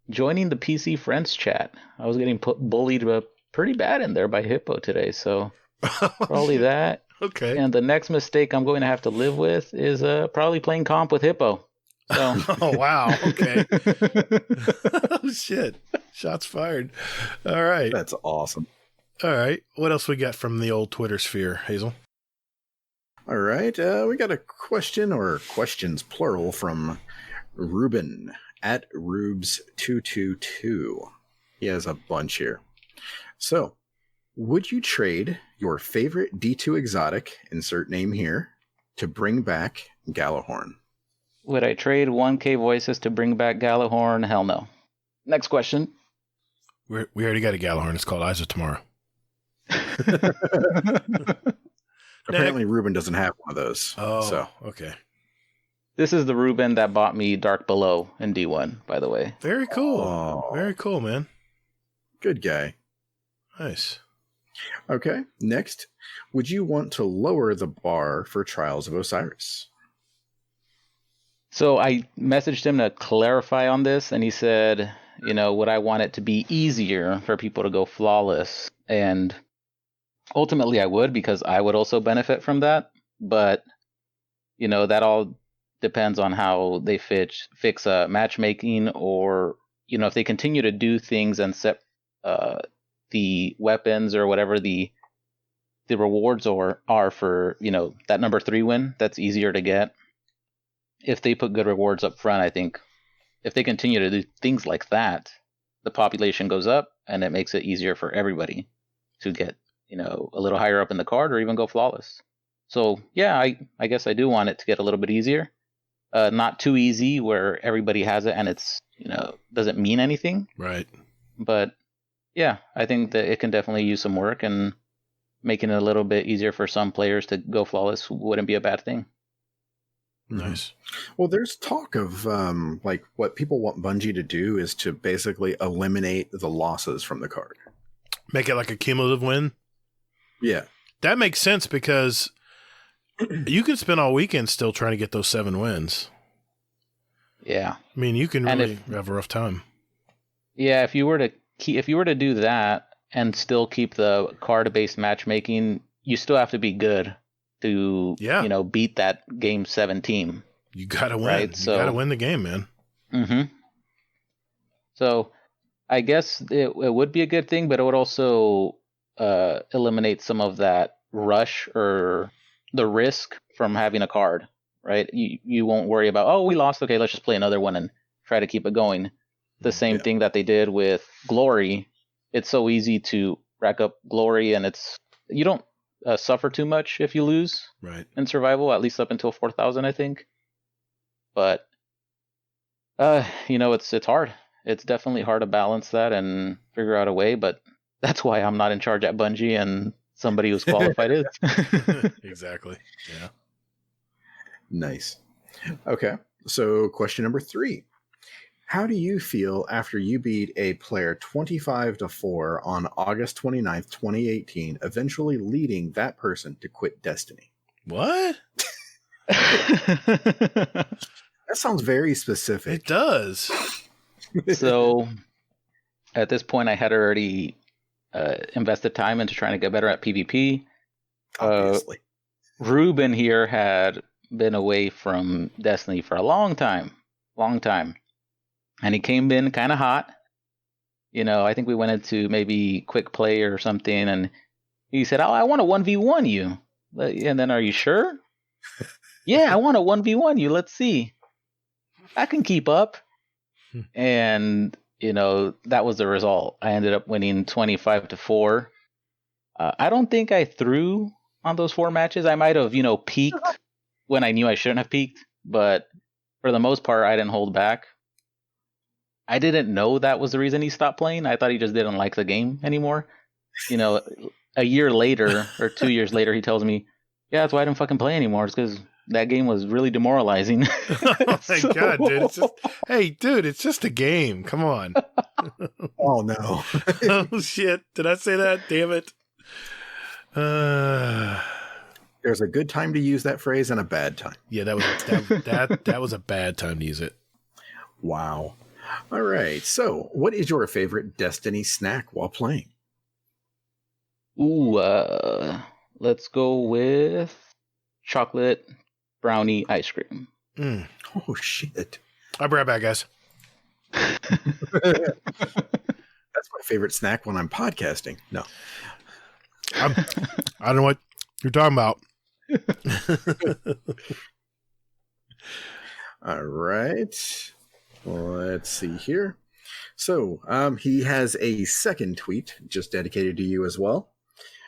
E: joining the PC Friends chat. I was getting bullied pretty bad in there by Hippo today, so probably that.
A: Okay.
E: And the next mistake I'm going to have to live with is probably playing comp with Hippo. So.
A: Oh, wow. Okay. Oh, shit. Shots fired. All right.
B: That's awesome.
A: All right. What else we got from the old Twitter sphere, Hazel?
B: All right. We got a question, or questions plural, from Ruben at Rubes222. He has a bunch here. So, would you trade your favorite D2 exotic, insert name here, to bring back Gallahorn?
E: Would I trade 1K voices to bring back Gallahorn? Hell no. Next question.
A: We already got a Gallahorn. It's called Eyes of Tomorrow.
B: Apparently, Ruben doesn't have one of those.
A: Oh,
B: so.
A: Okay.
E: This is the Ruben that bought me Dark Below in D1, by the way.
A: Very cool.
B: Oh.
A: Very cool, man.
B: Good guy.
A: Nice.
B: Okay, next. Would you want to lower the bar for Trials of Osiris?
E: So I messaged him to clarify on this, and he said, would I want it to be easier for people to go flawless? And ultimately I would, because I would also benefit from that. But, that all depends on how they fix matchmaking, or, if they continue to do things and set the weapons or whatever the rewards are for, that number 3 win, that's easier to get. If they put good rewards up front, I think if they continue to do things like that, the population goes up, and it makes it easier for everybody to get, a little higher up in the card or even go flawless. So yeah, I guess I do want it to get a little bit easier. Not too easy where everybody has it and it's, doesn't mean anything.
A: Right.
E: But yeah, I think that it can definitely use some work, and making it a little bit easier for some players to go flawless wouldn't be a bad thing.
A: Nice.
B: Well, there's talk of like what people want Bungie to do is to basically eliminate the losses from the card.
A: Make it like a cumulative win.
B: Yeah.
A: That makes sense because you can spend all weekend still trying to get those 7 wins.
E: Yeah.
A: I mean, you can
E: And
A: really have a rough time.
E: Yeah, if you were to do that and still keep the card-based matchmaking, you still have to be good to beat that game 7 team.
A: You gotta win.
E: Right?
A: You gotta win the game, man.
E: Mm-hmm. So I guess it would be a good thing, but it would also eliminate some of that rush or the risk from having a card, right? You won't worry about, oh, we lost, okay, let's just play another one and try to keep it going. The same thing that they did with Glory. It's so easy to rack up Glory, and you don't suffer too much if you lose in survival, at least up until 4,000, I think. But it's hard. It's definitely hard to balance that and figure out a way, but that's why I'm not in charge at Bungie, and somebody who's qualified is.
A: Exactly. Yeah.
B: Nice. Okay. So question number 3. How do you feel after you beat a player 25-4 on August 29th, 2018, eventually leading that person to quit Destiny?
A: What?
B: That sounds very specific.
A: It does.
E: So at this point, I had already invested time into trying to get better at PvP.
B: Obviously.
E: Ruben here had been away from Destiny for a long time. And he came in kind of hot. I think we went into maybe quick play or something, and he said, "Oh, I want to 1v1 you." And then, "Are you sure?" "Yeah, I want to 1v1 you. Let's see. I can keep up." And, that was the result. I ended up winning 25-4. I don't think I threw on those 4 matches. I might have, peaked when I knew I shouldn't have peaked, but for the most part, I didn't hold back. I didn't know that was the reason he stopped playing. I thought he just didn't like the game anymore. A year later or 2 years later, he tells me, "Yeah, that's why I didn't fucking play anymore. It's because that game was really demoralizing."
A: Oh my God, dude. It's just a game. Come on.
B: Oh, no.
A: Oh, shit. Did I say that? Damn it.
B: There's a good time to use that phrase and a bad time.
A: Yeah, that was a bad time to use it.
B: Wow. All right. So, what is your favorite Destiny snack while playing?
E: Ooh, let's go with chocolate brownie ice cream.
B: Oh, shit.
A: I'll be right back, guys.
B: That's my favorite snack when I'm podcasting. No.
A: I don't know what you're talking about.
B: All right. Let's see here. So he has a second tweet just dedicated to you as well.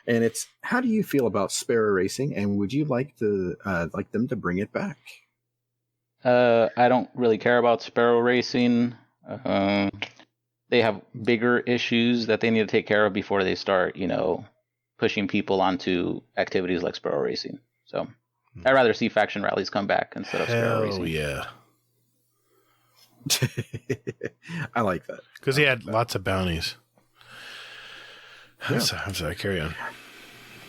B: And it's, how do you feel about Sparrow Racing, and would you like them to bring it back?
E: I don't really care about Sparrow Racing. They have bigger issues that they need to take care of before they start, pushing people onto activities like Sparrow Racing. So I'd rather see faction rallies come back instead of Sparrow Racing.
A: Oh, yeah.
B: I like that.
A: Because he had lots of bounties.
B: Yeah.
A: I'm sorry, carry on.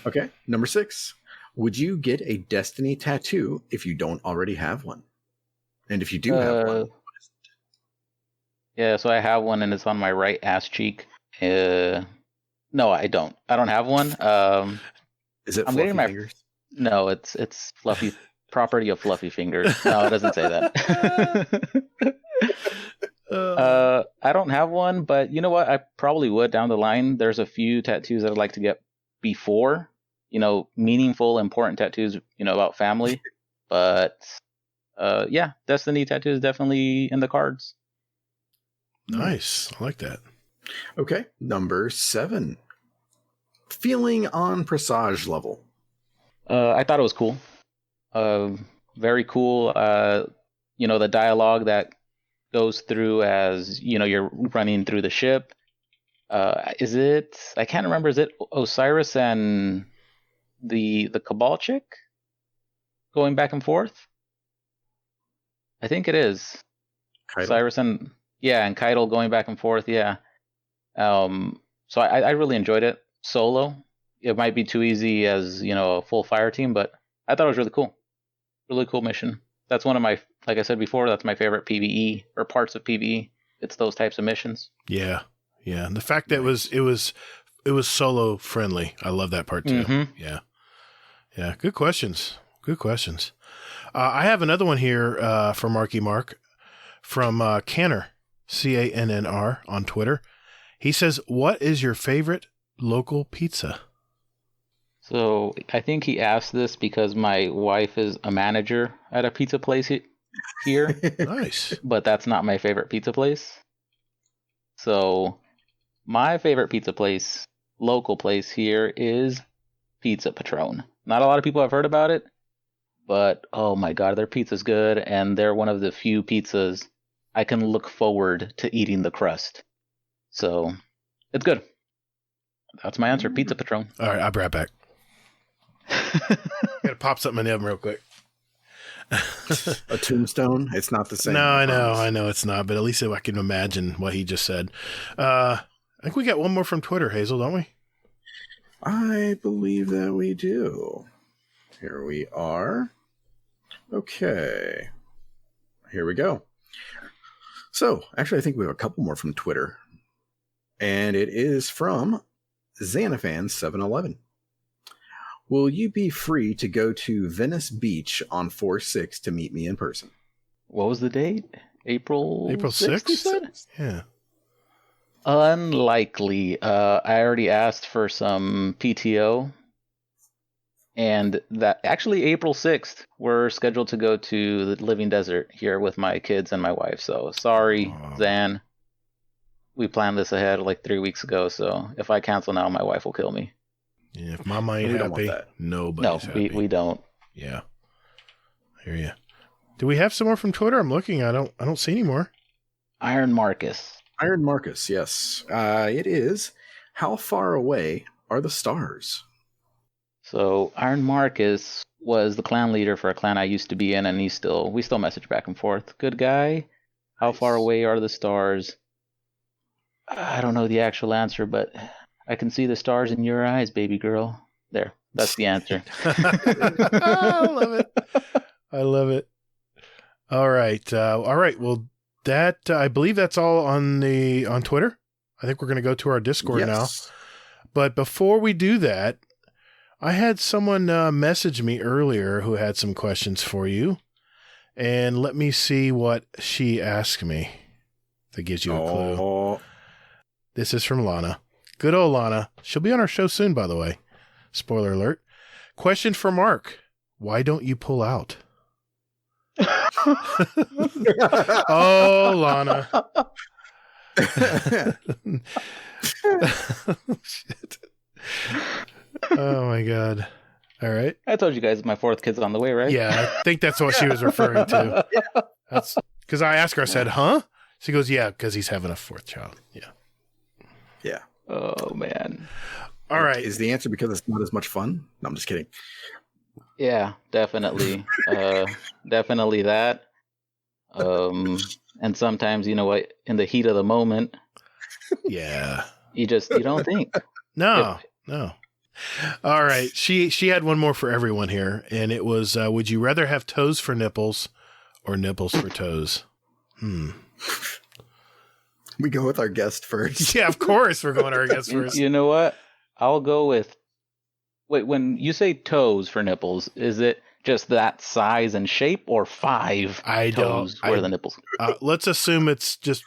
B: Okay, number 6. Would you get a Destiny tattoo if you don't already have one? And if you do have one, what is it?
E: Yeah, so I have one, and it's on my right ass cheek. No, I don't. I don't have one.
B: Is it
E: I'm
B: fluffy
E: getting my
B: fingers?
E: No, it's fluffy property of fluffy fingers. No, it doesn't say that. I don't have one, but you know what? I probably would down the line. There's a few tattoos that I'd like to get before, meaningful, important tattoos, about family. But yeah, Destiny tattoo is definitely in the cards.
A: Nice. I like that.
B: Okay, number 7. Feeling on Presage level.
E: I thought it was cool. Very cool. The dialogue that goes through as you're running through the ship. Is it? I can't remember. Is it Osiris and the Cabal chick going back and forth? I think it is.
B: Keitel.
E: Osiris and Keitel going back and forth. Yeah. So I really enjoyed it solo. It might be too easy as a full fire team, but I thought it was really cool. Really cool mission. That's one of my, like I said before, that's my favorite PvE or parts of PvE. It's those types of missions.
A: Yeah. And the fact that it was solo friendly. I love that part too.
E: Mm-hmm.
A: Yeah. Good questions. I have another one here for MarkyMark from Canner, Cannr on Twitter. He says, "What is your favorite local pizza?"
E: So I think he asked this because my wife is a manager at a pizza place here.
A: Nice.
E: But that's not my favorite pizza place. So my favorite pizza place, local place here, is Pizza Patron. Not a lot of people have heard about it, but oh my god, their pizza's good, and they're one of the few pizzas I can look forward to eating the crust. So it's good. That's my answer, Pizza Patron.
A: All right, I'll be right back. Gotta pop something in the oven real quick.
B: A tombstone? It's not the same.
A: No, I know it's not, but at least I can imagine what he just said. I think we got one more from Twitter, Hazel, don't we?
B: I believe that we do. Here we are. Okay. Here we go. So, actually, I think we have a couple more from Twitter. And it is from Xanafan711. Will you be free to go to Venice Beach on 4/6 to meet me in person?
E: What was the date? April
A: 6th?
E: you said?
A: Yeah.
E: Unlikely. I already asked for some PTO. And that actually April 6th, we're scheduled to go to the Living Desert here with my kids and my wife. So sorry, Zan. We planned this ahead like 3 weeks ago. So if I cancel now, my wife will kill me.
A: Yeah, if Mama ain't happy, nobody's happy.
E: We don't.
A: Yeah. I hear you. Do we have some more from Twitter? I'm looking. I don't see any more.
E: Iron Marcus,
B: yes. It is. How far away are the stars?
E: So Iron Marcus was the clan leader for a clan I used to be in, and we still message back and forth. Good guy. How far away are the stars? I don't know the actual answer, but I can see the stars in your eyes, baby girl. There. That's the answer.
A: I love it. All right. Well, that I believe that's all on Twitter. I think we're going to go to our Discord now. But before we do that, I had someone message me earlier who had some questions for you. And let me see what she asked me. That gives you a clue. This is from Lana. Good old Lana. She'll be on our show soon, by the way. Spoiler alert. Question for Mark. Why don't you pull out? Oh, Lana. Shit. Oh, my God. All right.
E: I told you guys my 4th kid's on the way, right?
A: Yeah, I think that's what she was referring to. That's because I asked her, I said, huh? She goes, yeah, because he's having a 4th child. Yeah.
B: Yeah.
E: Oh, man.
A: All right.
B: Is the answer because it's not as much fun? No, I'm just kidding.
E: Yeah, definitely. Definitely that. And sometimes, you know what, in the heat of the moment,
A: yeah,
E: you don't think.
A: No. All right. She had one more for everyone here, and it was, would you rather have toes for nipples or nipples for toes?
B: We go with our guest first.
A: Yeah, of course we're going to our guest first.
E: You know what? I'll go with, wait, when you say toes for nipples, is it just that size and shape or 5 toes where the nipples?
A: Let's assume it's just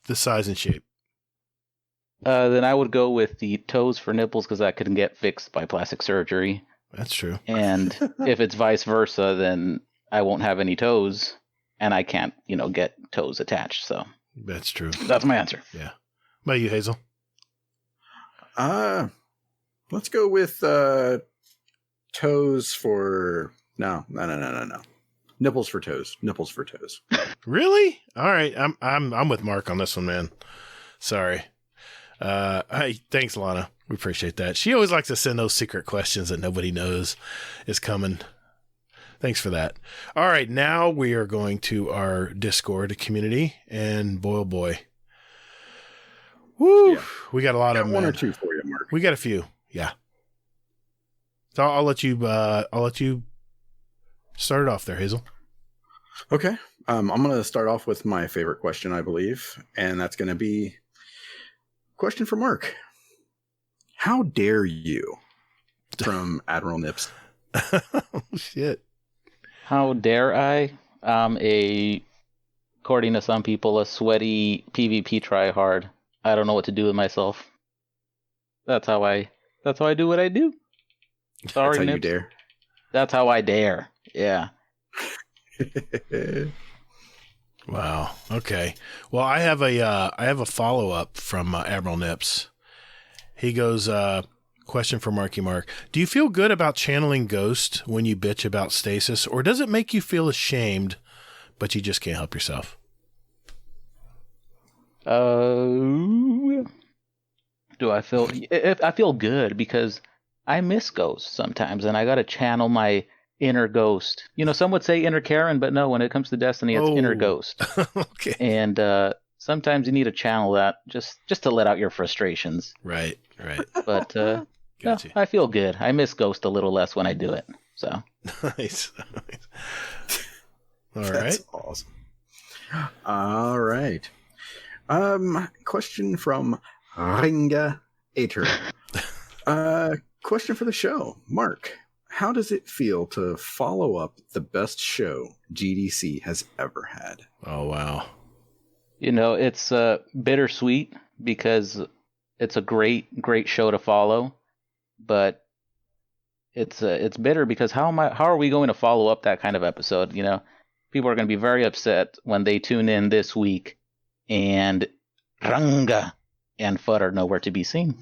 A: the size and shape.
E: Then I would go with the toes for nipples because that can get fixed by plastic surgery.
A: That's true.
E: And if it's vice versa, then I won't have any toes and I can't, get toes attached. So
A: that's true.
E: That's my answer.
A: Yeah. How about you, Hazel?
B: Let's go with toes for no. Nipples for toes. Nipples for toes.
A: Really? All right. I'm with Mark on this one, man. Sorry. Hey, thanks, Lana. We appreciate that. She always likes to send those secret questions that nobody knows is coming. Thanks for that. All right, now we are going to our Discord community, and boy, oh boy. Woo! Yeah. We got a lot of them.
B: One or two for you, Mark.
A: We got a few. Yeah. So I'll let you start it off there, Hazel.
B: Okay. I'm going to start off with my favorite question, I believe, and that's going to be question for Mark. How dare you? From Admiral Nips.
A: Oh, shit.
E: How dare I? I'm according to some people, a sweaty PvP tryhard. I don't know what to do with myself. That's how I do what I do. Sorry,
B: That's how
E: Nips.
B: you dare.
E: That's how I dare. Yeah.
A: Wow. Okay. Well, I have a follow up from Admiral Nips. He goes, question for MarkyMark. Do you feel good about channeling Ghost when you bitch about stasis, or does it make you feel ashamed, but you just can't help yourself?
E: Do I feel? I feel good because I miss Ghost sometimes, and I got to channel my inner Ghost. You know, some would say inner Karen, but no, when it comes to Destiny, it's inner Ghost.
A: Okay.
E: And sometimes you need to channel that just to let out your frustrations.
A: Right.
E: But
A: Gotcha.
E: no, I feel good. I miss Ghost a little less when I do it. So
A: Nice. All
B: That's
A: right.
B: awesome. All right. Question from Ringa Gatr. Question for the show. Mark, how does it feel to follow up the best show GDC has ever had?
A: Oh, wow.
E: you know, it's bittersweet because it's a great show to follow, but it's bitter because how are we going to follow up that kind of episode? You know, people are going to be very upset when they tune in this week and Ranga and Fudd are nowhere to be seen.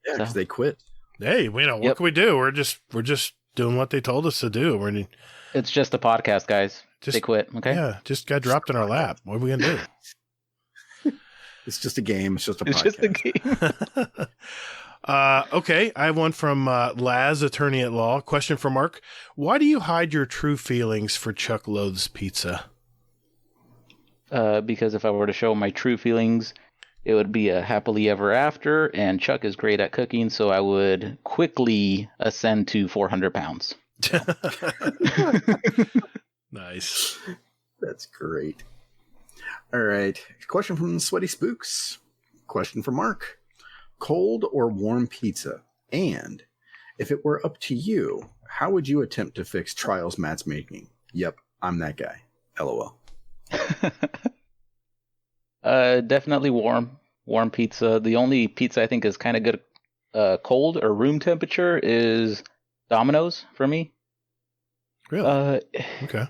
B: Yeah, because they quit.
A: Hey, what can we do? We're just doing what they told us to do.
E: It's just a podcast, guys. They quit. Okay.
A: Yeah, just got dropped in our lap. What are we gonna do?
B: It's just a game. It's just a
E: It's
B: podcast.
E: just a game.
A: Okay, I have one from Laz, attorney at law. Question for Mark: why do you hide your true feelings for Chuck Loathes Pizza?
E: Because if I were to show my true feelings, it would be a happily ever after, and Chuck is great at cooking, so I would quickly ascend to 400 pounds.
A: Nice.
B: That's great. All right. Question from Sweaty Spooks. Question for Mark. Cold or warm pizza? And if it were up to you, how would you attempt to fix Trials matchmaking? Yep, I'm that guy. LOL.
E: Definitely warm pizza. The only pizza I think is kind of good cold or room temperature is Domino's for me.
A: Really? Okay.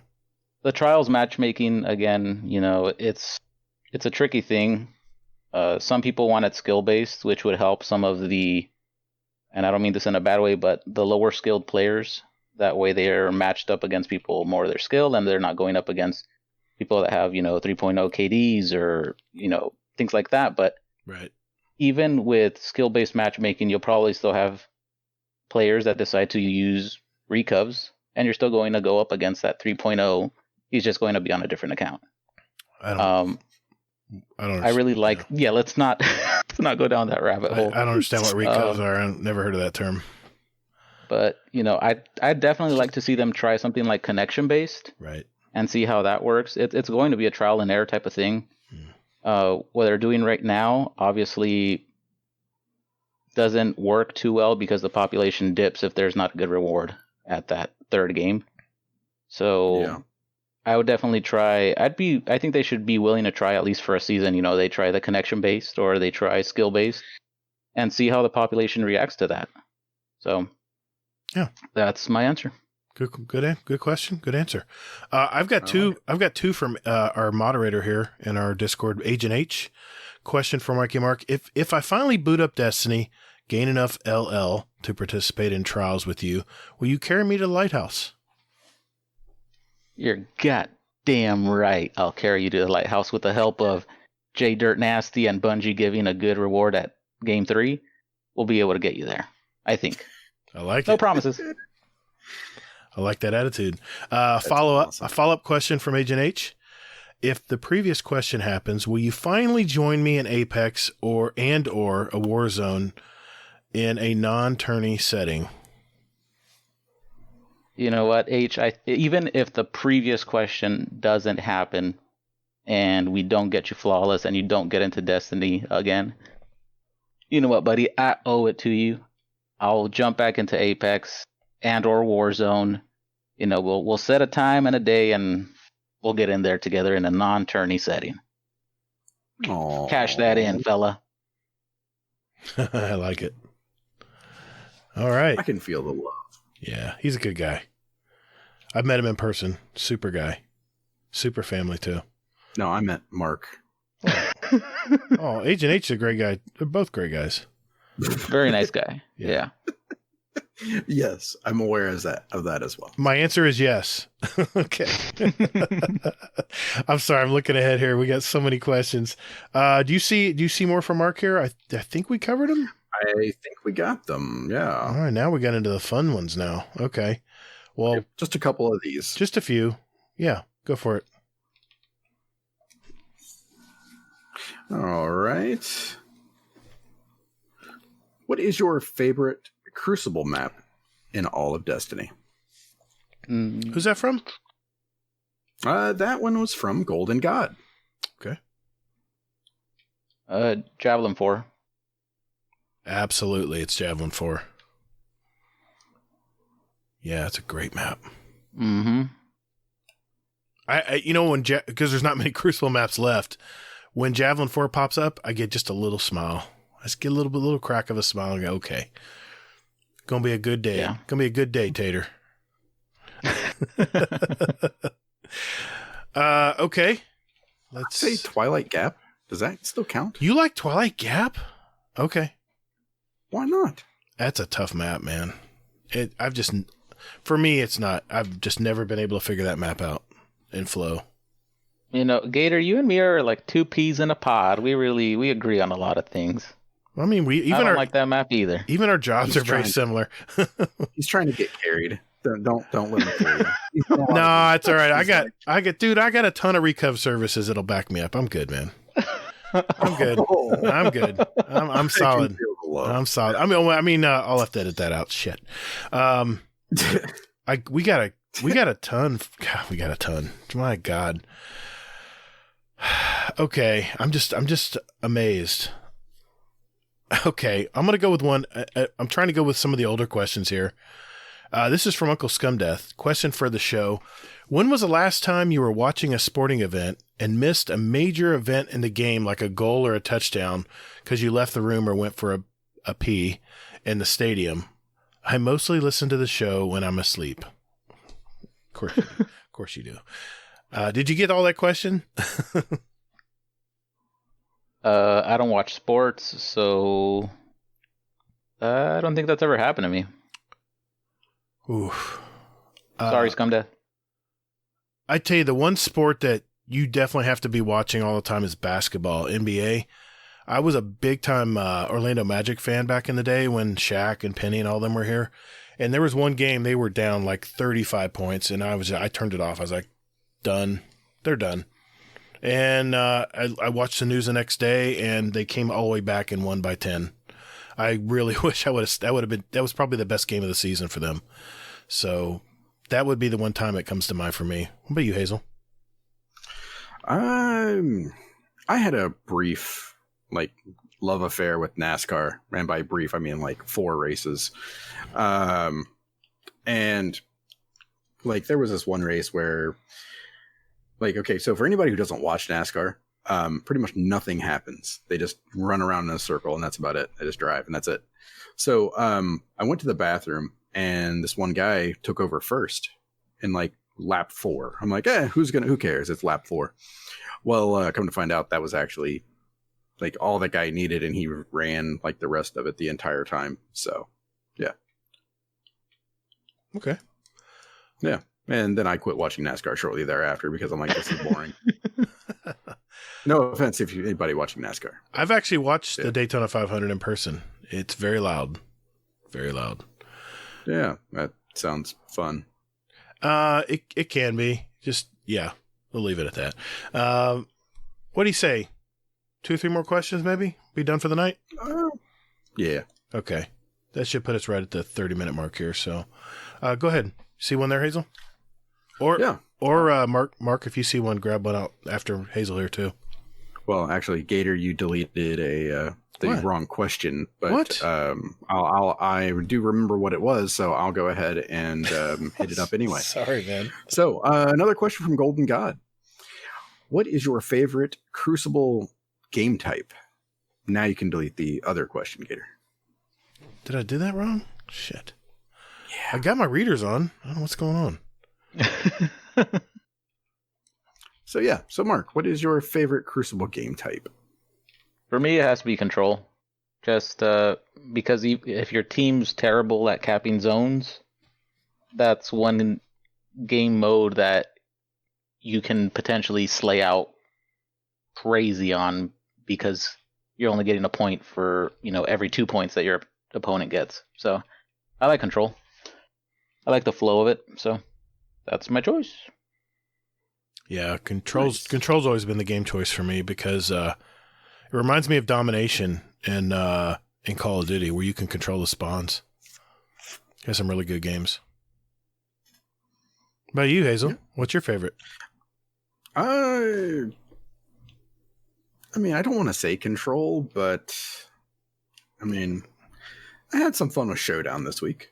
E: The Trials matchmaking, again, you know, it's a tricky thing. Some people want it skill based, which would help some of the, and I don't mean this in a bad way, but the lower skilled players. That way they are matched up against people more of their skill, and they're not going up against people that have, 3.0 KDs or, things like that. But
A: right.
E: Even with skill based matchmaking, you'll probably still have players that decide to use recovs, and you're still going to go up against that 3.0. He's just going to be on a different account.
A: I don't
E: I really like. Yeah, let's not go down that rabbit hole.
A: I don't understand what recovs are. I've never heard of that term.
E: But I'd definitely like to see them try something like connection based,
A: right,
E: and see how that works. It's going to be a trial and error type of thing. What they're doing right now obviously doesn't work too well because the population dips if there's not a good reward at that third game. So. Yeah. I would definitely try. I think they should be willing to try at least for a season. They try the connection based or they try skill based, and see how the population reacts to that. So, yeah, that's my answer.
A: Good question. Good answer. I've got two from our moderator here in our Discord, Agent H. Question for MarkyMark: If I finally boot up Destiny, gain enough LL to participate in trials with you, will you carry me to the lighthouse?
E: You're goddamn right. I'll carry you to the lighthouse with the help of J Dirt Nasty and Bungie giving a good reward at Game 3. We'll be able to get you there, I think.
A: I like it.
E: No promises.
A: I like that attitude. A follow-up question from Agent H. If the previous question happens, will you finally join me in Apex or a Warzone in a non-tourney setting?
E: You know what, H? Even if the previous question doesn't happen and we don't get you flawless and you don't get into Destiny again, you know what, buddy? I owe it to you. I'll jump back into Apex and or Warzone. You know, we'll set a time and a day and we'll get in there together in a non-tourney setting.
B: Aww.
E: Cash that in, fella.
A: I like it. All right.
B: I can feel the love.
A: Yeah, he's a good guy. I've met him in person. Super guy. Super family, too.
B: No, I meant Mark.
A: Oh, Agent H is a great guy. They're both great guys.
E: Very nice guy. Yeah.
B: Yes, I'm aware of that as well.
A: My answer is yes. Okay. I'm sorry. I'm looking ahead here. We got so many questions. Do you see more from Mark here? I think we covered them.
B: I think we got them. Yeah.
A: All right. Now we got into the fun ones now. Okay. Well,
B: just a couple of these.
A: Just a few. Yeah. Go for it.
B: All right. What is your favorite Crucible map in all of Destiny?
A: Who's that from?
B: That one was from Golden God.
A: Okay.
E: Javelin 4.
A: Absolutely, it's Javelin 4. Yeah, it's a great map.
E: Mm-hmm.
A: I because there's not many Crucible maps left. When Javelin 4 pops up, I get just a little smile. I just get a little crack of a smile and go, okay. Gonna be a good day.
E: Yeah.
A: Gonna be a good day, Tater. Okay. Let's
B: say Twilight Gap. Does that still count?
A: You like Twilight Gap? Okay.
B: Why not?
A: That's a tough map, man. For me, it's not. I've just never been able to figure that map out in flow.
E: You know, Gatr, you and me are like two peas in a pod. We agree on a lot of things.
A: I mean, I
E: don't like that map either.
A: Even our jobs are very similar.
B: He's trying to get carried. Don't let him carry you.
A: No, it's all right. I got a ton of recov services that'll back me up. I'm good, man. I'm good. I'm good. I'm solid. I'm solid. I mean, I'll have to edit that out. Shit. We got a ton. God, we got a ton. My God. Okay, I'm just amazed. Okay, I'm gonna go with one. I'm trying to go with some of the older questions here. This is from Uncle Scumdeath. Question for the show: when was the last time you were watching a sporting event and missed a major event in the game, like a goal or a touchdown, because you left the room or went for a pee in the stadium? I mostly listen to the show when I'm asleep. Of course you do. Did you get all that question?
E: I don't watch sports, so I don't think that's ever happened to me.
A: Oof.
E: Sorry, Scumdeath.
A: I tell you, the one sport that you definitely have to be watching all the time is basketball, NBA. I was a big-time Orlando Magic fan back in the day when Shaq and Penny and all them were here. And there was one game, they were down like 35 points, and I turned it off. I was like, done. They're done. And I watched the news the next day, and they came all the way back and won by 10. I really wish that was probably the best game of the season for them. So that would be the one time it comes to mind for me. What about you, Hazel?
B: I had a brief, love affair with NASCAR. And by brief, I mean 4 races. And there was this one race where, okay, so for anybody who doesn't watch NASCAR, pretty much nothing happens. They just run around in a circle, and that's about it. They just drive, and that's it. So I went to the bathroom, and this one guy took over first in like lap 4. I'm like, who cares? It's lap 4. Well, come to find out, that was actually like all that guy needed, and he ran like the rest of it the entire time. So, yeah.
A: Okay.
B: Yeah. And then I quit watching NASCAR shortly thereafter because I'm like, this is boring. No offense if anybody watching NASCAR.
A: I've actually watched the Daytona 500 in person. It's very loud. Very loud.
B: Yeah, that sounds fun.
A: It can be. Just, yeah, we'll leave it at that. What do you say? 2 or 3 more questions, maybe? Be done for the night?
B: Yeah.
A: Okay. That should put us right at the 30-minute mark here. So go ahead. See one there, Hazel? Or Mark, if you see one, grab one out after Hazel here, too.
B: Well, actually, Gatr, you deleted the wrong question, but
A: what?
B: I do remember what it was, so I'll go ahead and hit it up anyway.
A: Sorry, man.
B: So another question from Golden God. What is your favorite Crucible game type? Now you can delete the other question, Gatr.
A: Did I do that wrong? Shit. Yeah. I got my readers on. I don't know what's going on.
B: So Mark, what is your favorite Crucible game type?
E: For me, it has to be control. Just because if your team's terrible at capping zones, that's one game mode that you can potentially slay out crazy on because you're only getting a point for, every 2 points that your opponent gets. So I like control. I like the flow of it. So that's my choice.
A: Yeah, control's always been the game choice for me because it reminds me of domination in Call of Duty where you can control the spawns. There's some really good games. What about you, Hazel? What's your favorite?
B: I mean, I don't want to say control, but I mean, I had some fun with Showdown this week.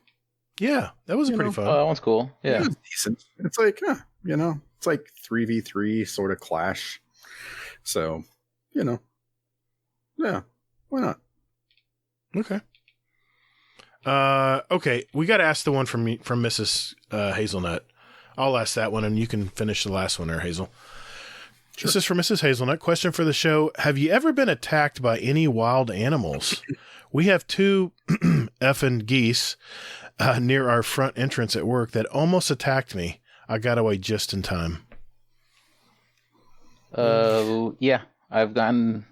A: Yeah, that was pretty fun.
E: Oh, that one's cool. Yeah.
B: It was decent. It's like, it's like 3v3 sort of clash. So, yeah, why not?
A: Okay. Okay, we got to ask the one from Mrs. Hazelnut. I'll ask that one, and you can finish the last one there, Hazel. Sure. This is for Mrs. Hazelnut. Question for the show. Have you ever been attacked by any wild animals? We have 2 effing geese near our front entrance at work that almost attacked me. I got away just in time.
E: Yeah. I've gotten...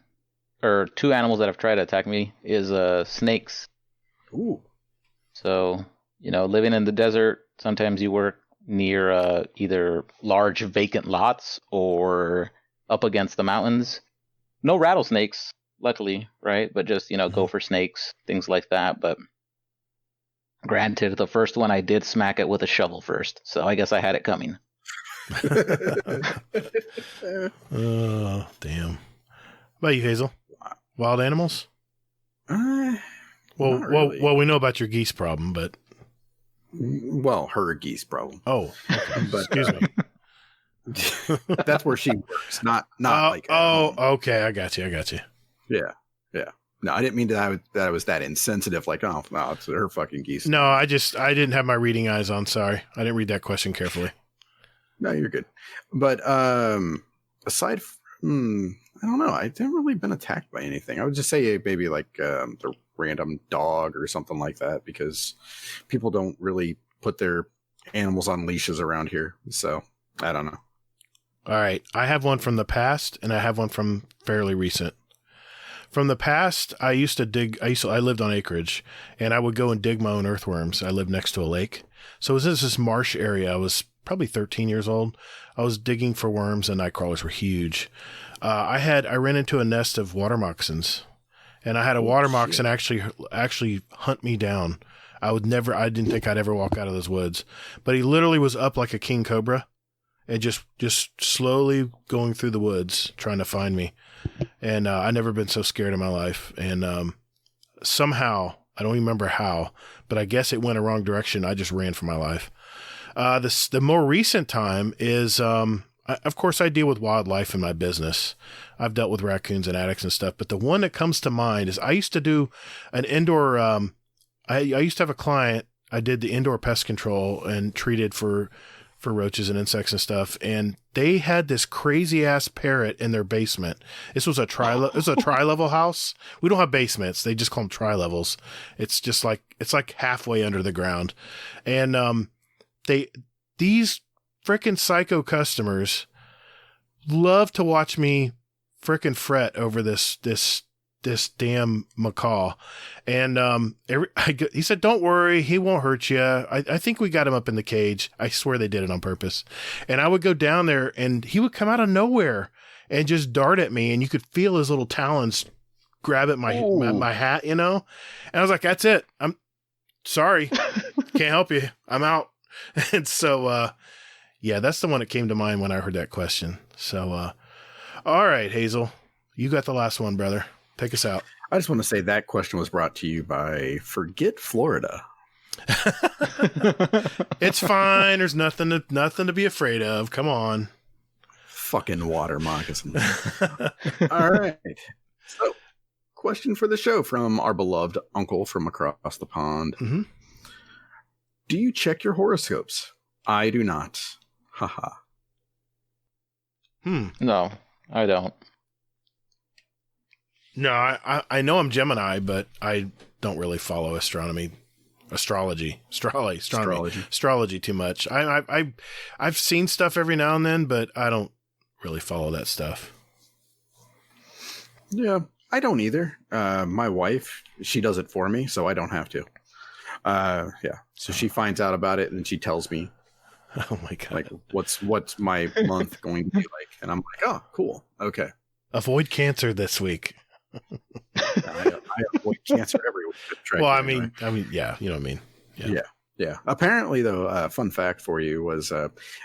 E: or 2 animals that have tried to attack me is snakes.
B: Ooh.
E: So, living in the desert, sometimes you work near either large vacant lots or up against the mountains. No rattlesnakes, luckily, right? But just, gopher snakes, things like that. But granted, the first one I did smack it with a shovel first, so I guess I had it coming.
A: Oh, damn. What about you, Hazel? Wild animals?
B: Not really.
A: Well, we know about your geese problem, but
B: her geese problem.
A: Oh, okay.
B: But,
A: excuse me.
B: That's where she works, not like.
A: Okay, I got you.
B: Yeah. No, I didn't mean that I was that insensitive. Like, no, it's her fucking geese.
A: No, I didn't have my reading eyes on. Sorry, I didn't read that question carefully.
B: No, you're good. But aside from, I don't know. I haven't really been attacked by anything. I would just say maybe like the random dog or something like that because people don't really put their animals on leashes around here. So I don't know.
A: All right. I have one from the past and I have one from fairly recent. From the past, I lived on acreage and I would go and dig my own earthworms. I lived next to a lake. So it was this marsh area. I was probably 13 years old. I was digging for worms and night crawlers were huge. I ran into a nest of water moccasins and I had a water moccasin actually hunt me down. I didn't think I'd ever walk out of those woods, but he literally was up like a king cobra and just slowly going through the woods trying to find me. And I've never been so scared in my life. And somehow, I don't remember how, but I guess it went a wrong direction. I just ran for my life. The more recent time is, of course, I deal with wildlife in my business. I've dealt with raccoons and addicts and stuff, but the one that comes to mind is I used to do an indoor, I used to have a client I did the indoor pest control and treated for roaches and insects and stuff. And they had this crazy ass parrot in their basement. This was a tri-level house. We don't have basements. They just call them tri-levels. It's just like, it's like halfway under the ground. And, these frickin' psycho customers love to watch me frickin' fret over this damn macaw. And he said, don't worry, he won't hurt you. I think we got him up in the cage. I swear they did it on purpose. And I would go down there and he would come out of nowhere and just dart at me, and you could feel his little talons grab at my hat, you know? And I was like, that's it. I'm sorry. Can't help you. I'm out. And so, yeah, that's the one that came to mind when I heard that question. So, all right, Hazel, you got the last one, brother. Take us out.
B: I just want to say that question was brought to you by Forget Florida.
A: It's fine. There's nothing to be afraid of. Come on.
B: Fucking water moccasin. All right. So, question for the show from our beloved uncle from across the pond.
A: Mm-hmm.
B: Do you check your horoscopes? I do not. Haha.
E: No, I don't.
A: No, I know I'm Gemini, but I don't really follow astrology too much. I've seen stuff every now and then, but I don't really follow that stuff.
B: Yeah, I don't either. My wife, she does it for me, so I don't have to. Yeah. So she finds out about it and she tells me,
A: oh my God,
B: like what's my month going to be like? And I'm like, oh, cool. Okay.
A: Avoid cancer this week.
B: I avoid cancer every week.
A: Well, I mean, yeah, you know what I mean?
B: Yeah. Apparently though, fun fact for you was,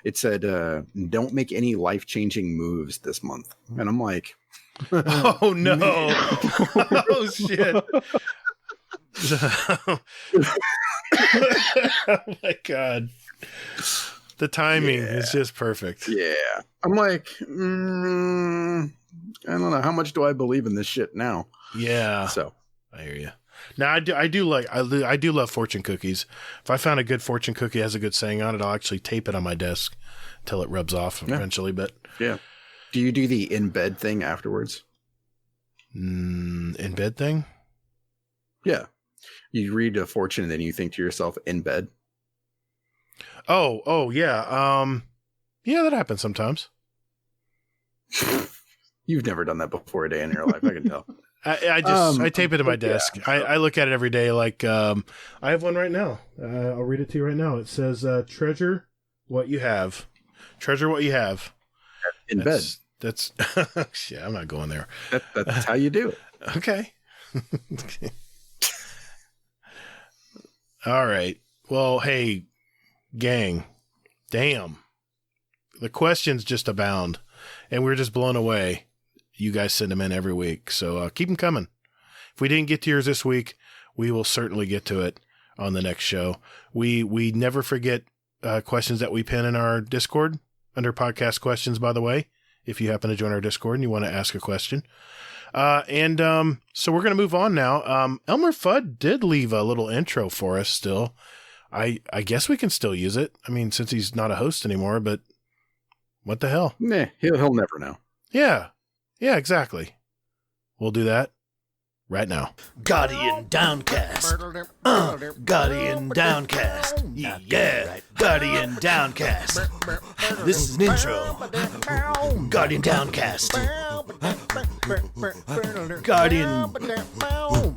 B: it said, don't make any life-changing moves this month. And I'm like,
A: oh no. Oh shit. Oh my God. The timing is just perfect.
B: Yeah. I'm like, I don't know. How much do I believe in this shit now?
A: Yeah.
B: So
A: I hear you. Now I do love fortune cookies. If I found a good fortune cookie that has a good saying on it, I'll actually tape it on my desk until it rubs off eventually. But
B: yeah. Do you do the in bed thing afterwards?
A: In bed thing?
B: Yeah. You read a fortune and then you think to yourself in bed.
A: Oh yeah. Yeah, that happens sometimes.
B: You've never done that before a day in your life, I can tell.
A: I tape it to my desk. Yeah, I look at it every day. Like, I have one right now. I'll read it to you right now. It says, treasure what you have. Treasure what you have.
B: In bed.
A: That's yeah, I'm not going there.
B: That's how you do it.
A: Okay. All right. Well, hey, gang, damn. The questions just abound, and we're just blown away. You guys send them in every week, so keep them coming. If we didn't get to yours this week, we will certainly get to it on the next show. We never forget questions that we pin in our Discord under podcast questions, by the way, if you happen to join our Discord and you want to ask a question. So we're going to move on now. Elmer Fudd did leave a little intro for us still. I guess we can still use it. I mean, since he's not a host anymore, but what the hell?
B: Nah, he'll never know.
A: Yeah. Yeah, exactly. We'll do that right now.
C: Guardian Downcast. Guardian Downcast. Yeah. Guardian Downcast. This is an intro. Guardian Downcast. Guardian.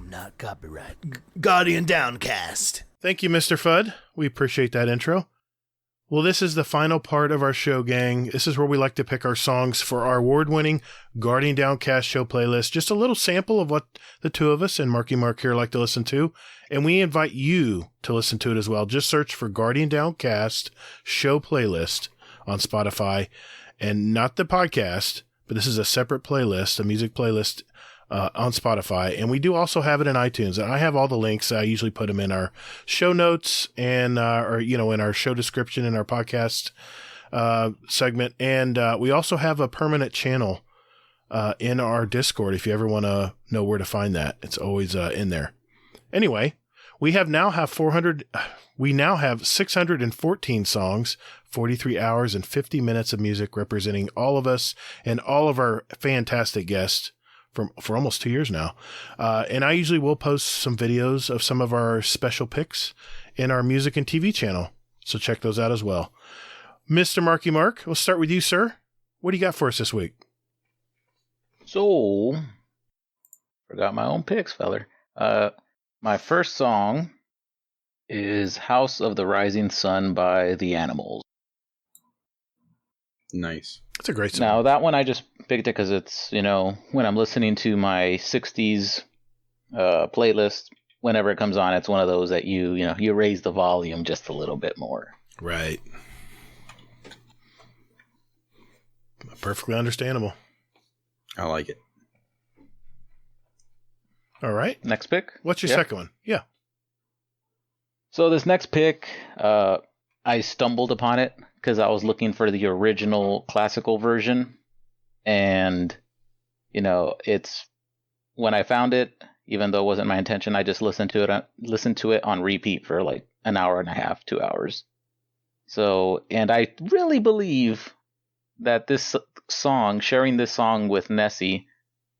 C: Not copyright. Guardian Downcast.
A: Thank you, Mr. Fudd. We appreciate that intro. Well, this is the final part of our show, gang. This is where we like to pick our songs for our award-winning Guardian Downcast show playlist. Just a little sample of what the two of us and MarkyMark here like to listen to. And we invite you to listen to it as well. Just search for Guardian Downcast show playlist on Spotify. And not the podcast, but this is a separate playlist, a music playlist on Spotify. And we do also have it in iTunes. And I have all the links. I usually put them in our show notes and, in our show description in our podcast segment. And we also have a permanent channel in our Discord if you ever want to know where to find that. It's always in there. Anyway, We now have 614 songs, 43 hours and 50 minutes of music representing all of us and all of our fantastic guests for almost 2 years now. And I usually will post some videos of some of our special picks in our music and TV channel. So check those out as well. Mr. MarkyMark, we'll start with you, sir. What do you got for us this week?
E: So, forgot my own picks, feller. My first song is House of the Rising Sun by The Animals.
B: Nice.
A: It's a great song.
E: Now, that one I just picked it because it's, when I'm listening to my 60s playlist, whenever it comes on, it's one of those that you raise the volume just a little bit more.
A: Right. Perfectly understandable.
B: I like it.
A: All right.
E: Next pick.
A: What's your
E: Yep.
A: second one? Yeah.
E: So this next pick, I stumbled upon it because I was looking for the original classical version, and it's when I found it, even though it wasn't my intention, I just listened to it on repeat for like an hour and a half, 2 hours. So, and I really believe that this song, sharing this song with Nessie,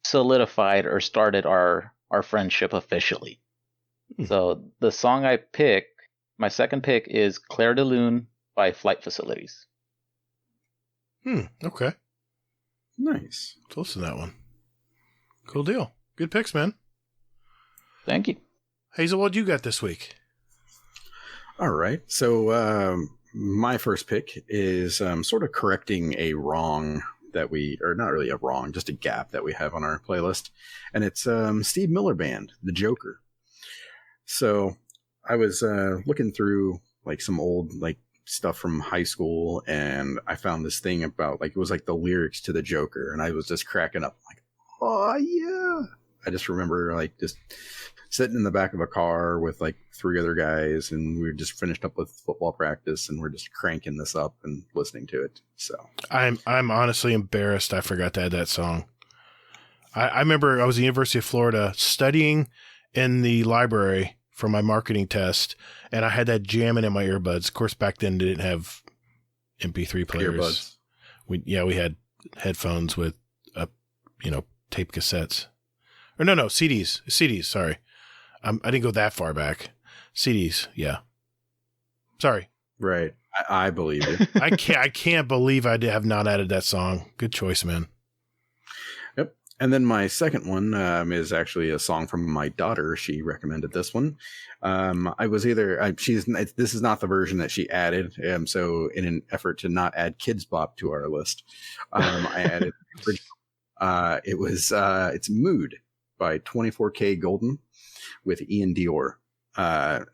E: solidified or started our friendship officially. So the song I pick, my second pick, is Clair de Lune by Flight Facilities.
A: Okay.
B: Nice.
A: Let's listen to that one. Cool deal. Good picks, man.
E: Thank you.
A: Hazel, what you got this week?
B: All right. So my first pick is sort of correcting a wrong that or not really a wrong, just a gap that we have on our playlist. And it's Steve Miller Band, The Joker. So I was looking through like some old like stuff from high school, and I found this thing about like, it was like the lyrics to The Joker, and I was just cracking up like, oh yeah. I just remember like just sitting in the back of a car with like 3 other guys, and we were just finished up with football practice, and we're just cranking this up and listening to it. So
A: I'm honestly embarrassed I forgot to add that song. I remember I was at the University of Florida studying in the library for my marketing test, and I had that jamming in my earbuds. Of course, back then they didn't have MP3 players.
B: Earbuds.
A: We had headphones with tape cassettes. Or no, CDs. Sorry, I didn't go that far back. CDs, yeah. Sorry.
B: Right. I believe you.
A: I can't believe I have not added that song. Good choice, man.
B: Yep. And then my second one is actually a song from my daughter. She recommended this one. This is not the version that she added. So in an effort to not add Kids Bop to our list, I added it's Mood by 24K Golden with Ian Dior.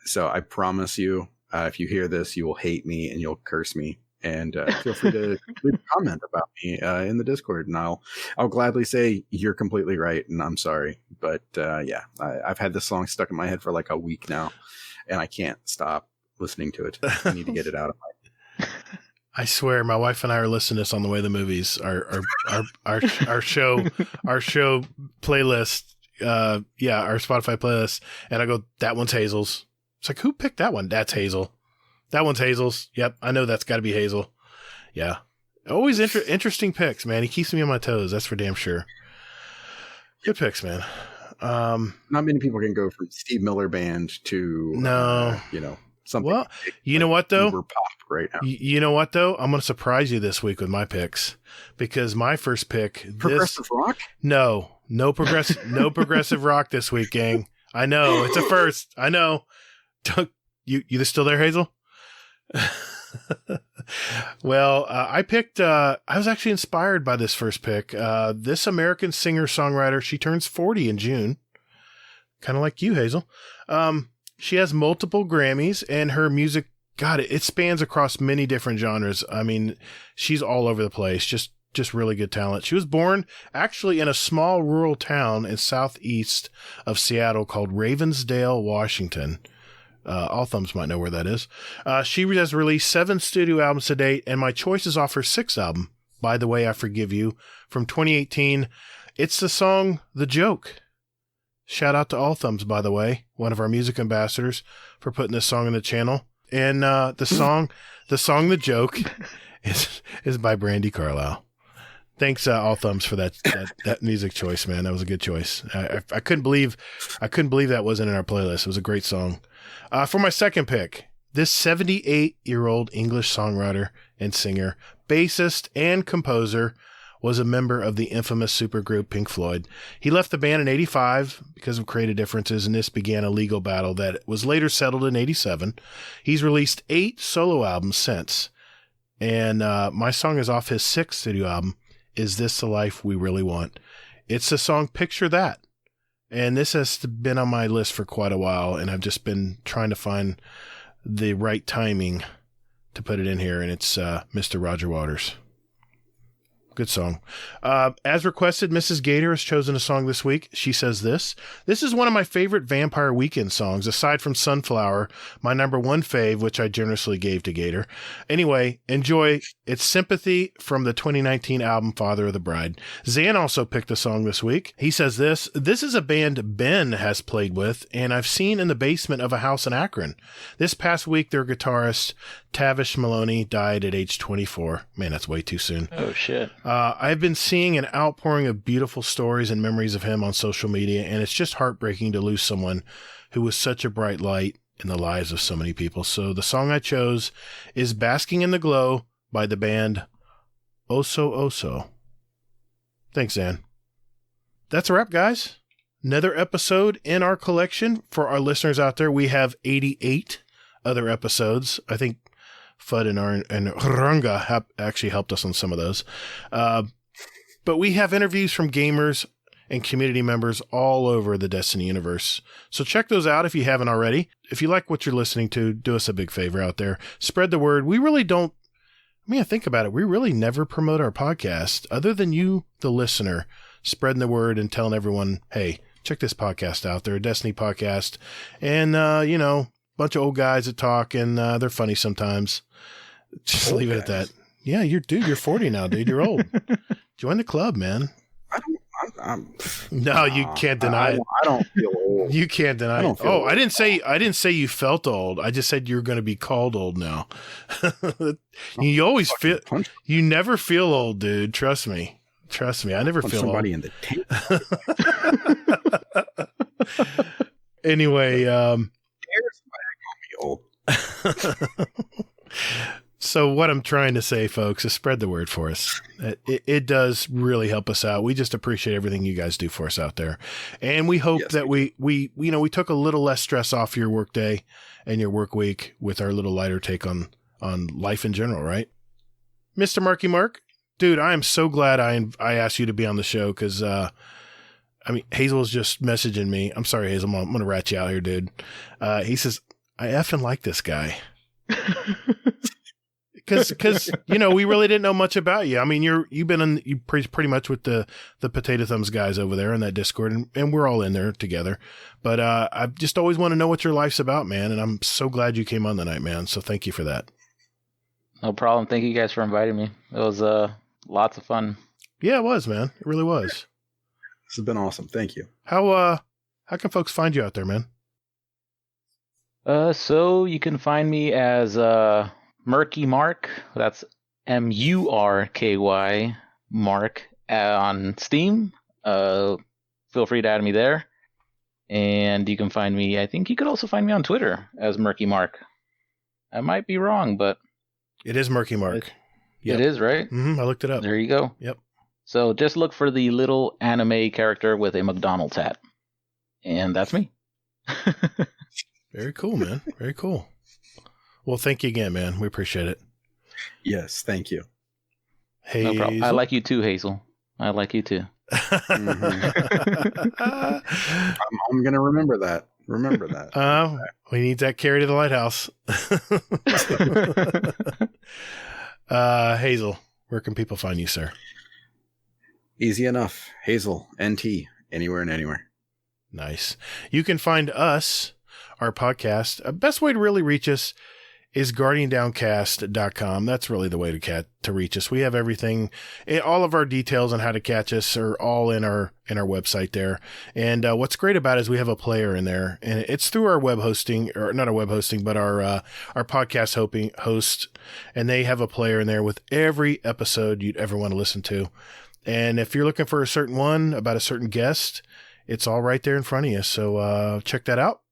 B: So I promise you, if you hear this, you will hate me and you'll curse me. And feel free to leave a comment about me in the Discord, and I'll gladly say you're completely right and I'm sorry. But I've had this song stuck in my head for like a week now, and I can't stop listening to it. I need to get it out of my.
A: I swear, my wife and I are listening to this on the way to the movies. Our show playlist. Our Spotify playlist, and I go, that one's Hazel's. It's like, who picked that one? That's Hazel. That one's Hazel's. Yep, I know that's got to be Hazel. Yeah, always interesting picks, man. He keeps me on my toes. That's for damn sure. Good picks, man.
B: Not many people can go from Steve Miller Band to something.
A: Well, you know what though?
B: Uber pop right now.
A: You know what though? I'm going to surprise you this week with my picks, because my first pick,
B: Progressive rock?
A: No progressive rock this week, gang. I know it's a first. I know. You still there, Hazel? Well, I picked. I was actually inspired by this first pick. This American singer-songwriter. She turns 40 in June. Kind of like you, Hazel. She has multiple Grammys, and her music, God, it spans across many different genres. I mean, she's all over the place. Just really good talent. She was born actually in a small rural town in southeast of Seattle called Ravensdale, Washington. All thumbs might know where that is. She has released 7 studio albums to date, and my choice is off her 6th album, By the Way I Forgive You, from 2018. It's the song The Joke. Shout out to All Thumbs, by the way, one of our music ambassadors, for putting this song in the channel. And the song "The Joke" is by Brandy Carlisle. Thanks, All Thumbs, for that music choice, man. That was a good choice. I couldn't believe that wasn't in our playlist. It was a great song. For my second pick, this 78-year-old English songwriter and singer, bassist, and composer was a member of the infamous supergroup Pink Floyd. He left the band in 85 because of creative differences, and this began a legal battle that was later settled in 87. He's released 8 solo albums since, and my song is off his 6th studio album, Is This the Life We Really Want? It's the song Picture That, and this has been on my list for quite a while, and I've just been trying to find the right timing to put it in here, and it's Mr. Roger Waters. Good song. As requested, Mrs. Gatr has chosen a song this week. She says this is one of my favorite Vampire Weekend songs, aside from Sunflower, my number 1 fave, which I generously gave to Gatr. Anyway, enjoy. It's Sympathy from the 2019 album Father of the Bride. Zan also picked a song this week. He says this is a band Ben has played with, and I've seen in the basement of a house in Akron. This past week, their guitarist, Tavish Maloney, died at age 24. Man, that's way too soon.
E: Oh, shit.
A: I've been seeing an outpouring of beautiful stories and memories of him on social media, and it's just heartbreaking to lose someone who was such a bright light in the lives of so many people. So the song I chose is Basking in the Glow by the band Oso Oso. Thanks, Zan. That's a wrap, guys. Another episode in our collection. For our listeners out there, we have 88 other episodes. I think Fudd and Ranga actually helped us on some of those. But we have interviews from gamers and community members all over the Destiny universe. So check those out if you haven't already. If you like what you're listening to, do us a big favor out there. Spread the word. We really don't, think about it. We really never promote our podcast other than you, the listener, spreading the word and telling everyone, hey, check this podcast out. They're a Destiny podcast. And, bunch of old guys that talk, and they're funny sometimes. Just leave it at that. Yeah, you're 40 now, dude. You're old. Join the club, man. No, you can't deny it.
B: I don't feel old.
A: You can't deny it. Oh, I didn't say you felt old. I just said you're going to be called old now. You always feel. You never feel old, dude. Trust me. I never feel
B: somebody
A: old.
B: In the tank.
A: Anyway,
B: old.
A: So what I'm trying to say, folks, is spread the word for us. It does really help us out. We just appreciate everything you guys do for us out there. And we hope that we took a little less stress off your work day and your work week with our little lighter take on life in general, right? Mr. MarkyMark, dude, I am so glad I asked you to be on the show because, Hazel's just messaging me. I'm sorry, Hazel. I'm going to rat you out here, dude. He says, I effing like this guy. Because we really didn't know much about you. I mean, you've been pretty much with the Potato Thumbs guys over there in that Discord, and we're all in there together. But I just always want to know what your life's about, man. And I'm so glad you came on tonight, man. So thank you for that.
E: No problem. Thank you guys for inviting me. It was lots of fun.
A: Yeah, it was, man. It really was.
B: This has been awesome. Thank you.
A: How can folks find you out there, man?
E: So you can find me as MarkyMark. That's MURKY Mark on Steam. Feel free to add me there. And you can find me, I think you could also find me on Twitter as MarkyMark. I might be wrong, but
A: it is MarkyMark.
E: It is, right?
A: Mm-hmm, I looked it up.
E: There you go.
A: Yep. So
E: just look for the little anime character with a McDonald's hat. And that's me.
A: Very cool, man. Very cool. Well, thank you again, man. We appreciate it.
B: Yes, thank you.
A: Hey,
E: no problem. I like you too, Hazel. I like you too.
B: Mm-hmm. I'm going to remember that.
A: We need that carry to the lighthouse. Hazel, where can people find you, sir?
B: Easy enough. Hazel, NT, anywhere and anywhere.
A: Nice. You can find us, our podcast. Best way to really reach us is guardiandowncast.com. That's really the way to reach us. We have everything, all of our details on how to catch us are all in our website there. And what's great about it is we have a player in there, and it's through our web hosting, or not our web hosting, but our podcast host, and they have a player in there with every episode you'd ever want to listen to. And if you're looking for a certain one about a certain guest, it's all right there in front of you. So check that out.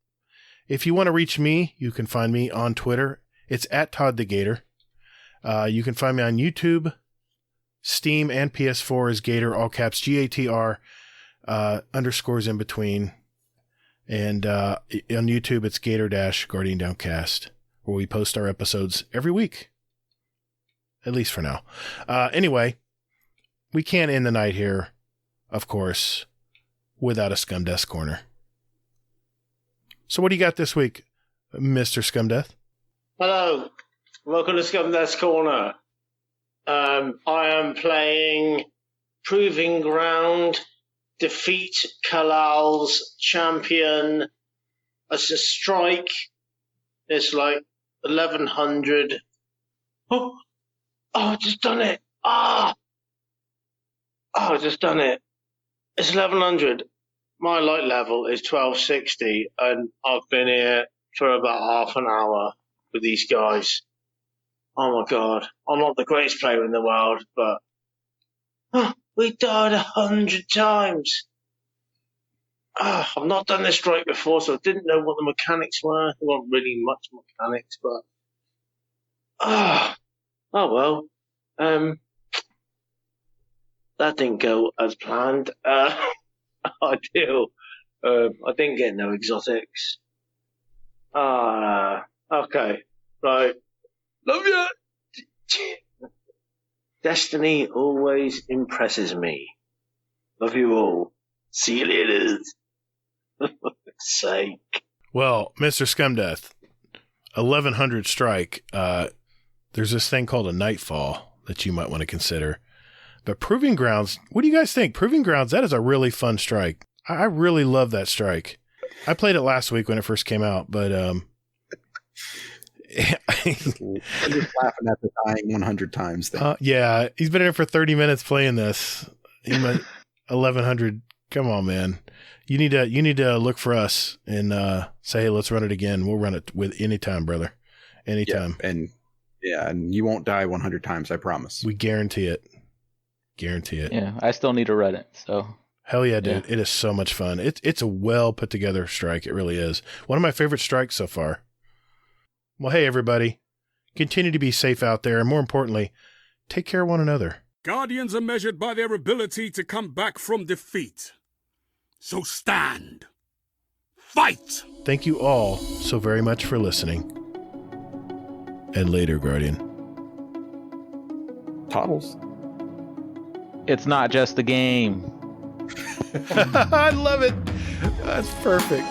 A: If you want to reach me, you can find me on Twitter. It's at Todd the Gatr. You can find me on YouTube, Steam, and PS4 is Gatr, all caps, Gatr, underscores in between. And on YouTube, it's Gatr-Guardian Downcast, where we post our episodes every week. At least for now. Anyway, we can't end the night here, of course, without a Scum Death Corner. So what do you got this week, Mr. Scumdeath?
G: Hello, welcome to Scumdeath's Corner. I am playing Proving Ground, defeat Kalal's champion. It's a strike. It's like 1100. Oh, I just done it. I just done it. It's 1100. My light level is 1260, and I've been here for about half an hour with these guys. Oh my god. I'm not the greatest player in the world, but we died 100 times. I've not done this strike before, so I didn't know what the mechanics were. There weren't really much mechanics, but oh well. That didn't go as planned. I didn't get no exotics. Okay. Right. Love you. Destiny always impresses me. Love you all. See you later. For fuck's sake.
A: Well, Mr. Scumdeath, 1100 strike. There's this thing called a Nightfall that you might want to consider. But Proving Grounds, what do you guys think? Proving Grounds, that is a really fun strike. I really love that strike. I played it last week when it first came out, but
B: I'm just laughing at the dying 100 times thing.
A: Yeah, he's been in for 30 minutes playing this. 1100. Come on, man. You need to look for us and say, hey, let's run it again. We'll run it with anytime, brother. Anytime.
B: Yeah, and you won't die 100 times, I promise.
A: We guarantee it. Guarantee it.
E: Yeah, I still need to run it. So
A: hell yeah, dude! Yeah. It is so much fun. It's a well put together strike. It really is one of my favorite strikes so far. Well, hey everybody, continue to be safe out there, and more importantly, take care of one another.
F: Guardians are measured by their ability to come back from defeat. So stand, fight.
A: Thank you all so very much for listening. And later, Guardian.
B: Toddles.
E: It's not just a game.
A: I love it. That's perfect.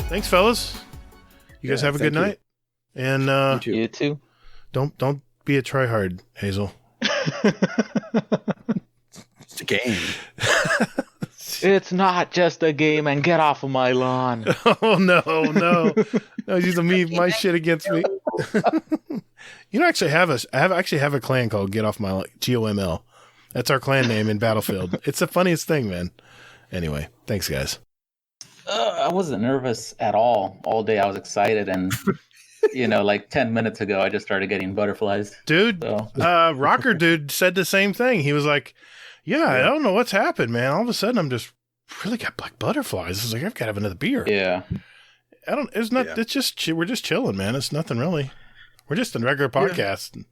A: Thanks, fellas. You guys have a good night. And
E: you too.
A: Don't be a tryhard, Hazel.
B: It's a game.
E: It's not just a game, and get off of my lawn.
A: Oh no, he's using my shit against me. You know, I actually have a clan called Get Off My Lawn, GOML. That's our clan name in Battlefield. It's the funniest thing, man. Anyway, thanks, guys.
E: I wasn't nervous at all day. I was excited, and like 10 minutes ago, I just started getting butterflies.
A: Dude,
E: so.
A: Rocker dude said the same thing. He was like, yeah, I don't know what's happened, man. All of a sudden, I'm just really got like butterflies. I was like, I've got to have another beer.
E: Yeah.
A: It's not, it's just, we're just chilling, man. It's nothing really. We're just a regular podcast. Yeah.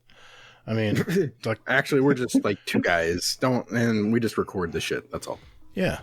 A: I mean, like,
B: actually, we're just like two guys. And we just record the shit. That's all.
A: Yeah.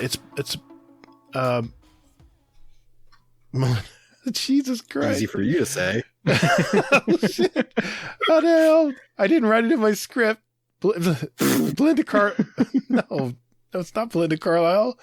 A: it's Jesus Christ.
B: Easy for you to say.
A: Oh, shit. Oh, no. I didn't write it in my script. Belinda No, it's not Belinda Carlisle.